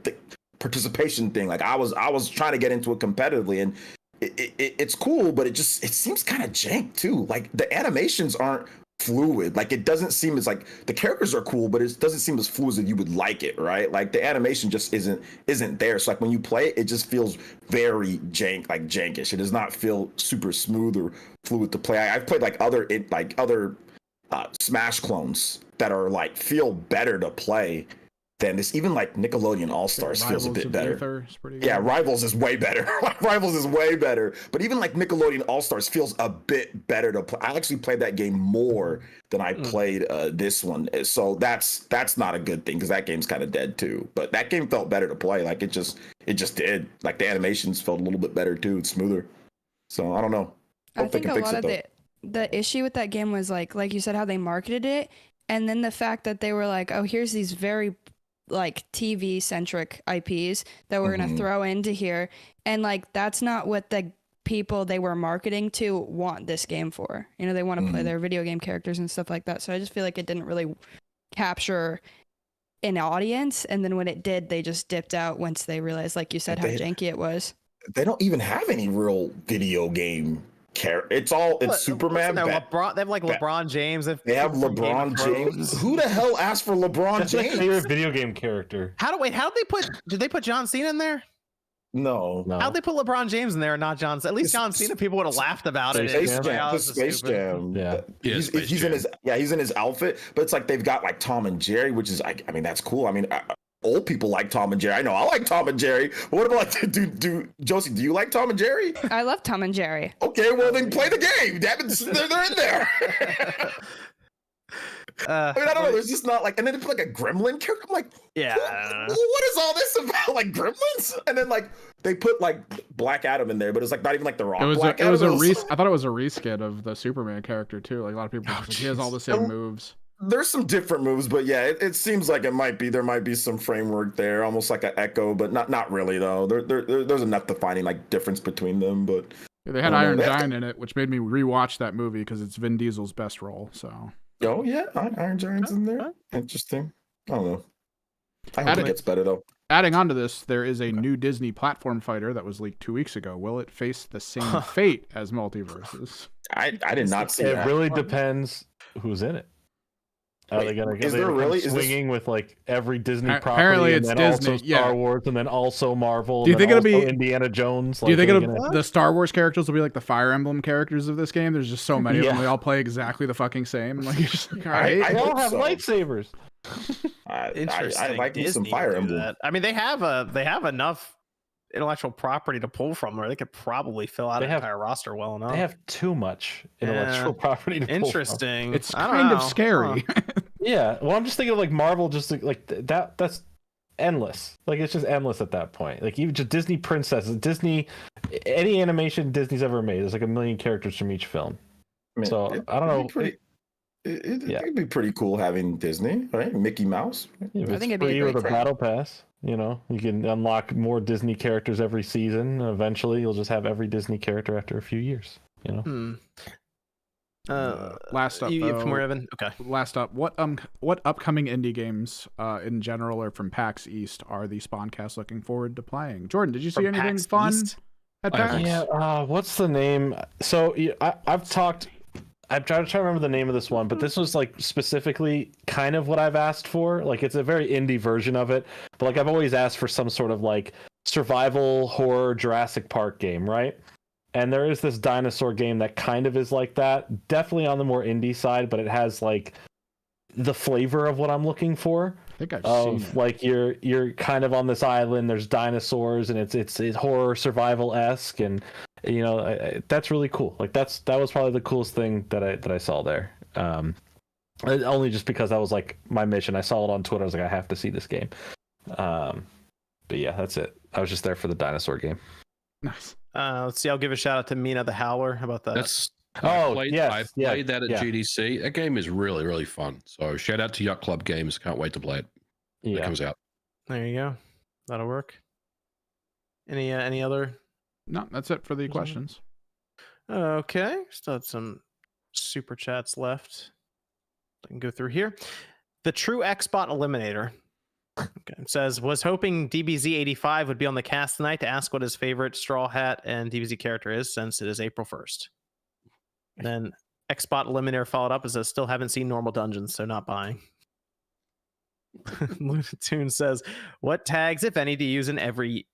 participation thing. Like I was trying to get into it competitively, and it's cool, but it seems kind of jank too. Like the animations aren't fluid. Like it doesn't seem as like the characters are cool, but it doesn't seem as fluid as you would like it, right? Like the animation just isn't there. So like when you play it, it just feels very jankish. It does not feel super smooth or fluid to play. I've played like other Smash clones that are like feel better to play than this. Even like Nickelodeon All Stars feels a bit better. Yeah, Rivals is way better. Rivals is way better. But even like Nickelodeon All Stars feels a bit better to play. I actually played that game more than I played this one. So that's not a good thing because that game's kind of dead too. But that game felt better to play. Like it just did. Like the animations felt a little bit better too. It's smoother. So I don't know. I think a lot of the issue with that game was like you said, how they marketed it, and then the fact that they were like, oh, here's these very like TV centric IPs that we're gonna throw into here, and like that's not what the people they were marketing to want this game for. You know, they want to play their video game characters and stuff like that. So I just feel like it didn't really capture an audience, and then when it did, they just dipped out once they realized, like you said, how janky it was. They don't even have any real video game It's Superman. They have like LeBron James. They have LeBron James. Who the hell asked for LeBron That's James? my favorite video game character. Did they put John Cena in there? No. How'd they put LeBron James in there and not John Cena? At least John Cena, people would have laughed about it. Space Jam. Yeah. He's in his outfit, but it's like they've got like Tom and Jerry, which is I mean that's cool. I mean old people like Tom and Jerry. I know I like Tom and Jerry. But what about like do Josie, do you like Tom and Jerry? I love Tom and Jerry. Okay, well then play the game. Damn it, they're in there. I mean, I don't know. There's just not like, and then they put like a gremlin character. I'm like, yeah. What is all this about? Like gremlins? And then like they put like Black Adam in there, but it's like not even like the Rock. I thought it was a reskin of the Superman character too. Like a lot of people, he has all the same moves. There's some different moves, but yeah, it seems like there might be some framework there, almost like an Echo, but not really though. There's enough defining like difference between them, but yeah, they had Iron Giant in it, which made me rewatch that movie because it's Vin Diesel's best role. So oh yeah, Iron Giant's in there. Interesting. I don't know. I hope it gets better though. Adding on to this, there is a new Disney platform fighter that was leaked 2 weeks ago. Will it face the same fate as Multiverses? I did not see it. That. It really depends who's in it. Are they gonna swinging with like every Disney property? Apparently, and it's then Disney. Also Star Wars, and then also Marvel. Do you think it'll be Indiana Jones? Do you think the Star Wars characters will be like the Fire Emblem characters of this game? There's just so many of them. They all play exactly the fucking same. Like, you're just like, all right. They all have lightsabers. I like some Fire Emblem. I mean, they have enough intellectual property to pull from where they could probably fill out an entire roster well enough. They have too much intellectual property to pull Interesting. from. It's kind of scary. Yeah. Well, I'm just thinking of like Marvel, just like that's endless. Like it's just endless at that point. Like even just Disney princesses, any animation Disney's ever made, there's like a million characters from each film. I mean, so I don't know. It'd be pretty cool having Disney, right? Mickey Mouse. Yeah, I think it'd be with a battle pass. You know, you can unlock more Disney characters every season. Eventually, you'll just have every Disney character after a few years. You know. Last up, you from where, Evan? Okay. Last up, what upcoming indie games in general or from PAX East are the SpawnCast looking forward to playing? Jordan, did you see anything fun at PAX? Yeah. What's the name? So I've talked I'm trying to remember the name of this one, but this was like specifically kind of what I've asked for. Like it's a very indie version of it, but like I've always asked for some sort of like survival horror Jurassic Park game, right? And there is this dinosaur game that kind of is like that. Definitely on the more indie side, but it has like the flavor of what I'm looking for. I think I've seen it. Like you're kind of on this island. There's dinosaurs, and it's horror survival-esque, and you know that's really cool. Like that was probably the coolest thing that I saw there. Only just because that was like my mission. I saw it on Twitter. I was like, I have to see this game. But yeah, that's it. I was just there for the dinosaur game. Nice. Let's see. I'll give a shout out to Mina the Howler. How about that? I played that at GDC. That game is really, really fun. So shout out to Yacht Club Games. Can't wait to play it. It comes out. There you go. That'll work. Any other? No, that's it for the questions. Okay. Still have some super chats left. I can go through here. The True Xbot Eliminator says, was hoping DBZ85 would be on the cast tonight to ask what his favorite Straw Hat and DBZ character is, since it is April 1st. Then Xbot Eliminator followed up and says, still haven't seen normal dungeons, so not buying. Lunatoon says, what tags, if any, do you use in every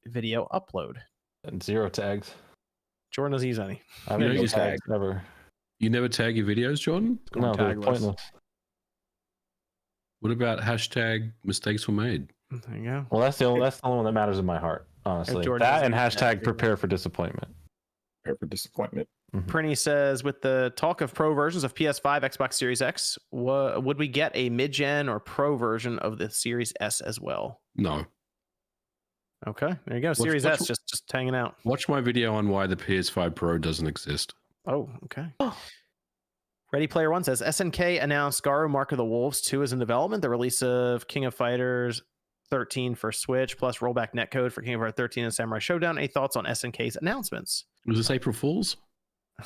video upload? And 0 tags. Jordan doesn't use any. I don't use tags ever. You never tag your videos, Jordan? No, they're pointless. What about hashtag mistakes were made? There you go. Well, that's the only one that matters in my heart, honestly. That and hashtag prepare for disappointment. Prepare for disappointment. Prinny says, with the talk of pro versions of PS5, Xbox Series X, would we get a mid-gen or pro version of the Series S as well? No. Okay, there you go. Series S just hanging out. Watch my video on why the PS5 Pro doesn't exist. Oh, okay. Ready Player One says, SNK announced Garo Mark of the Wolves 2 is in development. The release of King of Fighters 13 for Switch, plus rollback netcode for King of Fighters 13 and Samurai Showdown. Any thoughts on SNK's announcements? Was this April Fool's?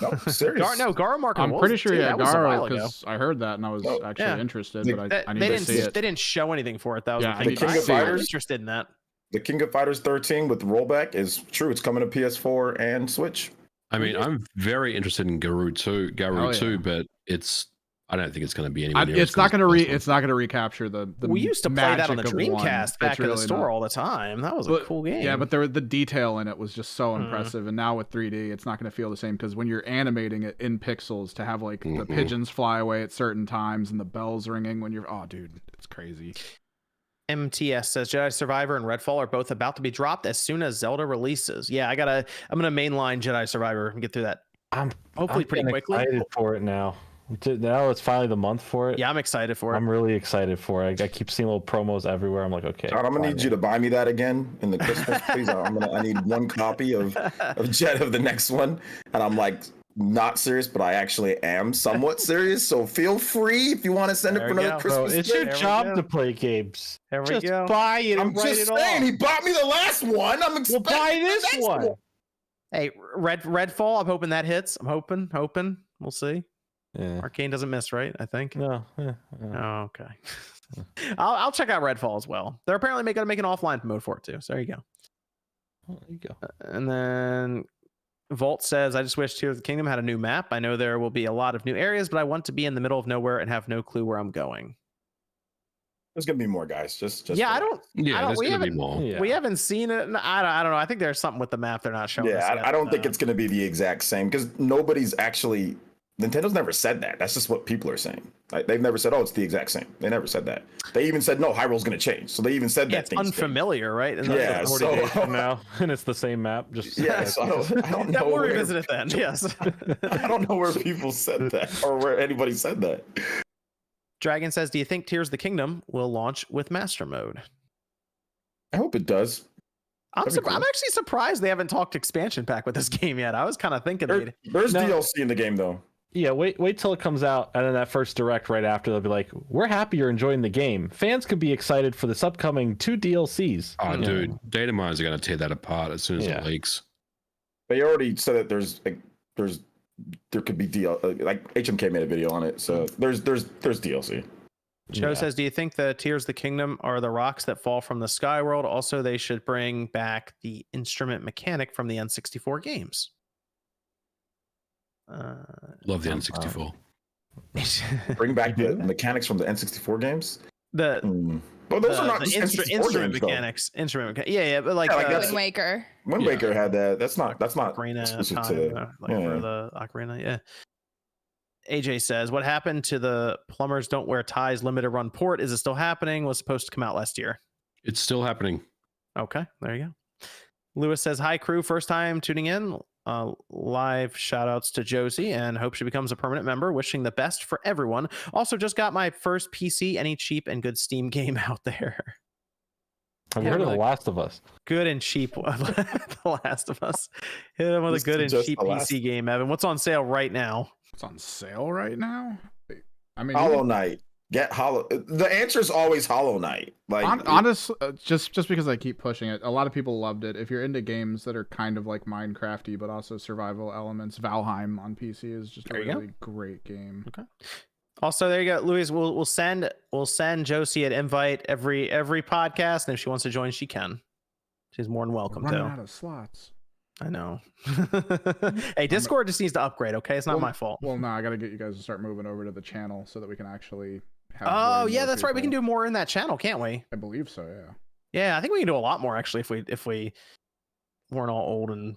No, serious. Garo Mark of the Wolves. I'm pretty sure, that was a while Garo, because I heard that and I was actually interested, but I need to see it. They didn't show anything for it. That was Yeah, the thing. King of I'm Fighters? interested in that. The King of Fighters 13 with rollback is true. It's coming to PS4 and Switch. I mean, I'm very interested in Garou 2, but I don't think it's going to be anywhere near. It's not going to recapture the. We used to play that on the Dreamcast back in the store not. all the time. That was a cool game. Yeah, but the detail in it was just so impressive. And now with 3D, it's not going to feel the same, because when you're animating it in pixels, to have like the pigeons fly away at certain times and the bells ringing when you're, oh dude, it's crazy. MTS says Jedi Survivor and Redfall are both about to be dropped as soon as Zelda releases. Yeah, I'm gonna mainline Jedi Survivor and get through that. Hopefully pretty quickly. Excited for it now. Now it's finally the month for it. Yeah, I'm excited for it. I'm really excited for it. I keep seeing little promos everywhere. I'm like, okay. God, I'm gonna need you to buy me that again in the Christmas, please. I need one copy of Jet of the next one, and I'm like, not serious, but I actually am somewhat serious. So feel free if you want to send it for another Christmas. It's your job to play games. There we just go. buy it. I'm just saying, he bought me the last one. I'm We'll buy this one. Hey, Redfall. I'm hoping that hits. I'm hoping. We'll see. Yeah. Arcane doesn't miss, right? I think. No. Oh, okay. I'll check out Redfall as well. They're apparently going to make an offline mode for it too. So there you go. Oh, there you go. And then Volt says, I just wish Tears of the Kingdom had a new map. I know there will be a lot of new areas, but I want to be in the middle of nowhere and have no clue where I'm going. There's gonna be more, guys. Just yeah, I don't. Yeah, there's we gonna be haven't- more. Yeah. We haven't seen it. I don't know. I think there's something with the map they're not showing. us Yeah, yet. I don't think it's gonna be the exact same, because nobody's actually. Nintendo's never said that. That's just what people are saying. Like, they've never said, "Oh, it's the exact same." They never said that. They even said, "No, Hyrule's going to change." So they even said that. It's unfamiliar, right? And Yeah, 40 days from now, and it's the same map. Just Yeah, so I don't know. We'll where- revisit it then. Yes. I don't know where people said that, or where anybody said that. Dragon says, "Do you think Tears of the Kingdom will launch with Master Mode?" I hope it does. I'm That'd be cool. actually surprised they haven't talked expansion pack with this game yet. I was kind of thinking There's DLC in the game though. Yeah, wait till it comes out, and then that first direct right after, they'll be like, "We're happy you're enjoying the game. Fans could be excited for this upcoming 2 DLCs." Oh, dude, data miners are going to tear that apart as soon as it leaks. They already said that there could be DLC. Like HMK made a video on it, so there's DLC. Joe says, "Do you think the Tears of the Kingdom are the rocks that fall from the sky world? Also, they should bring back the instrument mechanic from the N64 games." Love the N64. Bring back the mechanics from the N64 games. But those are not just N64 instrument games, mechanics. Yeah, but like, Wind Waker. Wind Waker had that. That's not Ocarina exclusive of to Time, for the Ocarina. Yeah. AJ says, "What happened to the plumbers don't wear ties limited run port? Is it still happening? Was supposed to come out last year." It's still happening. Okay, there you go. Lewis says, "Hi crew, first time tuning in. Live shout outs to Josie and hope she becomes a permanent member. Wishing the best for everyone. Also just got my first PC. Any cheap and good Steam game out there?" Have you heard of The Last of Us? Good and cheap. The Last of Us. Hit him with a good and cheap PC game, Evan. What's on sale right now? It's on sale right now. I mean, Hollow Knight. Get Hollow. The answer is always Hollow Knight. Like honestly, just because I keep pushing it, a lot of people loved it. If you're into games that are kind of like Minecrafty but also survival elements, Valheim on PC is just a really great game. Okay. Also, there you go, Luis. We'll send Josie an invite every podcast, and if she wants to join, she can. She's more than welcome. We're running out of slots. I know. Hey, Discord just needs to upgrade. Okay, it's not my fault. Well, no, I got to get you guys to start moving over to the channel so that we can actually have. Oh yeah, that's right. We can do more in that channel, can't we? I believe so. Yeah. Yeah, I think we can do a lot more actually if we weren't all old and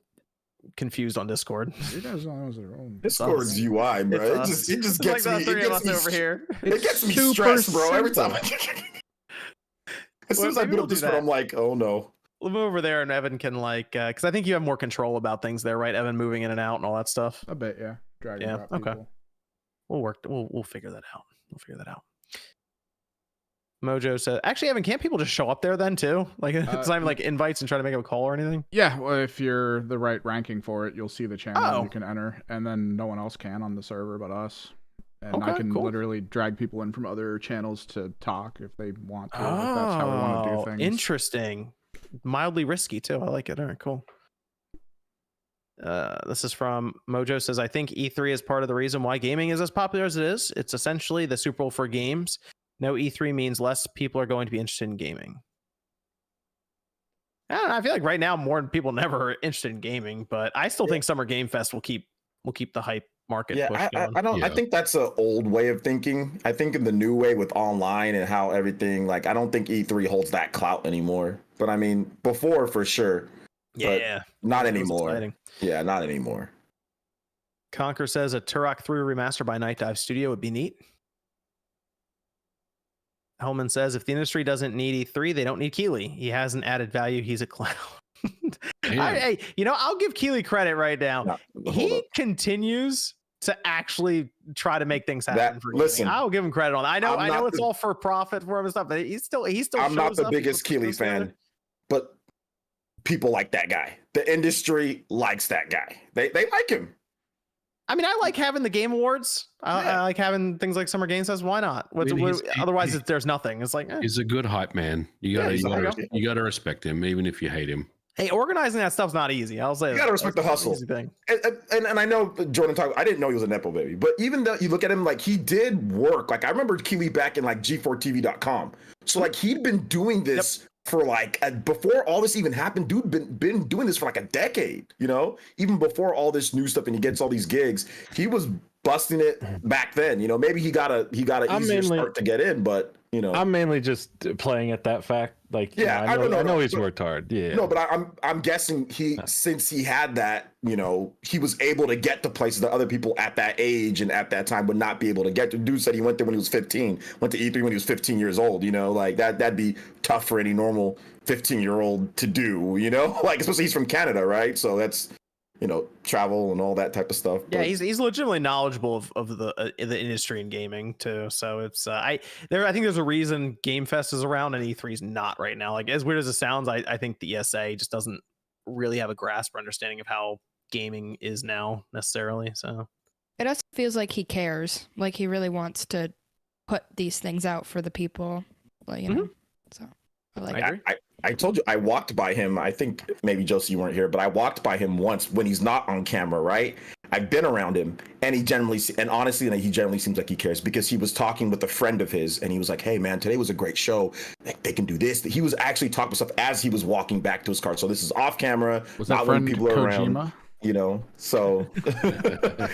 confused on Discord. You guys know their own. Discord's UI, bro. It just gets me. Three of us over here. It gets me stressed, bro. Every time. As soon as I build Discord, I'm like, oh no. We'll move over there and Evan can because I think you have more control about things there, right? Evan moving in and out and all that stuff. A bit, yeah. Drag and drop okay. people. We'll figure that out. Mojo says, actually, Evan, can't people just show up there then too? Like it's not even like invites and try to make a call or anything? Yeah, well, if you're the right ranking for it, you'll see the channel you can enter, and then no one else can on the server but us. And I can literally drag people in from other channels to talk if they want to. If that's how we want to do things. Interesting. Mildly risky too. I like it. All right, cool. This is from Mojo says, I think E3 is part of the reason why gaming is as popular as it is. It's essentially the Super Bowl for games. No, E3 means less people are going to be interested in gaming. I don't know, I feel like right now more people than ever are interested in gaming, but I still think Summer Game Fest will keep the hype market. Yeah, I think that's an old way of thinking. I think in the new way with online and how everything, like, I don't think E3 holds that clout anymore. But I mean, before for sure. Yeah, not anymore. Yeah, not anymore. Conquer says a Turok 3 remaster by Night Dive Studio would be neat. Hellman says if the industry doesn't need E3, they don't need Keeley. He hasn't added value. He's a clown. I'll give Keeley credit right now. He continues to actually try to make things happen for gaming. I'll give him credit on that. I know it's all for profit for him and stuff, but he still I'm not the biggest Keeley fan, but people like that guy. The industry likes that guy. They like him. I mean, I like having the Game Awards. I like having things like Summer Game Fest. Why not? Otherwise, there's nothing. It's like he's a good hype man. You gotta respect him, even if you hate him. Hey, organizing that stuff's not easy. I'll say you gotta respect the hustle. And I know Jordan talked. I didn't know he was a nepo baby, but even though you look at him, like he did work. Like I remember Keeley back in like G4TV.com. So like he'd been doing this. For like before all this even happened, dude been doing this for like a decade, even before all this new stuff, and he gets all these gigs. He was busting it back then, maybe he got a easier start to get in, but I'm mainly just playing at that fact. Like, I know he's worked hard. Yeah. No, but I'm guessing since he had that, he was able to get to places that other people at that age and at that time would not be able to get to. Dude said he went there when he was 15, went to E3 when he was 15 years old, like that'd be tough for any normal 15-year-old to do, like especially he's from Canada, right? So that's travel and all that type of stuff. Yeah, he's legitimately knowledgeable of the industry and gaming too. So it's I think there's a reason Game Fest is around and E3's not right now. Like as weird as it sounds, I think the ESA just doesn't really have a grasp or understanding of how gaming is now necessarily. So it also feels like he cares, like he really wants to put these things out for the people. Like so I told you I walked by him. I think maybe Josie, you weren't here, but I walked by him once when he's not on camera, right? I've been around him, and he generally seems like he cares because he was talking with a friend of his, and he was like, "Hey, man, today was a great show. They can do this." He was actually talking about stuff as he was walking back to his car. So this is off camera, was not when people are around. you know. So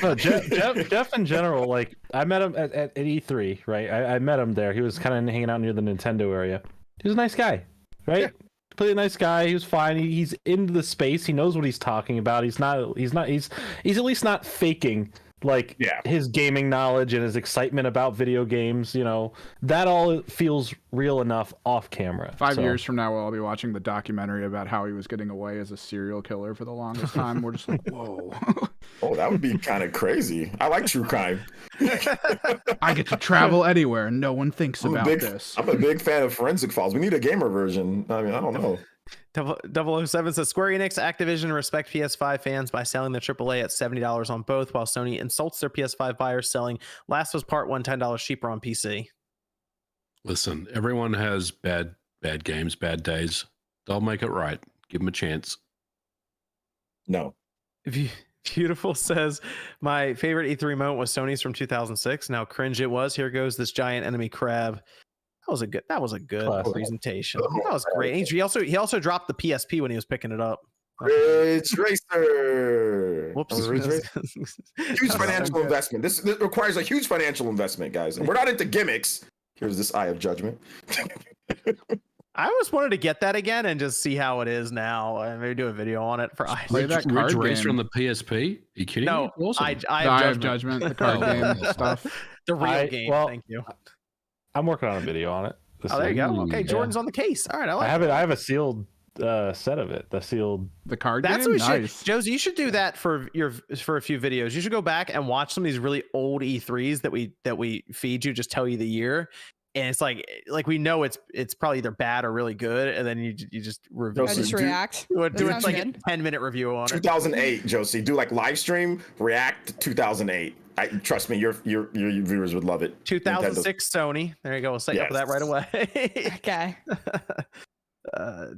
No, Jeff in general, like I met him at E3, right? I met him there. He was kind of hanging out near the Nintendo area. He was a nice guy, right? Yeah. Completely nice guy. He was fine. He's into the space. He knows what he's talking about. He's at least not faking like his gaming knowledge and his excitement about video games. You know, that all feels real enough off camera. 5 years from now, we'll all be watching the documentary about how he was getting away as a serial killer for the longest time. We're just like, whoa. oh, that would be kind of crazy. I like true crime. I get to travel anywhere and no one thinks about this. I'm a big fan of Forensic Files. We need a gamer version. I mean, I don't know. 007 says Square Enix, Activision respect PS5 fans by selling the AAA at $70 on both, while Sony insults their PS5 buyers selling Last of Us Part 1 $10 cheaper on PC. Listen, everyone has bad games, bad days. They'll make it right. Give them a chance. No. Beautiful says my favorite E3 moment was Sony's from 2006. Now cringe it was. Here goes this giant enemy crab. That was a good Classic. presentation. That was great. He also dropped the PSP when he was picking it up. Ridge Racer. Whoops. Huge financial investment. This requires a huge financial investment, guys. And we're not into gimmicks. Here's this Eye of Judgment. I always wanted to get that again and just see how it is now, and maybe do a video on it for Play that Ridge card Racer game. on the PSP? Are you kidding No, me? Awesome. I The Eye of Judgment, the card game stuff. The real game. well, Thank you. I'm working on a video on it. Oh, there you go. Okay, Yeah. Jordan's on the case. All right, I like I have it. it. I have a sealed set of it. The sealed. The card That's game? what we Nice. should. Josie, you should do that for a few videos. You should go back and watch some of these really old E3s that we feed you. Just tell you the year, and it's like we know it's probably either bad or really good, and then you just review. Josie, I just do- react. Do That it sounds like good. a 10-minute review on it. 2008, Josie. Do like live stream, react to 2008. Trust me, your viewers would love it. 2006 Sony. There you go. We'll set you up with that right away. Okay.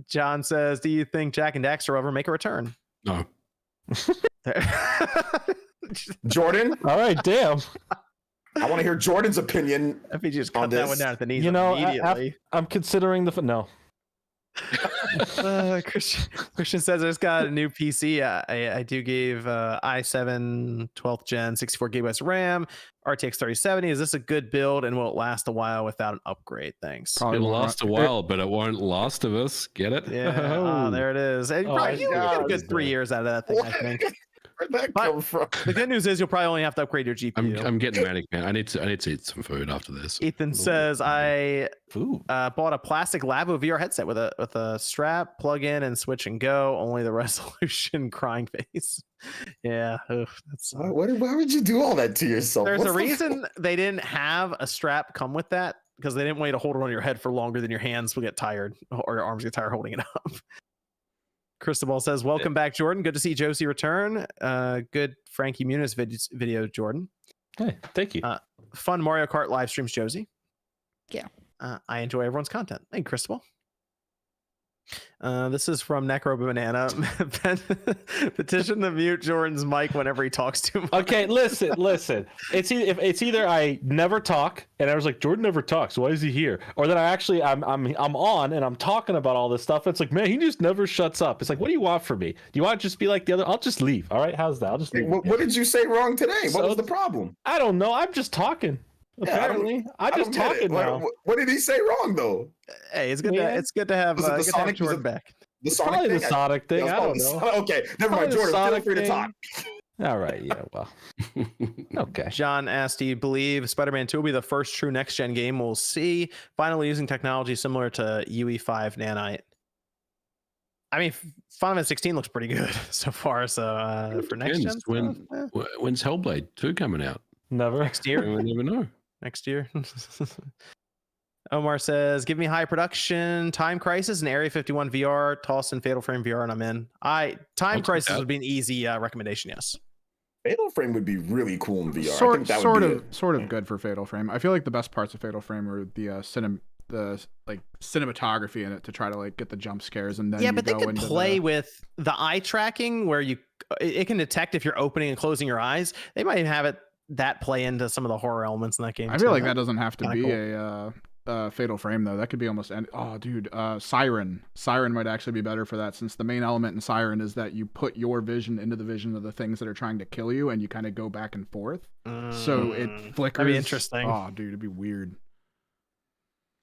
John says, "Do you think Jack and Daxter will ever make a return?" No. Jordan, All right, damn. I want to hear Jordan's opinion. If he just On cut that this. one down at the knees You know, immediately. I'm considering no. Christian says I just got a new PC. I do gave i7 12th gen 64 gigabytes of RAM, RTX 3070. Is this a good build and will it last a while without an upgrade? Thanks. Probably It'll won't last a run- while, but it won't last of us. Get it? Yeah, there it is. And Oh, probably, you get a good God. 3 years out of that thing, I think. Where'd that But- come from? The good news is you'll probably only have to upgrade your GPU. I'm getting manic, man. I need to eat some food after this. Ethan says I Food. bought a plastic Labo VR headset with a strap, plug in, and switch and go. Only the resolution crying face. Yeah, that's. Why would you do all that to yourself? There's What's a the- reason they didn't have a strap come with that because they didn't want you to hold it on your head for longer than your hands will get tired or your arms get tired holding it up. Cristobal says, "Welcome back, Jordan. Good to see Josie return. Good Frankie Muniz video, Jordan. Hey, thank you. Fun Mario Kart live streams, Josie. Yeah. I enjoy everyone's content. Thank you, Cristobal. This is from Necro Banana. Petition to mute Jordan's mic whenever he talks too much. Okay, listen. It's either I never talk, and I was like, Jordan never talks. Why is he here? Or then I'm on and I'm talking about all this stuff. It's like, man, he just never shuts up. It's like, what do you want from me? Do you want to just be like the other? I'll just leave. All right, how's that? I'll just leave. What did you say wrong today? So- What was the problem? I don't know. I'm just talking. Yeah, I don't- Apparently, I'm I just don't get it. talking now. What did he say wrong though? Hey, it's good. Yeah. It's good to have. Was it the Good to have Sonic- was Jordan it- back. The It's probably the thing? Sonic thing. Yeah, I don't it's know. probably- Okay, never Probably mind, the Jordan. Feel Sonic free to thing. talk. All right. Yeah. Well. Okay. John asked, "Do you believe Spider-Man 2 will be the first true next-gen game we'll see, finally using technology similar to UE5 nanite?" I mean, Final Fantasy 16 looks pretty good so far. So for next gen, Depends when's Hellblade 2 coming out? Never. next year. We never know. Next year. Omar says, "Give me high production, Time Crisis, and Area 51 VR, toss in Fatal Frame VR, and I'm in." Time I'll take Crisis that. would be an easy recommendation. Yes. Fatal Frame would be really cool in VR. I think that would be Sort of good for Fatal Frame. I feel like the best parts of Fatal Frame are the cinematography in it to try to like get the jump scares and then Yeah, you but they go could into play with the eye tracking where it can detect if you're opening and closing your eyes. They might have it that play into some of the horror elements in that game. I feel too. like that doesn't have to Kinda be cool. Fatal Frame though. That could be almost oh dude, Siren might actually be better for that, since the main element in Siren is that you put your vision into the vision of the things that are trying to kill you, and you kind of go back and forth, so it flickers. That'd be interesting. Oh dude, it'd be weird.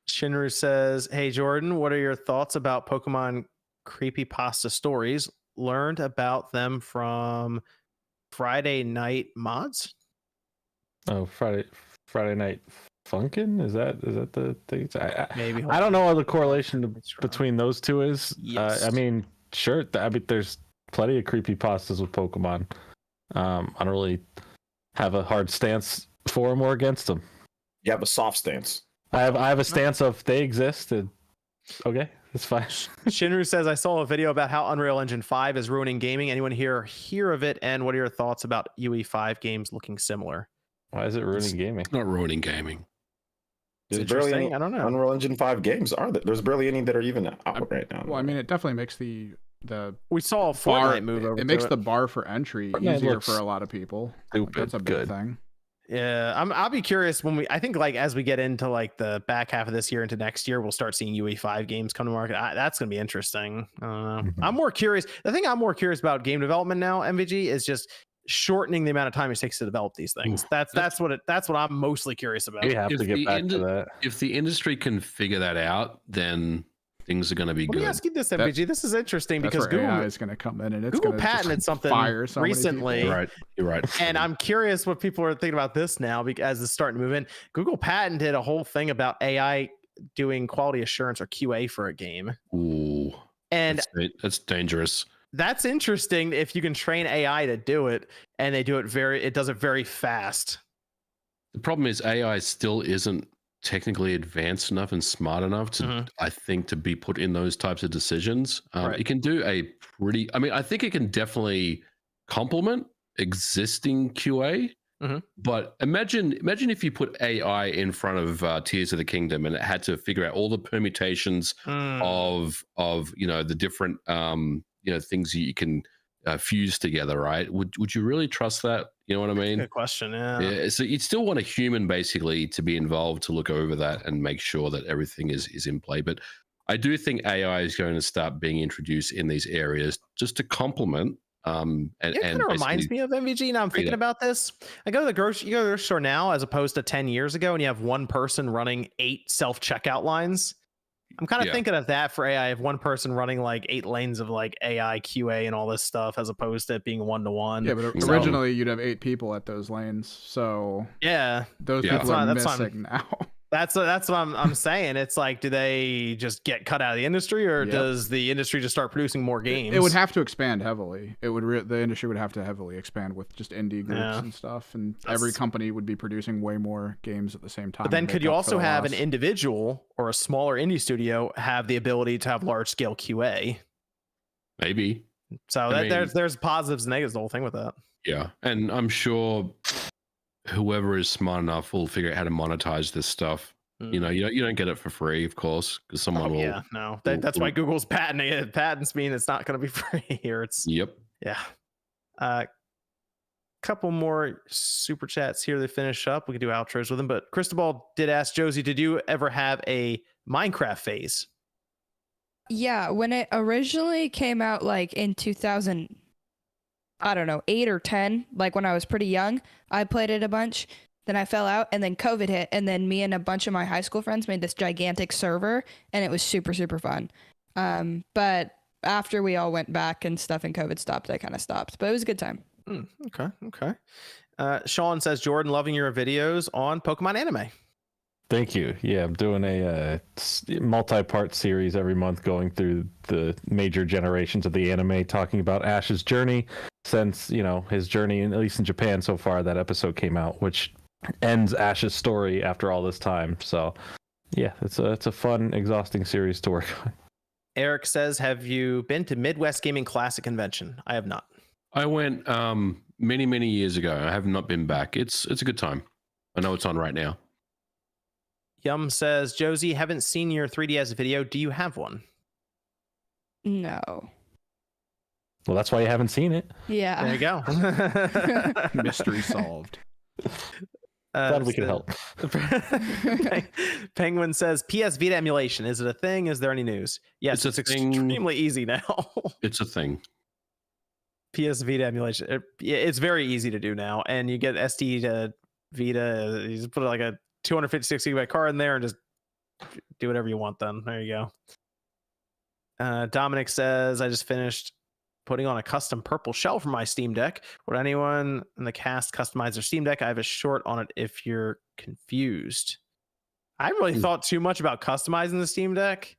Shinru says, hey Jordan, what are your thoughts about Pokemon creepypasta stories? Learned about them from Friday Night Mods. Oh, Friday Night Funkin'? Is that the thing? Maybe. I don't know what the correlation between those two is. Yes. I mean, sure. I mean, there's plenty of creepypastas with Pokemon. I don't really have a hard stance for them or against them. You have a soft stance. I have a stance of they exist. And, okay, that's fine. Shinru says, I saw a video about how Unreal Engine 5 is ruining gaming. Anyone here hear of it? And what are your thoughts about UE5 games looking similar? Why is it ruining gaming? It's not ruining gaming. It's There's barely interesting. any I don't know. Unreal Engine 5 games, are there? There's barely any that are even out right now. Well, I mean, it definitely makes the We saw a bar, Fortnite move over. it makes to the bar for entry Fortnite easier looks for a lot of people. stupid That's a big good. thing. Yeah, I'll be curious when I think like as we get into like the back half of this year into next year, we'll start seeing UE5 games come to market. That's going to be interesting. I don't know. Mhm. I'm more curious. The thing I'm more curious about game development now, MVG, is just shortening the amount of time it takes to develop these things. Ooh, That's what I'm mostly curious about. We have If to the get back to that. If the industry can figure that out, then things are going to be Let good. me ask you this, MVG. This is interesting That's because where Google AI is going to come in, and it's Google going to just patented something fire so many people. recently. You're right. And I'm curious what people are thinking about this now because as it's starting to move in. Google patented a whole thing about AI doing quality assurance or QA for a game. Ooh, And that's dangerous. that's interesting if you can train AI to do it and it does it very fast. The problem is AI still isn't technically advanced enough and smart enough to, I think, to be put in those types of decisions. Right. It can do I think it can definitely complement existing QA. But imagine if you put AI in front of Tears of the Kingdom and it had to figure out all the permutations of the different things you can fuse together, right? Would you really trust that? You know what I mean? Good question. Yeah. Yeah. So you'd still want a human basically to be involved to look over that and make sure that everything is in play. But I do think AI is going to start being introduced in these areas just to complement. And It kind of reminds me of MVG. Now I'm thinking about this. I go to the grocery store now as opposed to 10 years ago, and you have one person running 8 self-checkout lines. I'm kind of thinking of that for AI, of one person running like 8 lanes of like AI QA and all this stuff, as opposed to it being 1-to-1. Yeah, but originally you'd have 8 people at those lanes, so yeah, those people are missing now. That's what I'm saying. It's like, do they just get cut out of the industry, or does the industry just start producing more games? It would have to expand heavily. It would the industry would have to heavily expand with just indie groups and stuff, and every company would be producing way more games at the same time. But then could you also have an individual or a smaller indie studio have the ability to have large scale QA? Maybe. So there's positives and negatives the whole thing with that. Yeah, and I'm sure whoever is smart enough will figure out how to monetize this stuff. You know, you don't get it for free, of course, because someone will. Yeah, no, that's why Google's patenting it. Patents mean it's not going to be free here. It's couple more super chats here to finish up. We can do outros with them, but Cristobal did ask Josie, did you ever have a Minecraft phase? Yeah, when it originally came out, like in 2000, I don't know, 8 or 10, like when I was pretty young, I played it a bunch. Then I fell out, and then COVID hit, and then me and a bunch of my high school friends made this gigantic server, and it was super, super fun. But after we all went back and stuff and COVID stopped, I kind of stopped. But it was a good time. Okay. Sean says, Jordan, loving your videos on Pokemon anime. Thank you. Yeah, I'm doing a multi-part series every month going through the major generations of the anime, talking about Ash's journey since, his journey, at least in Japan so far, that episode came out, which ends Ash's story after all this time. So, yeah, it's a fun, exhausting series to work on. Eric says, have you been to Midwest Gaming Classic Convention? I have not. I went many, many years ago. I have not been back. It's a good time. I know it's on right now. Yum says, Josie, haven't seen your 3DS video. Do you have one? No. Well, that's why you haven't seen it. Yeah. There you go. Mystery solved. Glad we could help. Penguin says PS Vita emulation. Is it a thing? Is there any news? Yes, it's extremely easy now. It's a thing. PS Vita emulation. It's very easy to do now, and you get SD to Vita. You just put like a 256 gigabyte card in there and just do whatever you want. Then there you go. Dominic says, I just finished putting on a custom purple shell for my Steam Deck. Would anyone in the cast customize their Steam Deck? I have a short on it if you're confused. I really thought too much about customizing the Steam Deck,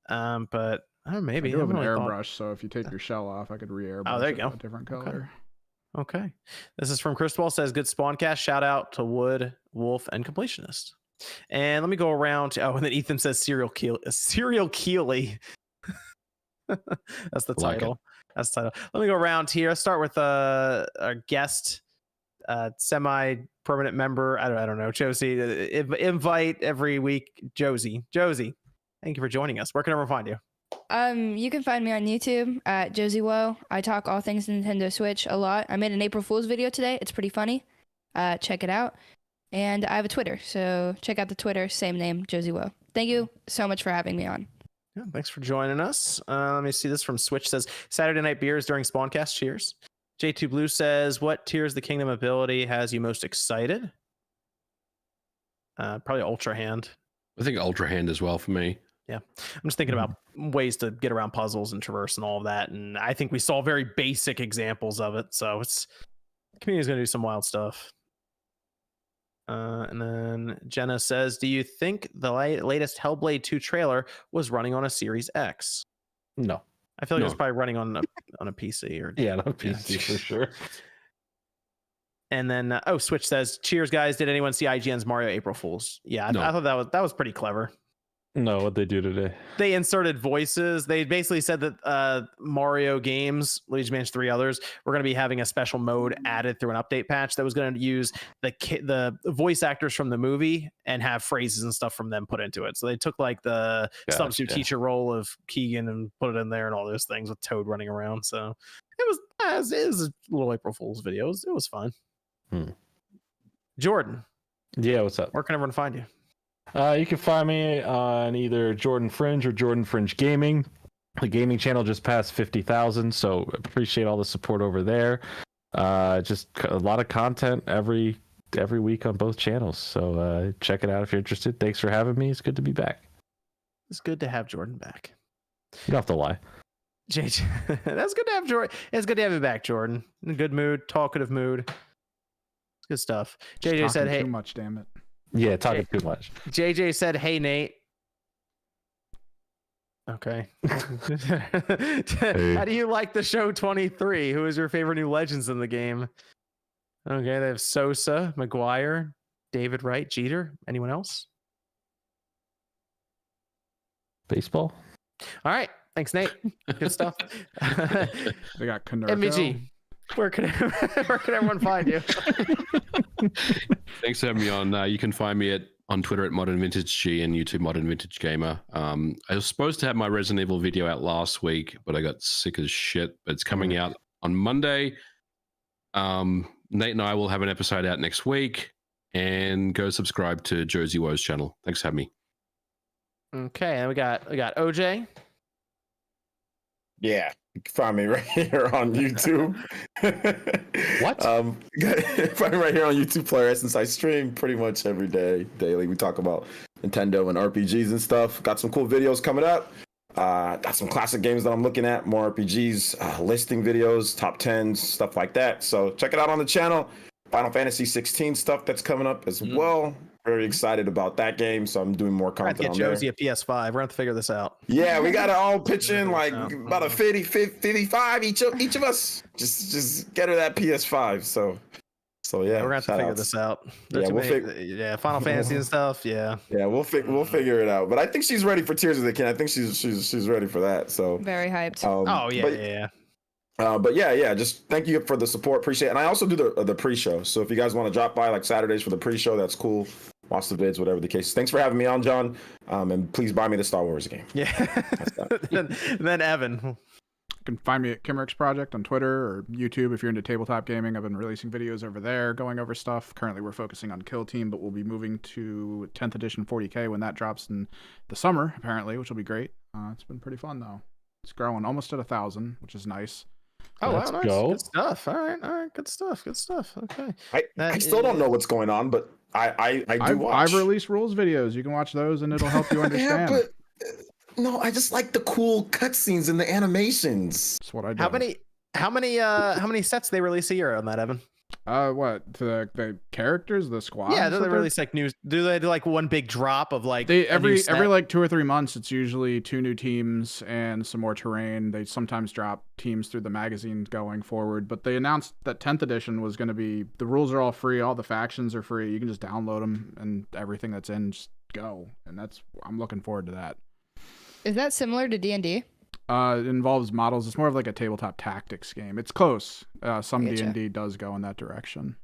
but I don't know, maybe. I do have an really airbrush, so if you take your shell off, I could re-airbrush there you it go. a different color. Okay. This is from Crystal, says, good SpawnCast. Shout out to Wood, Wolf, and Completionist. And let me go around to, and then Ethan says Serial Keely. That's the title. That's the title. Let me go around here. Let's start with our guest, semi-permanent member. I don't know, Josie. Invite every week, Josie. Josie, thank you for joining us. Where can everyone find you? You can find me on YouTube at Josie Woe. I talk all things Nintendo Switch a lot. I made an April Fool's video today. It's pretty funny. Check it out. And I have a Twitter, so check out the Twitter. Same name, Josie Woe. Thank you so much for having me on. Yeah, thanks for joining us. Let me see this from Switch. Says Saturday night beers during SpawnCast. Cheers. J2 Blue says, what Tears of the Kingdom ability has you most excited? Probably Ultra Hand. I think Ultra Hand as well for me. Yeah, I'm just thinking about ways to get around puzzles and traverse and all of that. And I think we saw very basic examples of it. So the community's going to do some wild stuff. And then Jenna says, do you think the latest Hellblade 2 trailer was running on a Series X? No. I feel like it was probably running on a PC. Or Yeah, on a PC for sure. And then, Switch says, cheers, guys. Did anyone see IGN's Mario April Fools? Yeah, No. I thought that was pretty clever. No, what'd they do today? They inserted voices. They basically said that Mario games, Luigi Mansion 3 others, were going to be having a special mode added through an update patch that was going to use the voice actors from the movie and have phrases and stuff from them put into it. So they took like the substitute teacher role of Keegan and put it in there and all those things with Toad running around. So it was a little April Fool's video. It was fun. Jordan. Yeah, what's up? Where can everyone find you? You can find me on either Jordan Fringe or Jordan Fringe Gaming. The gaming channel just passed 50,000, so appreciate all the support over there. Just a lot of content every week on both channels, so check it out if you're interested. Thanks for having me. It's good to be back. It's good to have Jordan back. You don't have to lie. JJ, that's good to have Jordan. It's good to have you back, Jordan. In a good mood, talkative mood. It's good stuff. JJ said, "Hey, too much, damn it." Yeah, talking too much. JJ said, "Hey, Nate." Okay. How do you like the show 23? Who is your favorite new legends in the game? Okay, they have Sosa, McGuire, David Wright, Jeter. Anyone else? Baseball. All right. Thanks, Nate. Good stuff. They got Canerco. MVG. Where can everyone find you? Thanks for having me on. You can find me on Twitter at Modern Vintage G and YouTube Modern Vintage Gamer. I was supposed to have my Resident Evil video out last week, but I got sick as shit. But it's coming out on Monday. Nate and I will have an episode out next week. And go subscribe to Josie Woe's channel. Thanks for having me. Okay, and we got OJ. Yeah, you can find me right here on YouTube. What? Find me right here on YouTube Player, since I stream pretty much every day, daily. We talk about Nintendo and RPGs and stuff. Got some cool videos coming up. Got some classic games that I'm looking at, more RPGs, listing videos, top 10s, stuff like that. So check it out on the channel. Final Fantasy 16 stuff that's coming up as well. Very excited about that game, so I'm doing more content on there. Get Josie a PS5. We're going to have to figure this out. Yeah, we got to all pitch in like about a 55 each of us. Just get her that PS5. So yeah, we're going to have to figure this out. Yeah, Final Fantasy and stuff. Yeah. Yeah, we'll figure it out. But I think she's ready for Tears of the King. I think she's ready for that. So Very hyped. Yeah. But yeah, just thank you for the support. Appreciate it. And I also do the pre-show. So if you guys want to drop by like Saturdays for the pre-show, that's cool. Watch the vids, whatever the case. Thanks for having me on, John. And please buy me the Star Wars game. Yeah. and then Evan. You can find me at Kimmerix Project on Twitter or YouTube if you're into tabletop gaming. I've been releasing videos over there, going over stuff. Currently, we're focusing on Kill Team, but we'll be moving to 10th edition 40K when that drops in the summer, apparently, which will be great. It's been pretty fun, though. It's growing almost at 1,000, which is nice. Oh, Let's wow, nice. go. Good stuff. All right, good stuff. Okay. I still don't know what's going on, but I do watch. I've released rules videos. You can watch those, and it'll help you understand. Yeah, but no, I just like the cool cutscenes and the animations. That's what I do. How many sets they release a year on that, Evan? What the characters, the squad? Yeah, do they release like new? Do they do like one big drop of like every like 2 or 3 months? It's usually 2 new teams and some more terrain. They sometimes drop teams through the magazine going forward. But they announced that 10th edition was going to be, the rules are all free, all the factions are free. You can just download them and everything that's in just go. And I'm looking forward to that. Is that similar to D&D? It involves models. It's more of like a tabletop tactics game. It's close. Some Gotcha. D&D does go in that direction.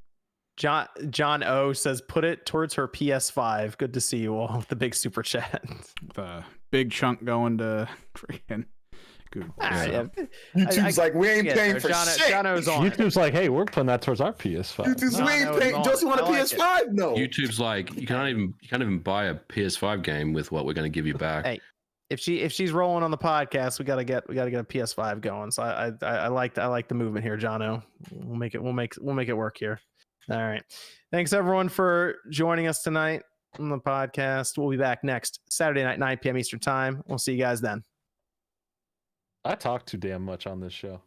John O says, put it towards her PS5. Good to see you all with the big super chat. The big chunk going to freaking Google. YouTube's like, we ain't paying for shit. John O's on. YouTube's like, hey, we're putting that towards our PS5. YouTube's we ain't paying. Josie want a PS5? No. YouTube's like, you can't even buy a PS5 game with what we're going to give you back. Hey, if she's rolling on the podcast, we gotta get a PS5 going. So I like the movement here, Jono. We'll make it work here. All right. Thanks everyone for joining us tonight on the podcast. We'll be back next Saturday night, 9 p.m. Eastern time. We'll see you guys then. I talk too damn much on this show.